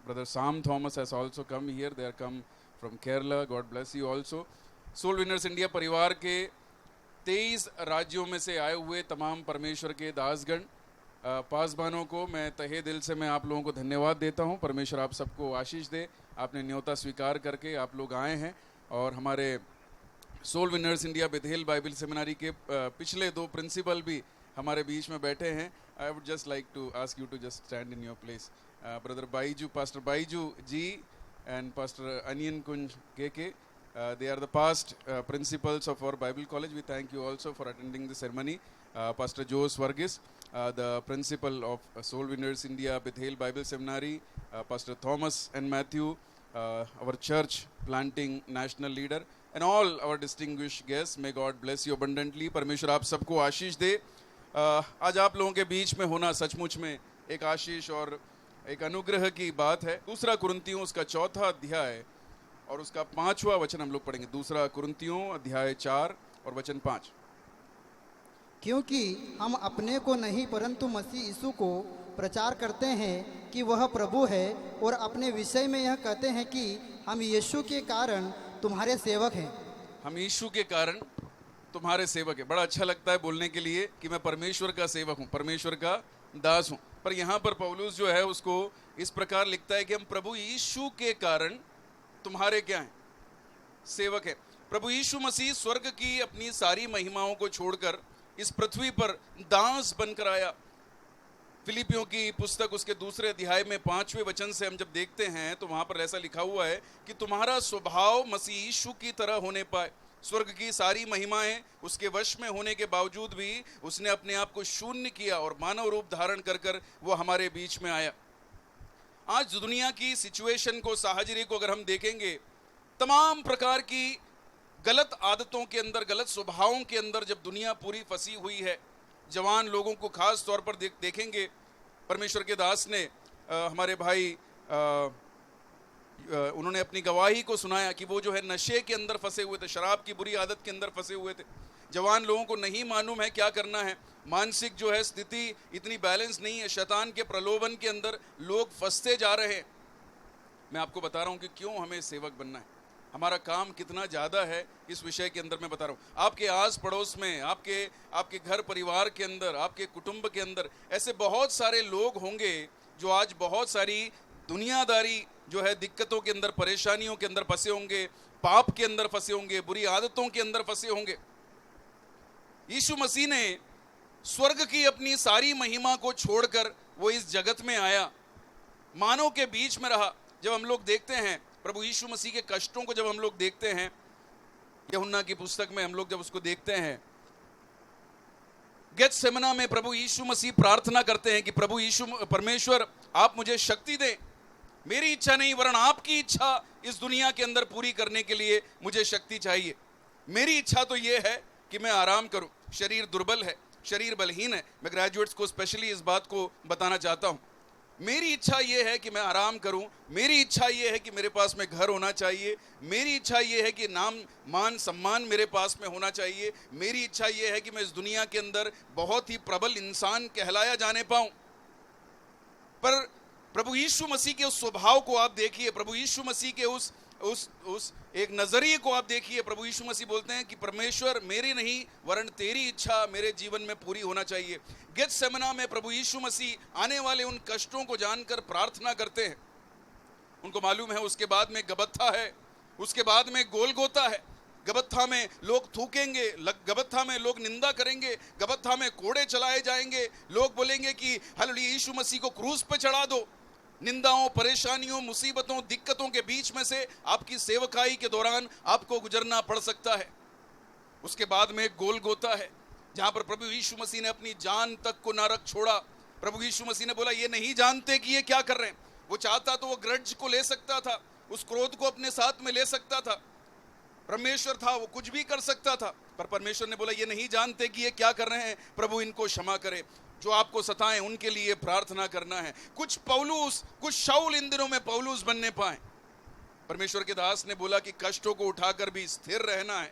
Brother Sam Thomas, has also come here. They are come from Kerala. God bless you also. Soul Winners India परिवार के 23 राज्यों में से आए हुए तमाम परमेश्वर के दासगण, पासबानों को मैं तहे दिल से मैं आप लोगों को धन्यवाद देता हूं. परमेश्वर आप सबको आशीष दे. आपने न्योता स्वीकार करके आप लोग आए हैं, और हमारे soul winners India Bethel Bible seminary के पिछले 2 प्रिंसिपल भी हमारे बीच में बैठे हैं. I would just like to ask you to just stand in your place. Brother Baiju, pastor Baiju ji and Pastor Anian Kunj KK. They are the past principals of our Bible college. We thank you also for attending the ceremony. Pastor Joe Swargis, the principal of Soul Winners India Bethel Bible Seminary. Pastor Thomas and Matthew, our church planting national leader, and all our distinguished guests. May God bless you abundantly. परमेश्वर आप सबको आशीष दे. आज आप लोगों के बीच में होना सचमुच में एक आशीष और एक अनुग्रह की बात है. 2 कुरिन्थियों उसका 4वां अध्याय और उसका 5वां वचन हम लोग पढ़ेंगे. 2 कुरिन्थियों अध्याय 4 और वचन 5. क्योंकि हम अपने को नहीं परंतु मसीह यीशु को प्रचार करते हैं कि वह प्रभु है, और अपने विषय में यह कहते हैं कि हम यीशु के कारण तुम्हारे सेवक हैं. हम यीशु के कारण तुम्हारे सेवक हैं. बड़ा अच्छा लगता है बोलने के लिए कि मैं परमेश्वर का सेवक हूँ, परमेश्वर का दास हूँ. पर यहाँ पर पौलुस जो है उसको इस प्रकार लिखता है कि हम प्रभु यीशु के कारण तुम्हारे क्या हैं, सेवक हैं. प्रभु यीशु मसीह स्वर्ग की अपनी सारी महिमाओं को छोड़कर इस पृथ्वी पर दास बनकर आया. फिलिपियों की पुस्तक उसके 2 अध्याय में 5वें वचन से हम जब देखते हैं तो वहां पर ऐसा लिखा हुआ है कि तुम्हारा स्वभाव मसीह यीशु की तरह होने पाए. स्वर्ग की सारी महिमाएं उसके वश में होने के बावजूद भी उसने अपने आप को शून्य किया और मानव रूप धारण कर कर वो हमारे बीच में आया. आज दुनिया की सिचुएशन को, साहचर्य को अगर हम देखेंगे, तमाम प्रकार की गलत आदतों के अंदर, गलत स्वभावों के अंदर जब दुनिया पूरी फंसी हुई है, जवान लोगों को खास तौर पर देखेंगे. परमेश्वर के दास ने हमारे भाई उन्होंने अपनी गवाही को सुनाया कि वो जो है नशे के अंदर फंसे हुए थे, शराब की बुरी आदत के अंदर फंसे हुए थे। जवान लोगों को नहीं मालूम है क्या करना है, मानसिक जो है स्थिति इतनी बैलेंस नहीं है, शैतान के प्रलोभन के अंदर लोग फंसते जा रहे हैं। मैं आपको बता रहा हूं कि क्यों हमें सेवक बनना है, हमारा काम कितना ज़्यादा है, इस विषय के अंदर मैं बता रहा हूँ। आपके आस पड़ोस में, आपके घर परिवार के अंदर, आपके कुटुंब के अंदर ऐसे बहुत सारे लोग होंगे जो आज बहुत सारी दुनियादारी जो है दिक्कतों के अंदर, परेशानियों के अंदर फंसे होंगे, पाप के अंदर फंसे होंगे, बुरी आदतों के अंदर फंसे होंगे। यीशु मसीह ने स्वर्ग की अपनी सारी महिमा को छोड़कर वो इस जगत में आया, मानव के बीच में रहा। जब हम लोग देखते हैं प्रभु यीशु मसीह के कष्टों को, जब हम लोग देखते हैं यूहन्ना की पुस्तक में, हम लोग जब उसको देखते हैं, गेत्सेमना में प्रभु यीशु मसीह प्रार्थना करते हैं कि प्रभु यीशु परमेश्वर आप मुझे शक्ति दें, मेरी इच्छा नहीं वरन आपकी इच्छा इस दुनिया के अंदर पूरी करने के लिए मुझे शक्ति चाहिए। मेरी इच्छा तो यह है कि मैं आराम करूं, शरीर दुर्बल है, शरीर बलहीन है। मैं ग्रेजुएट्स को स्पेशली इस बात को बताना चाहता हूं, मेरी इच्छा यह है कि मैं आराम करूं, मेरी इच्छा यह है कि मेरे पास में घर होना चाहिए, मेरी इच्छा यह है कि नाम मान सम्मान मेरे पास में होना चाहिए, मेरी इच्छा यह है कि मैं इस दुनिया के अंदर बहुत ही प्रबल इंसान कहलाया जाने पाऊं। पर प्रभु यीशु मसीह के उस स्वभाव को आप देखिए, प्रभु यीशु मसीह के उस एक नजरिए को आप देखिए। प्रभु यीशु मसीह बोलते हैं कि परमेश्वर मेरी नहीं वरन तेरी इच्छा मेरे जीवन में पूरी होना चाहिए। गेत्सेमना में प्रभु यीशु मसीह आने वाले उन कष्टों को जानकर प्रार्थना करते हैं। उनको मालूम है उसके बाद में गबत्था है, उसके बाद में गोलगोता है। गबत्था में लोग थूकेंगे, गबत्था में लोग निंदा करेंगे, गबत्था में कोड़े चलाए जाएंगे, लोग बोलेंगे कि हालेलुया यीशु मसीह को क्रूस पे चढ़ा दो। निंदाओं, परेशानियों, मुसीबतों, दिक्कतों के बीच में से आपकी सेवकाई के दौरान आपको गुजरना पड़ सकता है। उसके बाद में गोलगोता है, जहां पर प्रभु यीशु मसीह ने अपनी जान तक को ना रख छोड़ा। प्रभु यीशु मसीह ने बोला ये नहीं जानते कि ये क्या कर रहे हैं। वो चाहता तो वो ग्रज को ले सकता था, उस क्रोध को अपने साथ में ले सकता था, परमेश्वर था, वो कुछ भी कर सकता था, पर परमेश्वर ने बोला ये नहीं जानते कि ये क्या कर रहे हैं, प्रभु इनको क्षमा करे। जो आपको सताएं उनके लिए प्रार्थना करना है। कुछ पौलुस, कुछ शाऊल इन दिनों में पौलुस बनने पाए। परमेश्वर के दास ने बोला कि कष्टों को उठाकर भी स्थिर रहना है।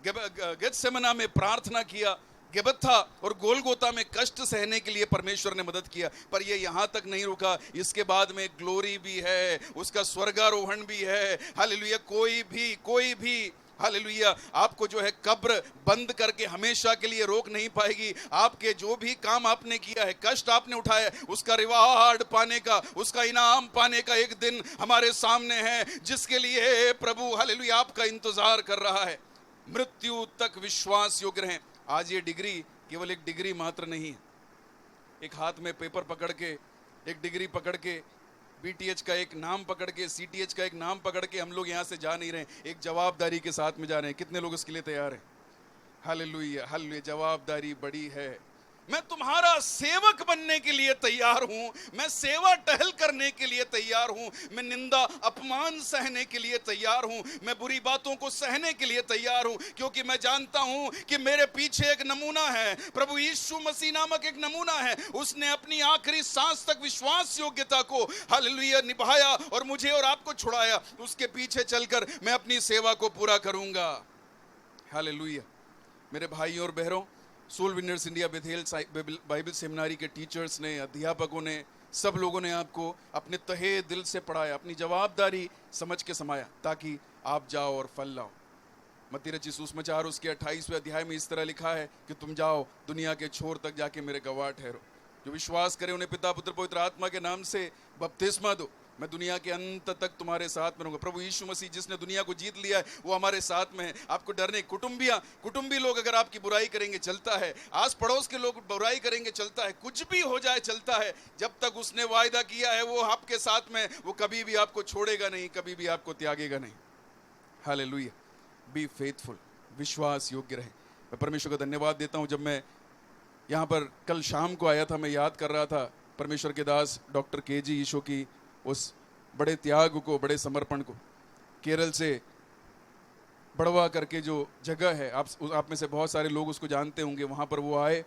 गेत्सेमना में प्रार्थना किया, गबत्था और गोलगोता में कष्ट सहने के लिए परमेश्वर ने मदद किया। पर ये यहां तक नहीं रुका, इसके बाद में ग्लोरी भी है, उसका स्वर्गारोहण भी है। हालेलुया, कोई भी हालेलुया आपको जो है कब्र बंद करके हमेशा के लिए रोक नहीं पाएगी। आपके जो भी काम आपने किया है, कष्ट आपने उठाया, उसका रिवार्ड पाने का, उसका इनाम पाने का एक दिन हमारे सामने है, जिसके लिए प्रभु हालेलुया आपका इंतजार कर रहा है। मृत्यु तक विश्वास योग्य रहें। आज ये डिग्री केवल एक डिग्री मात्र नहीं है, एक हाथ में पेपर पकड़ के, एक डिग्री पकड़ के, बीटीएच का एक नाम पकड़ के, सीटीएच का एक नाम पकड़ के हम लोग यहाँ से जा नहीं रहे, एक जवाबदारी के साथ में जा रहे हैं। कितने लोग इसके लिए तैयार हैं? हालेलुया, हालेलुया, जवाबदारी बड़ी है। मैं तुम्हारा सेवक बनने के लिए तैयार हूं, मैं सेवा टहल करने के लिए तैयार हूं, मैं निंदा अपमान सहने के लिए तैयार हूं, मैं बुरी बातों को सहने के लिए तैयार हूं, क्योंकि मैं जानता हूं कि मेरे पीछे एक नमूना है, प्रभु यीशु मसीह नामक एक नमूना है। उसने अपनी आखिरी सांस तक विश्वास योग्यता को हालेलुया निभाया और मुझे और आपको छुड़ाया। उसके पीछे चलकर मैं अपनी सेवा को पूरा करूंगा। हालेलुया। मेरे भाई और बहनों, soul winners India Bethel Bible seminary के टीचर्स ने, अध्यापकों ने, सब लोगों ने आपको अपने तहे दिल से पढ़ाया, अपनी जवाबदारी समझ के समाया, ताकि आप जाओ और फल लाओ। मत्ती रचित सुसमाचार उसके 28वें अध्याय में इस तरह लिखा है कि तुम जाओ दुनिया के छोर तक जाके मेरे गवाह ठहरो। जो विश्वास करे उन्हें पिता, पुत्र, पवित्र आत्मा के नाम से बपतिस्मा दो, मैं दुनिया के अंत तक तुम्हारे साथ में रहूंगा। प्रभु यीशु मसीह जिसने दुनिया को जीत लिया है वो हमारे साथ में है। आपको डरने, कुटुंबी लोग अगर आपकी बुराई करेंगे चलता है, आस पड़ोस के लोग बुराई करेंगे चलता है, कुछ भी हो जाए चलता है, जब तक उसने वायदा किया है वो आपके साथ में, वो कभी भी आपको छोड़ेगा नहीं, कभी भी आपको त्यागेगा नहीं। हालेलुया। बी फेथफुल, विश्वास योग्य रहे। मैं परमेश्वर का धन्यवाद देता हूं। जब मैं यहाँ पर कल शाम को आया था, मैं याद कर रहा था परमेश्वर के दास डॉक्टर केजी ईशो की उस बड़े त्याग को, बड़े समर्पण को। केरल से बड़वा करके जो जगह है, आप में से बहुत सारे लोग उसको जानते होंगे, वहाँ पर वो आए।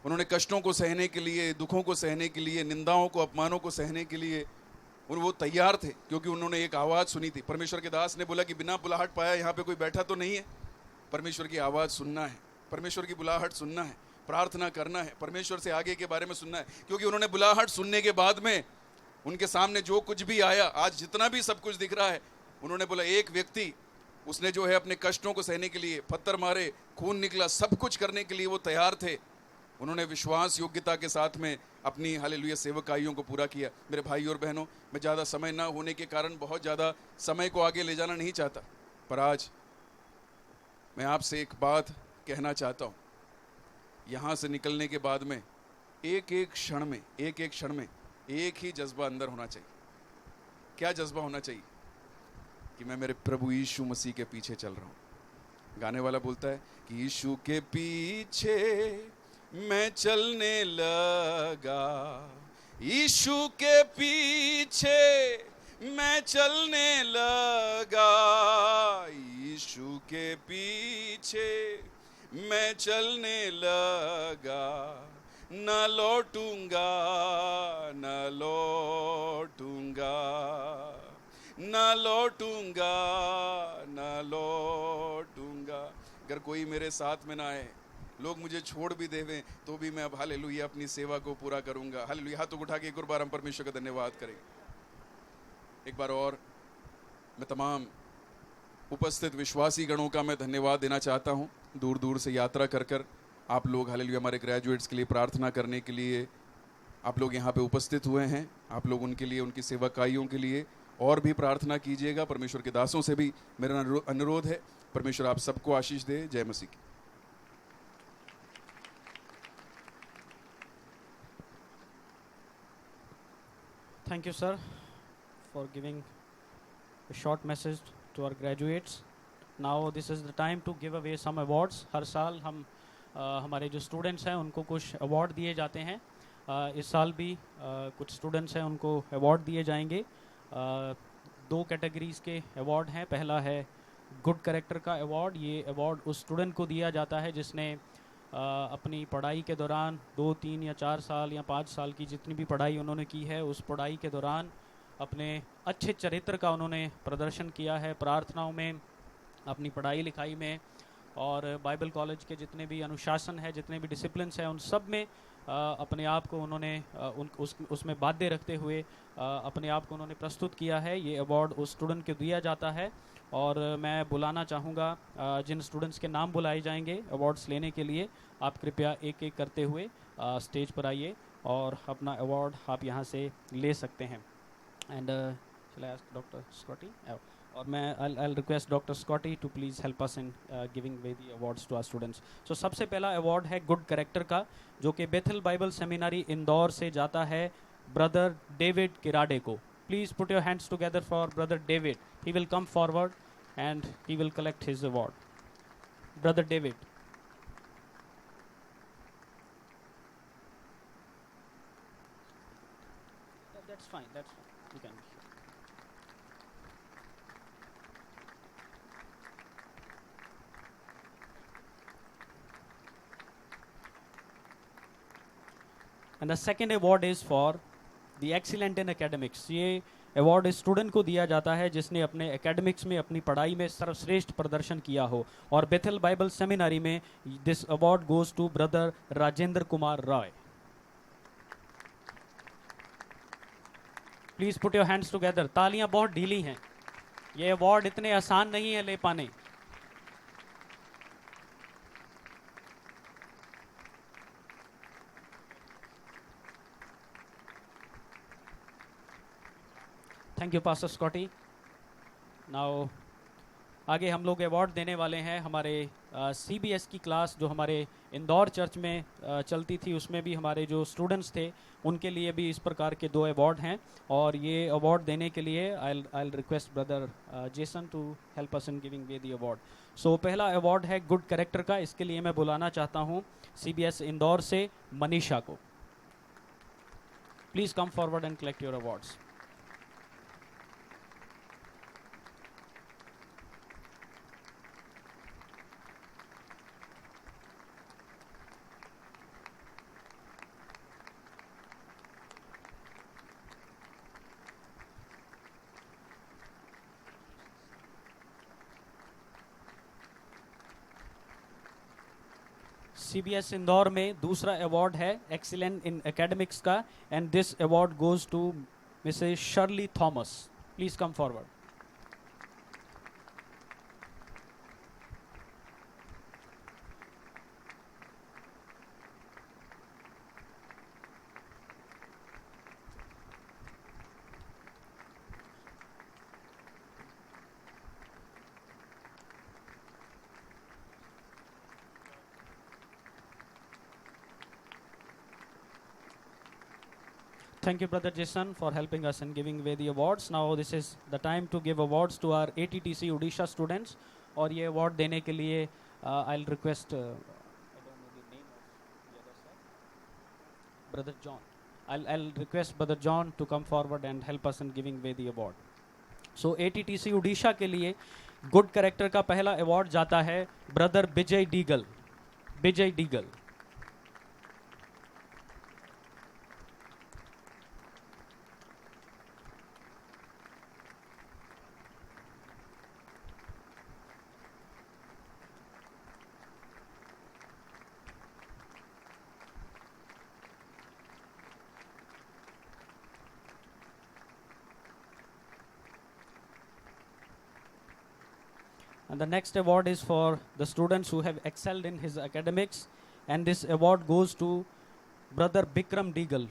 उन्होंने कष्टों को सहने के लिए, दुखों को सहने के लिए, निंदाओं को, अपमानों को सहने के लिए वो तैयार थे, क्योंकि उन्होंने एक आवाज़ सुनी थी। परमेश्वर के दास ने बोला कि बिना बुलाहट पाया यहाँ पे कोई बैठा तो नहीं है। परमेश्वर की आवाज़ सुनना है, परमेश्वर की बुलाहट सुनना है, प्रार्थना करना है, परमेश्वर से आगे के बारे में सुनना है। क्योंकि उन्होंने बुलाहट सुनने के बाद में उनके सामने जो कुछ भी आया, आज जितना भी सब कुछ दिख रहा है, उन्होंने बोला एक व्यक्ति, उसने जो है अपने कष्टों को सहने के लिए, पत्थर मारे, खून निकला, सब कुछ करने के लिए वो तैयार थे। उन्होंने विश्वास योग्यता के साथ में अपनी हालेलुया सेवकाइयों को पूरा किया। मेरे भाई और बहनों, मैं ज़्यादा समय ना होने के कारण बहुत ज़्यादा समय को आगे ले जाना नहीं चाहता, पर आज मैं आपसे एक बात कहना चाहता हूँ। यहाँ से निकलने के बाद में एक एक क्षण में एक ही जज्बा अंदर होना चाहिए। क्या जज्बा होना चाहिए? कि मैं मेरे प्रभु यीशु मसीह के पीछे चल रहा हूँ। गाने वाला बोलता है कि यीशु के पीछे मैं चलने लगा, यीशु के पीछे मैं चलने लगा, यीशु के पीछे मैं चलने लगा, न लौटूंगा, न लौटूंगा, न लौटूंगा, न लौटूंगा। अगर कोई मेरे साथ में ना आए, लोग मुझे छोड़ भी देवें, तो भी मैं अब हालेलुया अपनी सेवा को पूरा करूंगा। हालेलुया। हाथों को उठा के एक और बार हम परमेश्वर का धन्यवाद करेंगे। एक बार और मैं तमाम उपस्थित विश्वासी गणों का मैं धन्यवाद देना चाहता हूं। दूर दूर से यात्रा कर कर आप लोग हालेलुया हमारे ग्रेजुएट्स के लिए प्रार्थना करने के लिए आप लोग यहाँ पे उपस्थित हुए हैं। आप लोग उनके लिए, उनकी सेवकाइयों के लिए और भी प्रार्थना कीजिएगा। परमेश्वर के दासों से भी मेरा अनुरोध है, परमेश्वर आप सबको आशीष दे। जय मसीह की। Thank you, sir, for giving a short message to our graduates. Now this is the time to give away some awards. हर साल हम हमारे जो स्टूडेंट्स हैं उनको कुछ अवार्ड दिए जाते हैं। इस साल भी कुछ स्टूडेंट्स हैं उनको अवार्ड दिए जाएंगे। दो कैटेगरीज के अवार्ड हैं। पहला है गुड कैरेक्टर का अवार्ड। ये अवार्ड उस स्टूडेंट को दिया जाता है जिसने अपनी पढ़ाई के दौरान 2, 3 या 4 साल या 5 साल की जितनी भी पढ़ाई उन्होंने की है, उस पढ़ाई के दौरान अपने अच्छे चरित्र का उन्होंने प्रदर्शन किया है, प्रार्थनाओं में, अपनी पढ़ाई लिखाई में, और बाइबल कॉलेज के जितने भी अनुशासन है, जितने भी डिसिप्लिन्स हैं, उन सब में अपने आप को उन्होंने उसमें बाध्य रखते हुए अपने आप को उन्होंने प्रस्तुत किया है। ये अवार्ड उस स्टूडेंट को दिया जाता है। और मैं बुलाना चाहूँगा जिन स्टूडेंट्स के नाम बुलाए जाएंगे अवार्ड्स लेने के लिए, आप कृपया एक एक करते हुए स्टेज पर आइए और अपना अवार्ड आप यहाँ से ले सकते हैं। And shall I ask doctor Scotty, और मैं I'll request doctor Scotty to please help us in giving way the awards to our students. So सबसे पहला अवार्ड है गुड कैरेक्टर का, जो कि बेथल बाइबल सेमिनारी इंदौर से जाता है ब्रदर डेविड किराडे को। Please put your hands together for brother David. He will come forward and he will collect his award. Brother David. That's fine, that's fine. You can. And the second award is for the excellent in academics. ये award student को दिया जाता है जिसने अपने academics में, अपनी पढ़ाई में सर्वश्रेष्ठ प्रदर्शन किया हो। और बेथल बाइबल सेमिनारी में this award goes to brother Rajendra Kumar Roy. Please put your hands together. तालियां बहुत ढीली हैं, ये अवार्ड इतने आसान नहीं है ले पाने। Thank you pastor Scotty. नाउ आगे हम लोग अवार्ड देने वाले हैं। हमारे CBS की क्लास जो हमारे इंदौर चर्च में चलती थी, उसमें भी हमारे जो स्टूडेंट्स थे उनके लिए भी इस प्रकार के 2 अवार्ड हैं। और ये अवार्ड देने के लिए I request brother Jason to help us in giving way the award. So पहला अवार्ड है गुड कैरेक्टर का। इसके लिए मैं बुलाना चाहता हूँ CBS इंदौर से मनीषा को। Please come forward and collect your awards. CBS Indore में दूसरा अवार्ड है एक्सीलेंट इन एकेडमिक्स का, and this award goes to Mrs Shirley Thomas. Please come forward. Thank you, Brother Jason, for helping us in giving away the awards. Now this is the time to give awards to our ATTC Odisha students. और ये award देने के लिए I'll request I don't know the name of the other side. Brother John. I'll request Brother John to come forward and help us in giving away the award. So ATTC Odisha के लिए good character का पहला award जाता है Brother Bijay Deegal. Bijay Deegal. And the next award is for the students who have excelled in his academics, and this award goes to Brother Bikram Deegal.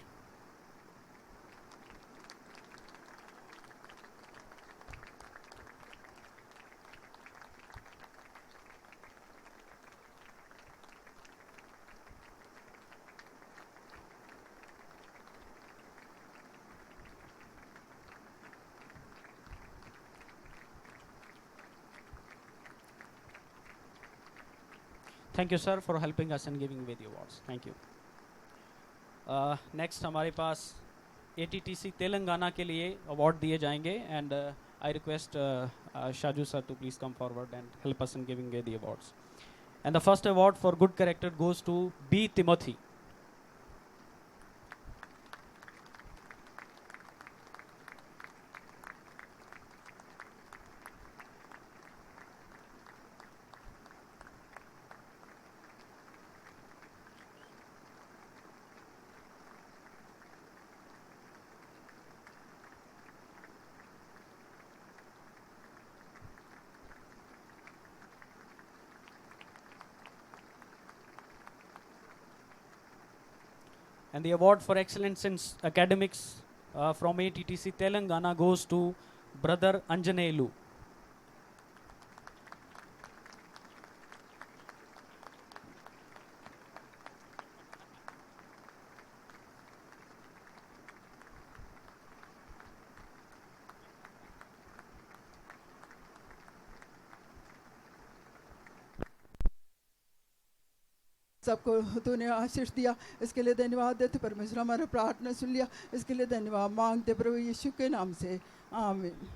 Thank you, sir, for helping us in giving away the awards. Thank you. Next हमारे पास ATTC Telangana के लिए award दिए जाएंगे, and I request Shaju sir to please come forward and help us in giving away the awards. And the first award for good character goes to B. Timothy. And the award for excellence in academics from ATTC Telangana goes to Brother Anjanelu. सबको तूने आशीष दिया, इसके लिए धन्यवाद देते परमेश्वर, हमारा प्रार्थना सुन लिया, इसके लिए धन्यवाद मांगते प्रभु यीशु के नाम से, आमीन.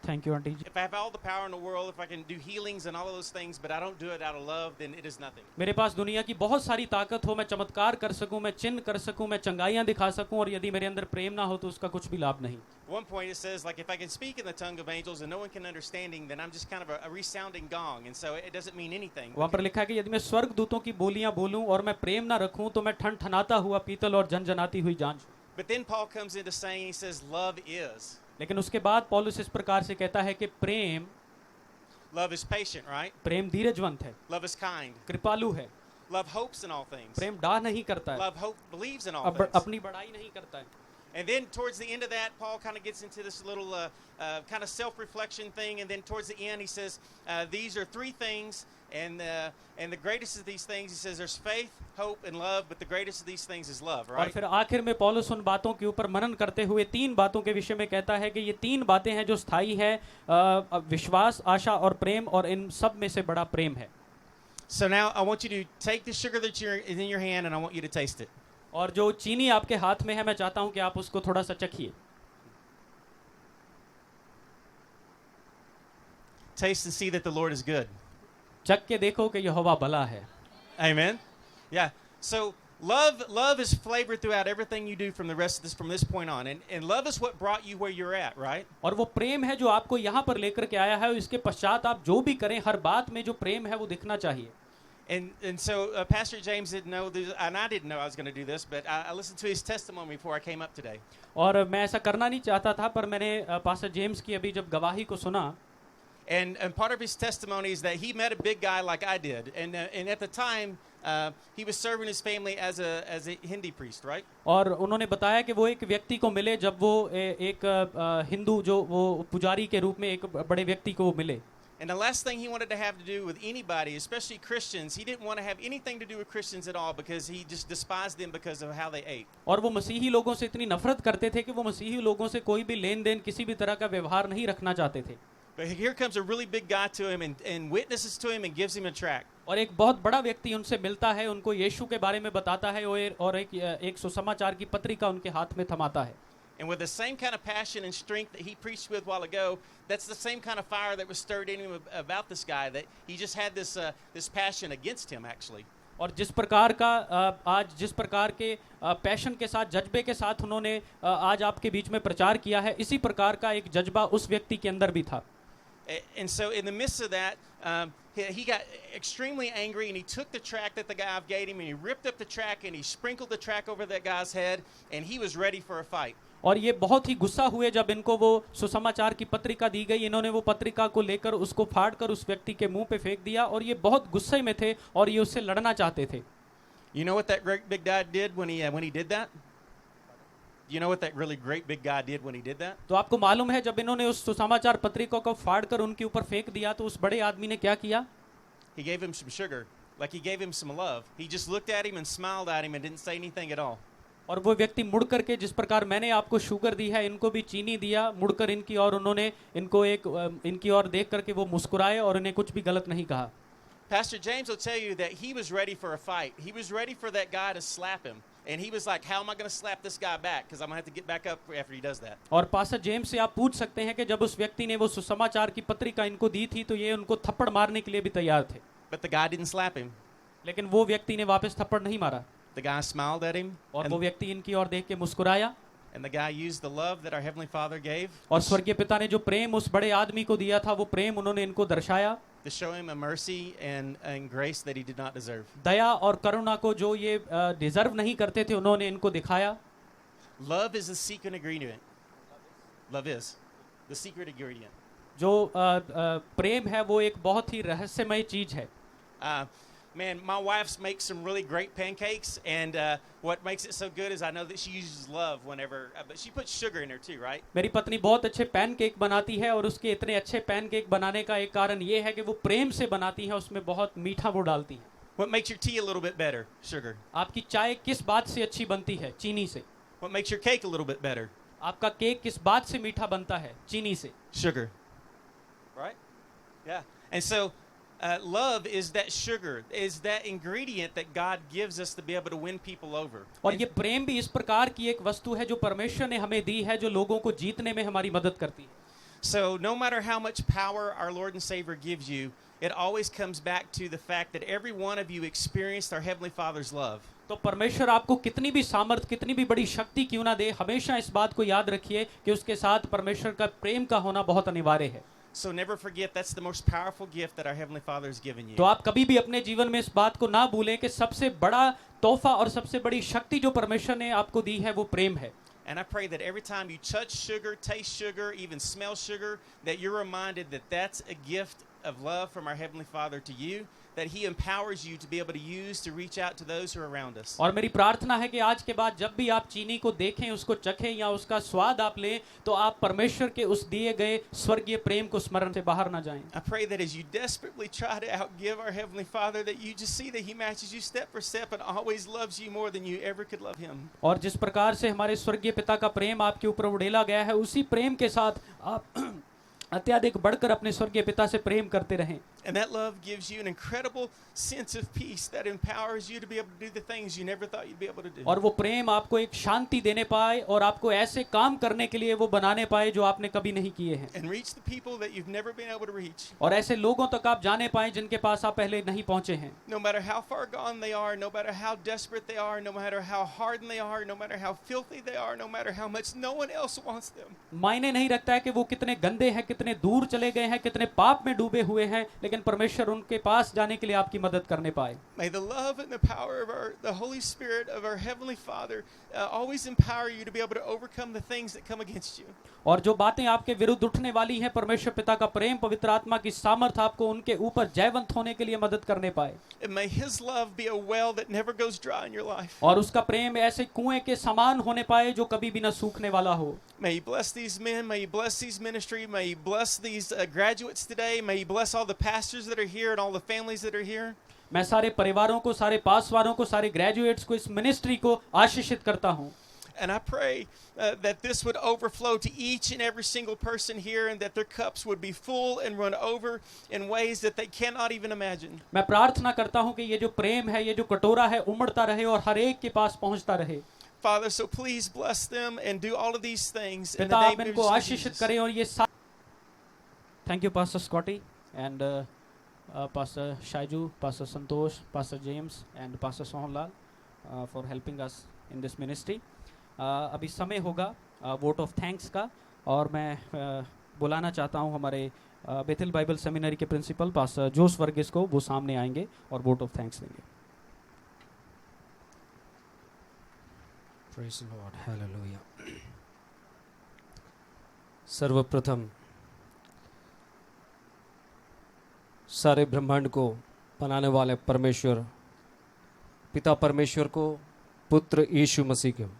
Thank you, Auntie. If I have all the power in the world, if I can do healings and all of those things, but I don't do it out of love, then it is nothing. मेरे पास दुनिया की बहुत सारी ताकत हो, मैं चमत्कार कर सकूं, मैं चिन्ह कर सकूं, मैं चंगाइयां दिखा सकूं, और यदि मेरे अंदर प्रेम ना हो तो उसका कुछ भी लाभ नहीं. One point it says, like, if I can speak in the tongue of angels and no one can understanding, then I'm just kind of a resounding gong, and so it doesn't mean anything. वहाँ पर लिखा है कि यदि मैं स्वर्ग दूतों की बोलियां बोलूं और मैं प्रेम ना रखूं तो मैं ठनठनाता हुआ पीतल और जनजनाती हुई जांझ. But then Paul comes into saying, he says, love is. लेकिन उसके बाद पौलुस इस प्रकार से कहता है कि प्रेम, Love is patient, right? प्रेम धीरजवंत है, Love is kind. कृपालु है, Love hopes in all things. प्रेम डाह नहीं करता है, Love hope believes in all things. अपनी बड़ाई नहीं करता है. And then towards the end of that, Paul kind of gets into this little kind of self-reflection thing. And then towards the end, he says, these are three things. And the greatest of these things, he says, there's faith, hope, and love. But the greatest of these things is love, और right? फिर आखिर में पौलुस उन बातों के ऊपर मनन करते हुए तीन बातों के विषय में कहता है कि ये तीन बातें हैं जो स्थायी है, विश्वास, आशा और प्रेम, और इन सब में से बड़ा प्रेम है. So now I want you to take the sugar that is in your hand, and I want you to taste it. और जो चीनी आपके हाथ में है, मैं चाहता हूं कि आप उसको थोड़ा सा चखिए. Taste and see that the Lord is good. चख के देखो कि यहोवा भला है. Amen. Yeah. So Love is flavored throughout everything you do from this point on, and love is what brought you where you're at, right? और वो प्रेम है जो आपको यहाँ पर लेकर के आया है, और इसके पश्चात आप जो भी करें हर बात में जो प्रेम है वो दिखना चाहिए. And so Pastor James didn't know this, and I didn't know I was going to do this, but I listened to his testimony before I came up today. और मैं ऐसा करना नहीं चाहता था, पर मैंने पास्टर जेम्स की अभी जब गवाही को सुना, And part of his testimony is that he met a big guy like I did, and at the time he was serving his family as a Hindi priest, right? और उन्होंने बताया कि वो एक व्यक्ति को मिले जब वो एक हिंदू जो वो पुजारी के रूप में एक बड़े व्यक्ति को मिले. And the last thing he wanted to have to do with anybody, especially Christians, he didn't want to have anything to do with Christians at all because he just despised them because of how they ate. और वो मसीही लोगों से इतनी नफरत करते थे कि वो मसीही लोगों से कोई भी लेन देन किसी भी तरह का व्यवहार नहीं रखना चाहते थे. But here comes a really big guy to him and witnesses to him and gives him a tract. और एक बहुत बड़ा व्यक्ति उनसे मिलता है, उनको यीशु के बारे में बताता है और एक सुसमाचार की पत्रिका उनके हाथ में थमाता है. And with the same kind of passion and strength that he preached with a while ago, that's the same kind of fire that was stirred in him about this guy, that he just had this passion against him actually. और जिस प्रकार का आज जिस प्रकार के passion के साथ, जज्बे के साथ उन्होंने आज आपके बीच में प्रचार किया है, इसी प्रकार का एक जज्बा उस व्यक्ति के अंदर भी था. And so in the midst of that, he got extremely angry, and he took the tract that the guy gave him, and he ripped up the tract, and he sprinkled the tract over that guy's head, and he was ready for a fight. और ये बहुत ही गुस्सा हुए जब इनको वो सुसमाचार की पत्रिका दी गई. इन्होंने वो पत्रिका को लेकर उसको फाड़कर उस व्यक्ति के मुंह पे फेंक दिया, और ये बहुत गुस्से में थे और ये उससे लड़ना चाहते थे. You know what that great big guy did when he did that? You know what that really great big guy did when he did that? तो आपको मालूम है जब इन्होंने उस सुसमाचार पत्रिका को फाड़कर उनके ऊपर फेंक दिया तो उस बड़े आदमी ने क्या किया? He gave him some sugar, like he gave him some love. He just looked at him and smiled at him and didn't say anything at all. और वो व्यक्ति मुड़ करके, जिस प्रकार मैंने आपको शुगर दी है, इनको भी चीनी दिया, मुड़कर इनकी और उन्होंने इनकी ओर देख करके वो मुस्कुराए और इन्हें कुछ भी गलत नहीं कहा. Pastor James will tell you that he was ready for a fight. He was ready for that guy to slap him. And he was like, how am I going to slap this guy back? Because I'm going to have to get back up after he does that. और pastor James से आप पूछ सकते हैं कि जब उस व्यक्ति ने वो सुसमाचार की पत्रिका इनको दी थी तो ये उनको थप्पड़ मारने के लिए भी तैयार थे. But the guy didn't slap him. लेकिन वो व्यक्ति ने वापस थप्पड़ नहीं मारा. The guy smiled at him. और वो व्यक्ति इनकी ओर देख के मुस्कुराया. And the guy used the love that our Heavenly Father gave. और स्वर्गीय पिता ने जो प्रेम उस बड़े आदमी को दिया था, वो प्रेम उन्होंने इनको दर्शाया. To show him a mercy and grace that he did not deserve. दया और करुणा को जो ये डिजर्व नहीं करते थे, उन्होंने इनको दिखाया. Love is the secret ingredient. Love is the secret ingredient. जो प्रेम है वो एक बहुत ही रहस्यमय चीज है. Man, my wife makes some really great pancakes, and what makes it so good is I know that she uses love whenever, but she puts sugar in there too, right? मेरी पत्नी बहुत अच्छे पैनकेक बनाती है, और उसके इतने अच्छे पैनकेक बनाने का एक कारण ये है कि वो प्रेम से बनाती है, उसमें बहुत मीठा वो डालती है. What makes your tea a little bit better? Sugar. आपकी चाय किस बात से अच्छी बनती है? चीनी से. What makes your cake a little bit better? आपका केक किस बात से मीठा बनता है? चीनी से. Sugar. Right? Yeah. And so love is that sugar, is that ingredient that God gives us to be able to win people over. और ये प्रेम भी इस प्रकार की एक वस्तु है जो परमेश्वर ने हमें दी है, जो लोगों को जीतने में हमारी मदद करती है. So no matter how much power our Lord and Savior gives you, it always comes back to the fact that every one of you experienced our Heavenly Father's love. तो परमेश्वर आपको कितनी भी सामर्थ, कितनी भी बड़ी शक्ति क्यों ना दे, हमेशा इस बात को याद रखिए कि उसके साथ परमेश्वर का प्रेम का होना बहुत अनिवार्य है. So never forget that's the most powerful gift that our Heavenly Father has given you. तो आप कभी भी अपने जीवन में इस बात को ना भूलें कि सबसे बड़ा तोहफा और सबसे बड़ी शक्ति जो परमेश्वर ने आपको दी है वो प्रेम है. And I pray that every time you touch sugar, taste sugar, even smell sugar, that you're reminded that that's a gift of love from our Heavenly Father to you, that He empowers you to be able to use to reach out to those who are around us. और मेरी प्रार्थना है कि आज के बाद जब भी आप चीनी को देखें, उसको चखें या उसका स्वाद आप लें, तो आप परमेश्वर के उस दिए गए स्वर्गीय प्रेम को स्मरण से बाहर ना जाएं. I pray that as you desperately try to outgive our Heavenly Father, that you just see that He matches you step for step and always loves you more than you ever could love Him. और जिस प्रकार से हमारे स्वर्गीय पिता का प्रेम आपके ऊपर उड़ेला गया है, उसी प्रेम के साथ अत्याधिक बढ़कर अपने स्वर्गीय पिता से प्रेम करते रहें। And that love gives you an incredible sense of peace that empowers you to be able to do the things you never thought you'd be able to do. और वो प्रेम आपको एक शांति देने पाए और आपको ऐसे काम करने के लिए वो बनाने पाए जो आपने कभी नहीं किए हैं। And reach the people that you've never been able to reach. और ऐसे लोगों तक आप जाने पाए जिनके पास आप पहले नहीं पहुंचे हैं। No matter how far gone they are, no matter how desperate they are, no matter how hardened they are, no matter how filthy they are, no matter how much no one else wants them. मायने नहीं रखता है कि वो कितने गंदे हैं, कितने दूर चले गए हैं, कितने पाप में डूबे हुए हैं, लेकिन परमेश्वर उनके पास जाने के लिए आपकी मदद करने पाए। May the love and the power of the Holy Spirit of our Heavenly Father always empower you to be able to overcome the things that come against you. और जो बातें आपके विरुद्ध उठने वाली हैं, परमेश्वर पिता का प्रेम, पवित्र आत्मा की सामर्थ आपको उनके ऊपर जयवंत होने के लिए मदद करने पाए। And may His love be a well that never goes dry in your life. और उसका प्रेम ऐसे कुएं के समान होने पाए जो कभी भी न सूखने वाला हो। May He bless these men, may He bless these ministry, may He bless these graduates today, may He bless all the pastors that are here and all the families that are here. मैं सारे परिवारों को, सारे पासवारों को, सारे graduates को, इस ministry को आशीषित करता हूँ। And I pray that this would overflow to each and every single person here and that their cups would be full and run over in ways that they cannot even imagine. मैं प्रार्थना करता हूँ कि ये जो प्रेम है, ये जो कटोरा है, उमड़ता रहे और हर एक के पास पहुँचता रहे। Father, so please bless them and do all of these things in पिता the आप name इनको of आशीषित Jesus. करें और ये Thank you, Pastor Scotty and Pastor Shaiju, Pastor Santosh, Pastor James and Pastor Sohanlal for helping us in this ministry. अभी समय होगा वोट ऑफ थैंक्स का और मैं बुलाना चाहता हूं हमारे बेथेल बाइबल सेमिनरी के प्रिंसिपल पास्टर जोस वर्गीस को। वो सामने आएंगे और वोट ऑफ थैंक्स देंगे। Praise the Lord, hallelujah. सर्वप्रथम सारे ब्रह्मांड को बनाने वाले परमेश्वर पिता परमेश्वर को, पुत्र यीशु मसीह को,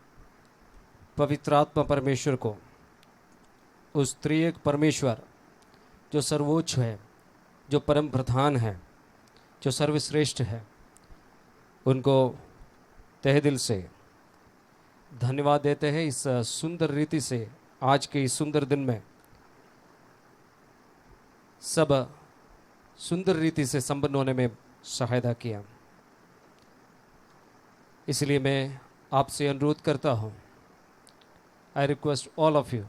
पवित्र आत्मा परमेश्वर को, उस त्रिएक परमेश्वर जो सर्वोच्च है, जो परम प्रधान है, जो सर्वश्रेष्ठ है, उनको तहे दिल से धन्यवाद देते हैं। इस सुंदर रीति से आज के इस सुंदर दिन में सब सुंदर रीति से संपन्न होने में सहायता किया। इसलिए मैं आपसे अनुरोध करता हूँ, I request all of you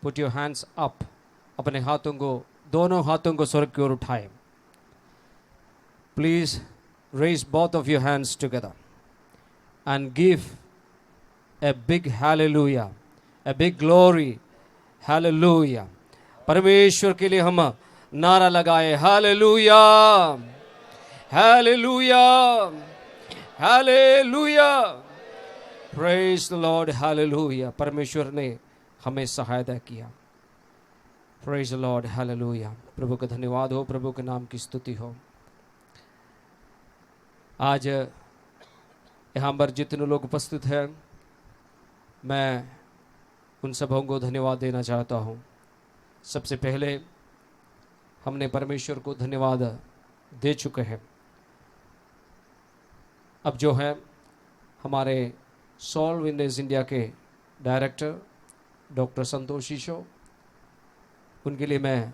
put your hands up. अपने हाथों को, दोनों हाथों को स्वर्ग की ओर उठाएं। Please raise both of your hands together and give a big hallelujah, a big glory, hallelujah. परमेश्वर के लिए हम नारा लगाए, hallelujah, hallelujah, hallelujah, praise the Lord, hallelujah. परमेश्वर ने हमें सहायता किया। Praise the Lord, hallelujah. प्रभु का धन्यवाद हो, प्रभु के नाम की स्तुति हो। आज यहाँ पर जितने लोग उपस्थित हैं, मैं उन सबों को धन्यवाद देना चाहता हूँ। सबसे पहले हमने परमेश्वर को धन्यवाद दे चुके हैं। अब जो है हमारे सोल विनर्स इंडिया के डायरेक्टर डॉक्टर संतोष ईशो, उनके लिए मैं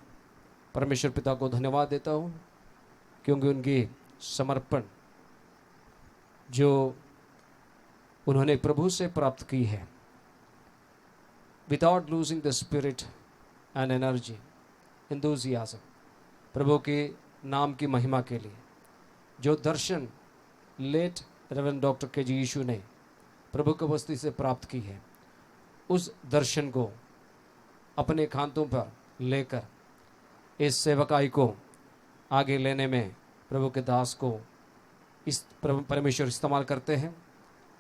परमेश्वर पिता को धन्यवाद देता हूँ, क्योंकि उनकी समर्पण जो उन्होंने प्रभु से प्राप्त की है, without losing the spirit and energy, enthusiasm, प्रभु के नाम की महिमा के लिए जो दर्शन लेट रेवरेंड डॉक्टर के जी यीशु ने प्रभु की उपस्थिति से प्राप्त की है, उस दर्शन को अपने खांतों पर लेकर इस सेवकाई को आगे लेने में प्रभु के दास को इस परमेश्वर इस्तेमाल करते हैं।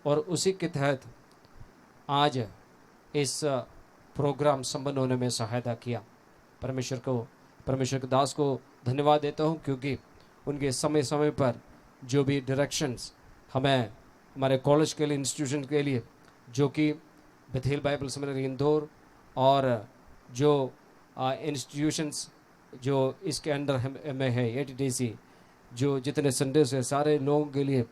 और उसी के तहत आज इस प्रोग्राम संपन्न होने में सहायता किया। परमेश्वर के दास को धन्यवाद देता हूँ, क्योंकि उनके समय समय पर जो भी डायरेक्शंस हमें हमारे कॉलेज के लिए, इंस्टीट्यूशन के लिए, जो कि बेथेल बाइबल सेमिनरी इंदौर और जो इंस्टीट्यूशंस जो इसके अंडर में है, ATTC, जो जितने संडेज है, सारे लोगों के लिए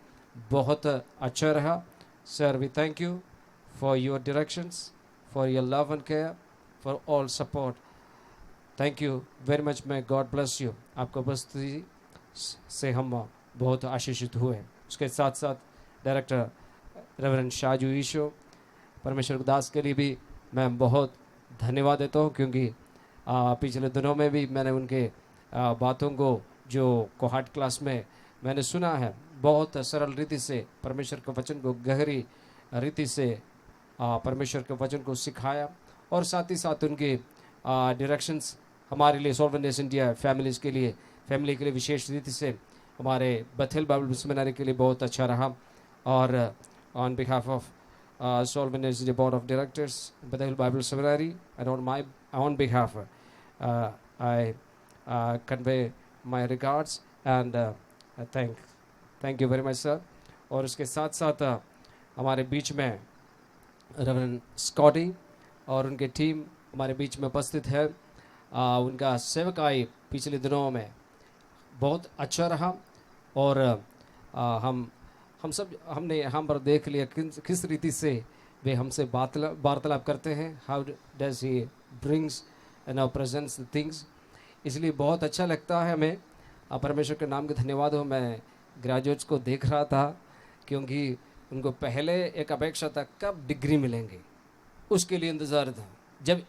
बहुत अच्छा रहा। Sir, we thank you for your directions, for your love and care, for all support. Thank you very much, मैं गॉड ब्लेस यू। आपको उपस्थिति से हम बहुत आशीषित हुए। उसके साथ साथ डायरेक्टर रेवरेंड शाजू ईशो, परमेश्वर दास के लिए भी मैं बहुत धन्यवाद देता हूँ, क्योंकि पिछले दिनों में भी मैंने उनके बातों को जो कोहाट क्लास में मैंने सुना है, बहुत सरल रीति से परमेश्वर के वचन को गहरी रीति से परमेश्वर के वचन को सिखाया, और साथ ही साथ उनके डायरेक्शंस हमारे लिए सोल विनर्स इंडिया फैमिली के लिए विशेष रीति से हमारे बेथेल बाइबल सेमिनरी के लिए बहुत अच्छा रहा। और on behalf of soul winners India board of directors, Bethel Bible seminary, and on my on behalf I convey my regards and thank you very much sir. और उसके साथ साथ हमारे बीच में रेवरेंड स्कॉटी और उनके टीम हमारे बीच में उपस्थित है। उनका सेवकाई पिछले दिनों में बहुत अच्छा रहा, और हमने यहाँ पर देख लिया किस रीति से वे हमसे वार्तालाप करते हैं, how does he brings in our presence things. इसलिए बहुत अच्छा लगता है हमें। परमेश्वर के नाम के धन्यवाद हो। मैं ग्रेजुएट्स को देख रहा था, क्योंकि उनको पहले एक अपेक्षा था कब डिग्री मिलेंगे, उसके लिए इंतज़ार था। जब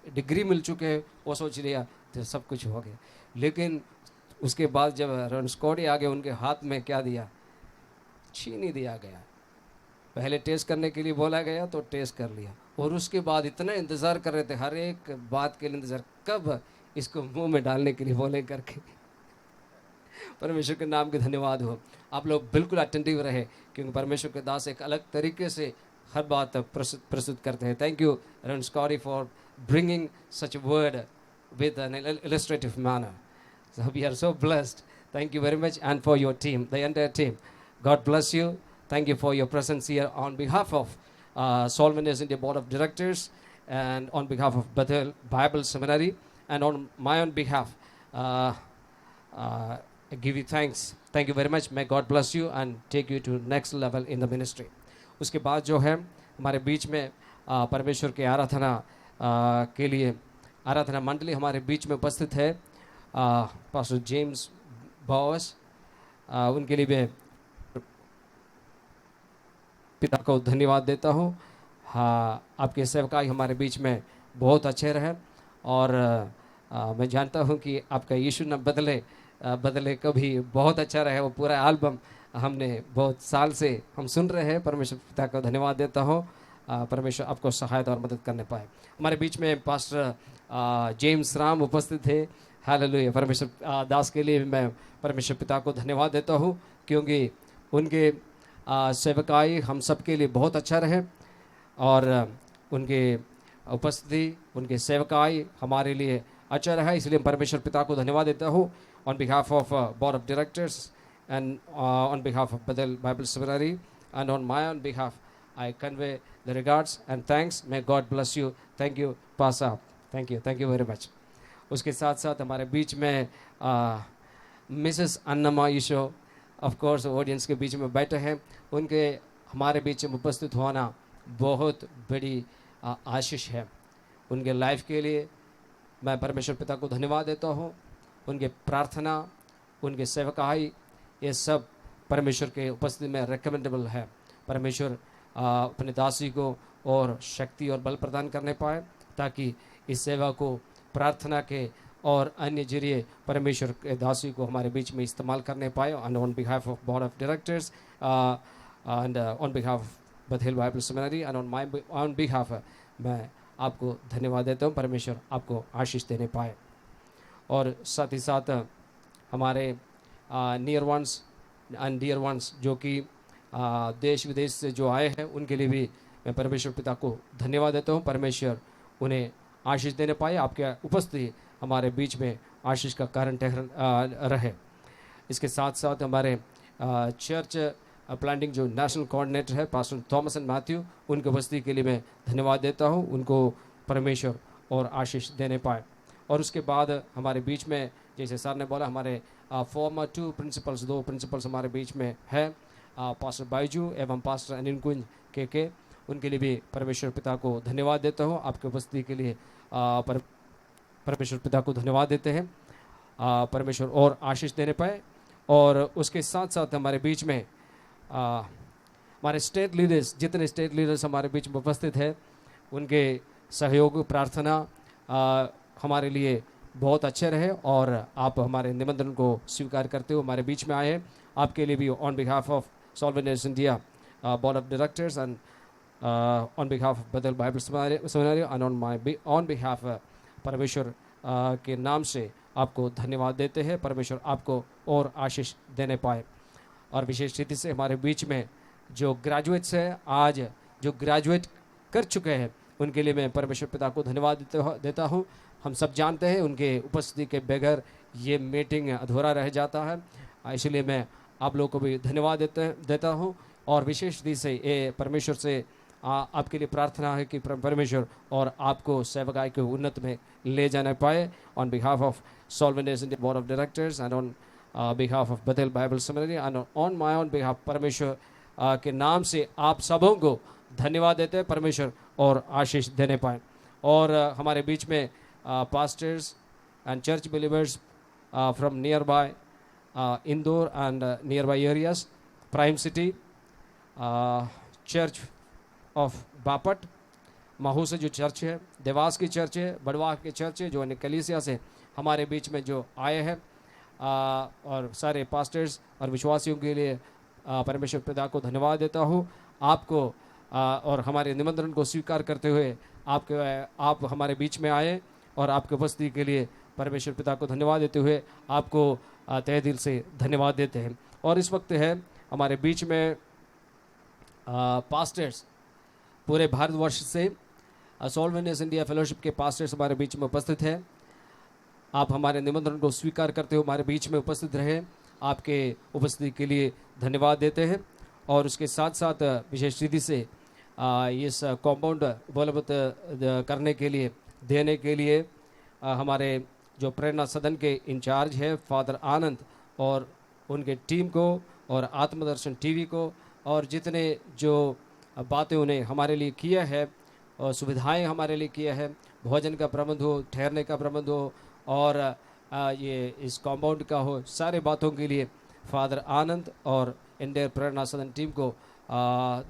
डिग्री मिल चुके वो सोच लिया तो सब कुछ हो गया। लेकिन उसके बाद जब रेवरेंड स्कॉटी आगे, उनके हाथ में क्या दिया, छीन ही दिया गया। पहले टेस्ट करने के लिए बोला गया तो टेस्ट कर लिया, और उसके बाद इतना इंतज़ार कर रहे थे, हर एक बात के लिए इंतज़ार, कब इसको मुंह में डालने के लिए बोले करके। परमेश्वर के नाम के धन्यवाद हो। आप लोग बिल्कुल अटेंटिव रहे, क्योंकि परमेश्वर के दास एक अलग तरीके से हर बात प्रस्तुत करते हैं। Thank you reverend Scotty for bringing such a word with an illustrative manner. So we are so blessed. Thank you very much, and for your team, the entire team. God bless you. Thank you for your presence here on behalf of Soul Winners India Board of Directors, and on behalf of Bethel Bible Seminary, and on my own behalf, I give you thanks. Thank you very much. May God bless you and take you to next level in the ministry. उसके बाद जो है हमारे बीच में परमेश्वर के आराधना के लिए आराधना मंडली हमारे बीच में उपस्थित है। पास्टर जेम्स बॉस, उनके लिए मैं पिता को धन्यवाद देता हूँ। हाँ, आपके सेवकाई हमारे बीच में बहुत अच्छे रहे, और मैं जानता हूँ कि आपका यीशु न बदले कभी बहुत अच्छा रहे। वो पूरा एल्बम हमने बहुत साल से हम सुन रहे हैं। परमेश्वर पिता को धन्यवाद देता हूँ। परमेश्वर आपको सहायता और मदद करने पाए। हमारे बीच में पास्टर जेम्स राम उपस्थित थे। हालेलुया। परमेश्वर दास के लिए मैं परमेश्वर पिता को धन्यवाद देता हूँ, क्योंकि उनके सेवकाई हम सब के लिए बहुत अच्छा रहे, और उनके उपस्थिति, उनके सेवकाई हमारे लिए अच्छा रहा। इसलिए परमेश्वर पिता को धन्यवाद देता हूँ। On behalf of board of directors, and on behalf of Bethel Bible seminary, and on my on behalf, I convey the regards and thanks. May God bless you. Thank you, Pastor. Thank you very much. उसके साथ साथ हमारे बीच में Mrs अन्नमा ईशो, of course audience के बीच में बैठे हैं। उनके हमारे बीच में उपस्थित होना बहुत बड़ी आशीष है। उनके लाइफ के लिए मैं परमेश्वर पिता को धन्यवाद देता हूँ। उनके प्रार्थना, उनके सेवकाई, ये सब परमेश्वर के उपस्थिति में रिकमेंडेबल है। परमेश्वर अपने दासी को और शक्ति और बल प्रदान करने पाए, ताकि इस सेवा को प्रार्थना के और अन्य जरिए परमेश्वर के दासी को हमारे बीच में इस्तेमाल करने पाए। And on behalf of board of directors, and on behalf of Bethel Bible seminary, and on behalf, मैं आपको धन्यवाद देता हूँ। परमेश्वर आपको आशीष देने पाए। और साथ ही साथ हमारे near ones and dear ones जो कि देश विदेश से जो आए हैं, उनके लिए भी मैं परमेश्वर पिता को धन्यवाद देता हूँ। परमेश्वर उन्हें आशीष देने पाए। आपके उपस्थिति हमारे बीच में आशीष का कारण रहे। इसके साथ साथ हमारे चर्च प्लांटिंग जो नेशनल कोऑर्डिनेटर है पास्टर थॉमस एंड मैथ्यू, उनकी उपस्थिति के लिए मैं धन्यवाद देता हूँ। उनको परमेश्वर और आशीष देने पाए। और उसके बाद हमारे बीच में, जैसे सर ने बोला, हमारे फॉर्मर 2 प्रिंसिपल्स, 2 प्रिंसिपल्स हमारे बीच में है, पास्टर बाइजू एवं पास्टर अनिल कुंज के। उनके लिए भी परमेश्वर पिता को धन्यवाद देता हूँ आपकी उपस्थिति के लिए। परमेश्वर पिता को धन्यवाद देते हैं परमेश्वर और आशीष देने पाए। और उसके साथ साथ हमारे बीच में हमारे स्टेट लीडर्स, जितने स्टेट लीडर्स हमारे बीच में उपस्थित हैं, उनके सहयोग प्रार्थना हमारे लिए बहुत अच्छे रहे और आप हमारे निमंत्रण को स्वीकार करते हुए हमारे बीच में आए हैं। आपके लिए भी on behalf of soul winners India board of directors and on behalf of Bethel Bible seminary and on behalf परमेश्वर के नाम से आपको धन्यवाद देते हैं। परमेश्वर आपको और आशीष देने पाए। और विशेष रीति से हमारे बीच में जो ग्रेजुएट्स हैं, आज जो ग्रेजुएट कर चुके हैं, उनके लिए मैं परमेश्वर पिता को धन्यवाद देता हूँ। हम सब जानते हैं उनके उपस्थिति के बगैर ये मीटिंग अधूरा रह जाता है, इसलिए मैं आप लोगों को भी धन्यवाद देता हूँ। और विशेष रीति से ये परमेश्वर से आपके लिए प्रार्थना है कि परमेश्वर और आपको सेवकाई के उन्नत में ले जाने पाए। On behalf of soul winners India board of directors and on behalf of Bethel Bible seminary and on my on behalf, परमेश्वर के नाम से आप सबों को धन्यवाद देते हैं। परमेश्वर और आशीष देने पाए। और हमारे बीच में pastors and church believers from nearby Indore and nearby areas, Prime City, Church of Bapat, Mhow से जो चर्च है, देवास की चर्च है, बड़वाह की चर्च है, जो अन्य कलीसिया से हमारे बीच में जो आए हैं, और सारे पास्टर्स और विश्वासियों के लिए परमेश्वर पिता को धन्यवाद देता हूँ। आपको और हमारे निमंत्रण को स्वीकार करते हुए आप हमारे बीच में आए और आपके उपस्थिति के लिए परमेश्वर पिता को धन्यवाद देते हुए आपको तहे दिल से धन्यवाद देते हैं। और इस वक्त है हमारे बीच में पास्टर्स पूरे भारतवर्ष से, सॉल्व विनर्स इंडिया फेलोशिप के पास्टर्स हमारे बीच में उपस्थित हैं। आप हमारे निमंत्रण को स्वीकार करते हुए हमारे बीच में उपस्थित रहे, आपके उपस्थिति के लिए धन्यवाद देते हैं। और उसके साथ साथ विशेष रीति से इस कॉम्पाउंड उपलब्ध करने के लिए, देने के लिए हमारे जो प्रेरणा सदन के इंचार्ज है फादर आनंद और उनके टीम को, और आत्मदर्शन टीवी को, और जितने जो बातें उन्हें हमारे लिए किया है और सुविधाएं हमारे लिए किया है, भोजन का प्रबंध हो, ठहरने का प्रबंध हो, और ये इस कॉम्पाउंड का हो, सारे बातों के लिए फादर आनंद और इंडिया प्रेरणा सदन टीम को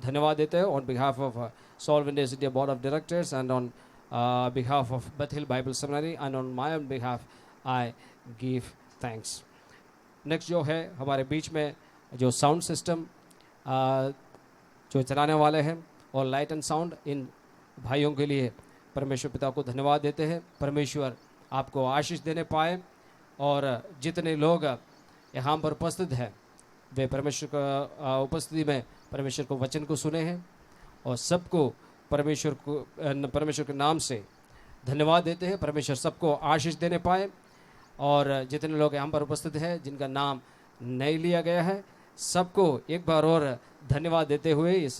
धन्यवाद देते हैं। On behalf of soul winners India board of directors and on behalf of Bethel Bible Seminary and on my own behalf I give thanks. Next जो है हमारे बीच में जो साउंड सिस्टम जो चलाने वाले हैं और लाइट एंड साउंड, इन भाइयों के लिए परमेश्वर पिता को धन्यवाद देते हैं। परमेश्वर आपको आशीष देने पाए। और जितने लोग यहाँ पर उपस्थित हैं वे परमेश्वर का उपस्थिति में परमेश्वर को वचन को सुने हैं, और सबको परमेश्वर के नाम से धन्यवाद देते हैं। परमेश्वर सबको आशीष देने पाए। और जितने लोग यहाँ पर उपस्थित हैं जिनका नाम नहीं लिया गया है, सबको एक बार और धन्यवाद देते हुए इस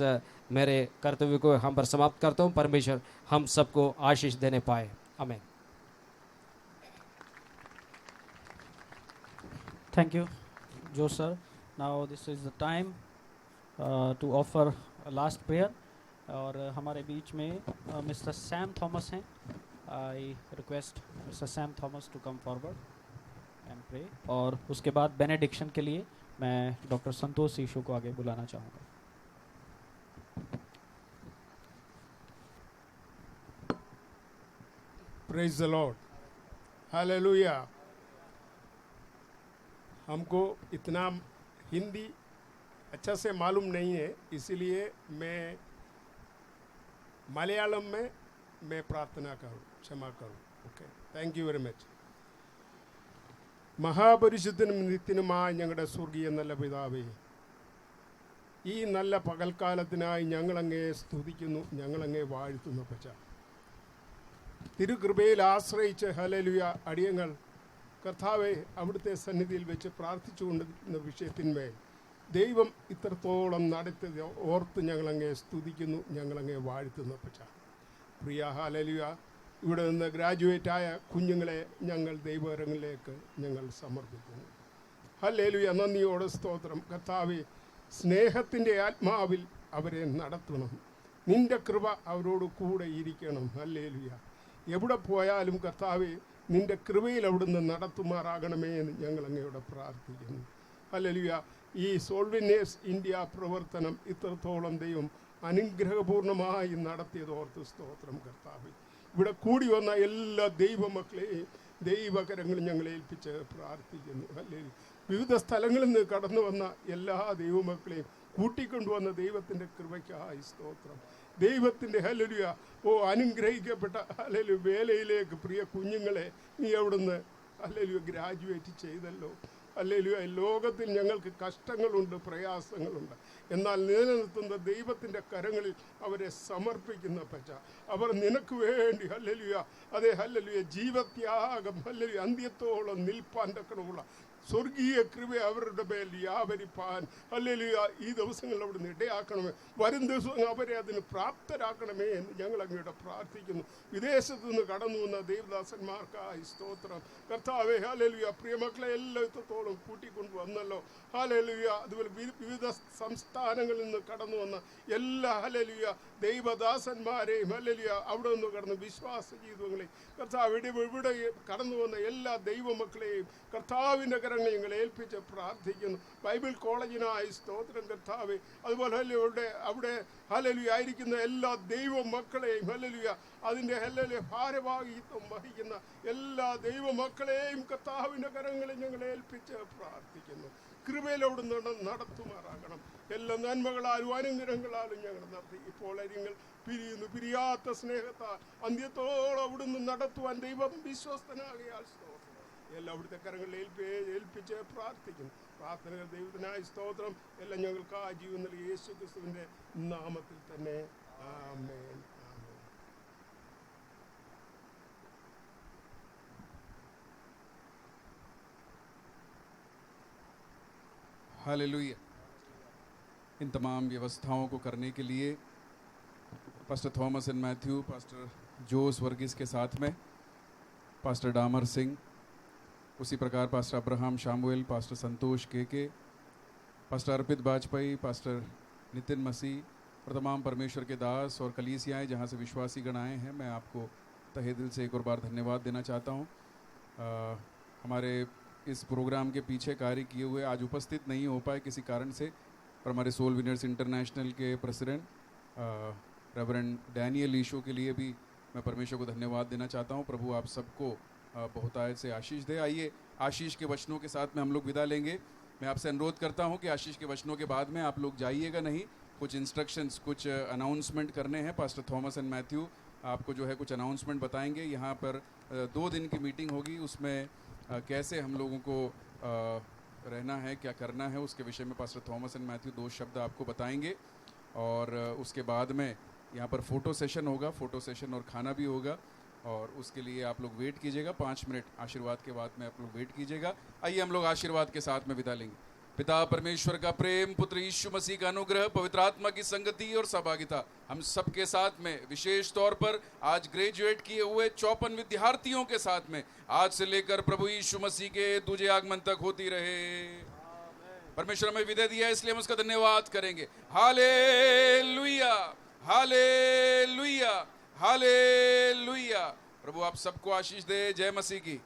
मेरे कर्तव्य को हम पर समाप्त करता हूँ। परमेश्वर हम सबको आशीष देने पाए। आमीन। Thank you, Joe sir. Now this is the time to offer a last prayer. और हमारे बीच में मिस्टर सैम थॉमस हैं। I request Mr Sam Thomas to come forward and pray. और उसके बाद बेनेडिक्शन के लिए मैं डॉक्टर संतोष ईशु को आगे बुलाना चाहूँगा। Praise the Lord, hallelujah. हमको इतना हिंदी अच्छा से मालूम नहीं है, इसीलिए मैं मलयालम में मैं प्रार्थना करूं, क्षमा करूं। Okay, thank you very much. മഹാപരിശുദ്ധനും നിത്യനുമായ ഞങ്ങളുടെ സ്വർഗീയ നല്ല പിതാവേ, ഈ നല്ല പകൽക്കാലത്തിനായി ഞങ്ങളങ്ങേ സ്തുതിക്കുന്നു, ഞങ്ങളങ്ങേ വാഴ്ത്തുന്നു. പച്ച തിരുകൃപയിൽ ആശ്രയിച്ച് ഹല്ലേലൂയ അടിയങ്ങൾ കർത്താവെ അവിടുത്തെ സന്നിധിയിൽ വെച്ച് പ്രാർത്ഥിച്ചുകൊണ്ടിരുന്ന വിഷയത്തിന്മേൽ ദൈവം ഇത്രത്തോളം നടത്തിയത് ഓർത്ത് ഞങ്ങളങ്ങേ സ്തുതിക്കുന്നു, ഞങ്ങളങ്ങേ വാഴ്ത്തുന്നു. പച്ച പ്രിയ ഹല്ലേലൂയ, ഇവിടെ നിന്ന് ഗ്രാജുവേറ്റായ കുഞ്ഞുങ്ങളെ ഞങ്ങൾ ദൈവകരങ്ങളിലേക്ക് ഞങ്ങൾ സമർപ്പിക്കുന്നു. ഹല്ലേലൂയ, നന്ദിയോടെ സ്തോത്രം. കർത്താവേ, സ്നേഹത്തിൻ്റെ ആത്മാവിൽ അവരെ നടത്തണം. നിൻ്റെ കൃപ അവരോട് കൂടെ ഇരിക്കണം. ഹല്ലേലൂയ, എവിടെ പോയാലും കർത്താവേ നിന്റെ കൃപയിൽ അവിടുന്ന് നടത്തുമാറാകണമേ എന്ന് ഞങ്ങൾ അങ്ങയോട് പ്രാർത്ഥിക്കുന്നു. ഹല്ലേലൂയ. ഈ സോൾവിനേഴ്സ് ഇന്ത്യ പ്രവർത്തനം ഇത്രത്തോളം ദൈവം അനുഗ്രഹപൂർണമായി നടത്തിയത് ഓർത്ത് സ്തോത്രം കർത്താവേ. ഇവിടെ കൂടി വന്ന എല്ലാ ദൈവമക്കളെയും ദൈവകരങ്ങളും ഞങ്ങൾ ഏൽപ്പിച്ച് പ്രാർത്ഥിക്കുന്നു. ഹല്ലേലൂയ. വിവിധ സ്ഥലങ്ങളിൽ നിന്ന് കടന്നു വന്ന എല്ലാ ദൈവമക്കളെയും കൂട്ടിക്കൊണ്ടുവന്ന ദൈവത്തിൻ്റെ കൃപയ്ക്കായി സ്തോത്രം. ദൈവത്തിൻ്റെ ഹല്ലേലൂയ അനുഗ്രഹിക്കപ്പെട്ട ഹല്ലേലൂയ വേലയിലേക്ക് പ്രിയ കുഞ്ഞുങ്ങളെ നീ അവിടുന്ന് ഹല്ലേലൂയ ഗ്രാജുവേറ്റ് ചെയ്തല്ലോ. ഹല്ലേലൂയ. ലോകത്തിൽ ഞങ്ങൾക്ക് കഷ്ടങ്ങളുണ്ട്, പ്രയാസങ്ങളുണ്ട്. എന്നാൽ നിലനിർത്തുന്ന ദൈവത്തിൻ്റെ കരങ്ങളിൽ അവരെ സമർപ്പിക്കുന്ന പച്ച അവർ നിനക്ക് വേണ്ടി ഹല്ലേലൂയ അതേ ഹല്ലേലൂയ ജീവത്യാഗം ഹല്ലേലൂയ അന്ത്യത്തോളം നിൽപ്പാൻ തക്കണമുള്ള സ്വർഗീയ കൃപ അവരുടെ മേൽ വ്യാപരിപ്പാൻ ഹല്ലേലൂയ ഈ ദിവസങ്ങളിൽ അവിടുന്ന് ഇടയാക്കണമേ. വരും ദിവസങ്ങൾ അവരെ അതിന് പ്രാപ്തരാക്കണമേ എന്ന് ഞങ്ങൾ അങ്ങോട്ട് പ്രാർത്ഥിക്കുന്നു. വിദേശത്തു നിന്ന് കടന്നു വന്ന ദേവദാസന്മാർക്കായി സ്തോത്രം കർത്താവേ. ഹല്ലേലൂയ. പ്രിയമക്കളെ എല്ലാം ഇത്രത്തോളം കൂട്ടിക്കൊണ്ടു വന്നല്ലോ. ഹല്ലേലൂയ. അതുപോലെ വിവിധ സംസ്ഥാനങ്ങളിൽ നിന്ന് കടന്നു വന്ന എല്ലാ ഹല്ലേലൂയ ദൈവദാസന്മാരെയും ഹല്ലേലൂയ അവിടെ നിന്ന് കടന്ന് വിശ്വാസ ജീവിതങ്ങളെയും കർത്താവ് ഇവിടെ കടന്നു വന്ന എല്ലാ ദൈവമക്കളെയും കർത്താവിൻ്റെ കരങ്ങൾ ഞങ്ങൾ ഏൽപ്പിച്ച് പ്രാർത്ഥിക്കുന്നു. ബൈബിൾ കോളേജിനായി സ്തോത്രം കർത്താവേ. അതുപോലെ അവിടെ ഹല്ലേലൂയ ആയിരിക്കുന്ന എല്ലാ ദൈവമക്കളെയും ഹല്ലേലൂയ അതിൻ്റെ ഹല്ലേലൂയ ഭാരവാഹിത്വം വഹിക്കുന്ന എല്ലാ ദൈവമക്കളെയും കർത്താവിൻ്റെ കരങ്ങളിൽ ഞങ്ങൾ ഏൽപ്പിച്ച് പ്രാർത്ഥിക്കുന്നു. കൃപയിലവിടെ നടത്തുമാറാകണം. എല്ലാ നന്മകളാലും അനുഗ്രഹങ്ങളാലും ഞങ്ങൾ നടത്തി. ഇപ്പോൾ നിങ്ങൾ പിരിയുന്നു. പിരിയാത്ത സ്നേഹത്താൽ അന്ത്യത്തോളം അവിടുന്ന് നടത്തുവാൻ ദൈവം വിശ്വസ്തനാകിയാൽ സ്തോത്രം. എല്ലാം അവിടുത്തെ കരങ്ങളിൽ ഏൽപ്പിച്ച് പ്രാർത്ഥിക്കുന്നു. പ്രാർത്ഥനകൾ ദൈവത്തിനായി സ്തോത്രം. എല്ലാം ഞങ്ങൾക്ക് ആ ജീവൻ നൽകി യേശു ക്രിസ്തുവിൻ്റെ നാമത്തിൽ തന്നെ ആമേൻ. हालेलुया। इन तमाम व्यवस्थाओं को करने के लिए pastor Thomas and Mathew, pastor Jose Varghese के साथ में पास्टर डामर सिंह, उसी प्रकार pastor Abraham Shamuel, pastor Santosh K, pastor Arpit Vajpayee, pastor Nitin Masih और तमाम परमेश्वर के दास और कलीसियाएँ जहाँ से विश्वासी गण आए हैं, मैं आपको तहे दिल से एक और बार धन्यवाद देना चाहता हूँ। हमारे इस प्रोग्राम के पीछे कार्य किए हुए आज उपस्थित नहीं हो पाए किसी कारण से, और हमारे सोल विनर्स इंटरनेशनल के प्रेसिडेंट रेवरेंड डैनियल ईशो के लिए भी मैं परमेश्वर को धन्यवाद देना चाहता हूं। प्रभु आप सबको बहुतायत से आशीष दे। आइए आशीष के वचनों के साथ में हम लोग विदा लेंगे। मैं आपसे अनुरोध करता हूं कि आशीष के वचनों के बाद में आप लोग जाइएगा नहीं, कुछ इंस्ट्रक्शंस, कुछ अनाउंसमेंट करने हैं। पास्टर थॉमस एंड मैथ्यू आपको जो है कुछ अनाउंसमेंट बताएंगे। यहाँ पर 2 दिन की मीटिंग होगी, उसमें कैसे हम लोगों को रहना है, क्या करना है, उसके विषय में पास्टर थॉमस एंड मैथ्यू 2 शब्द आपको बताएंगे। और उसके बाद में यहाँ पर फ़ोटो सेशन होगा, फ़ोटो सेशन और खाना भी होगा, और उसके लिए आप लोग वेट कीजिएगा। 5 मिनट आशीर्वाद के बाद में आप लोग वेट कीजिएगा। आइए हम लोग आशीर्वाद के साथ में बिता लेंगे। पिता परमेश्वर का प्रेम, पुत्र यीशु मसीह का अनुग्रह, पवित्र आत्मा की संगति और सहभागिता हम सबके साथ में, विशेष तौर पर आज ग्रेजुएट किए हुए 54 विद्यार्थियों के साथ में आज से लेकर प्रभु यीशु मसीह के दूजे आगमन तक होती रहे। परमेश्वर हमें विदय दिया इसलिए हम उसका धन्यवाद करेंगे। Hallelujah, hallelujah, hallelujah. प्रभु आप सबको आशीष दे। जय मसीह की।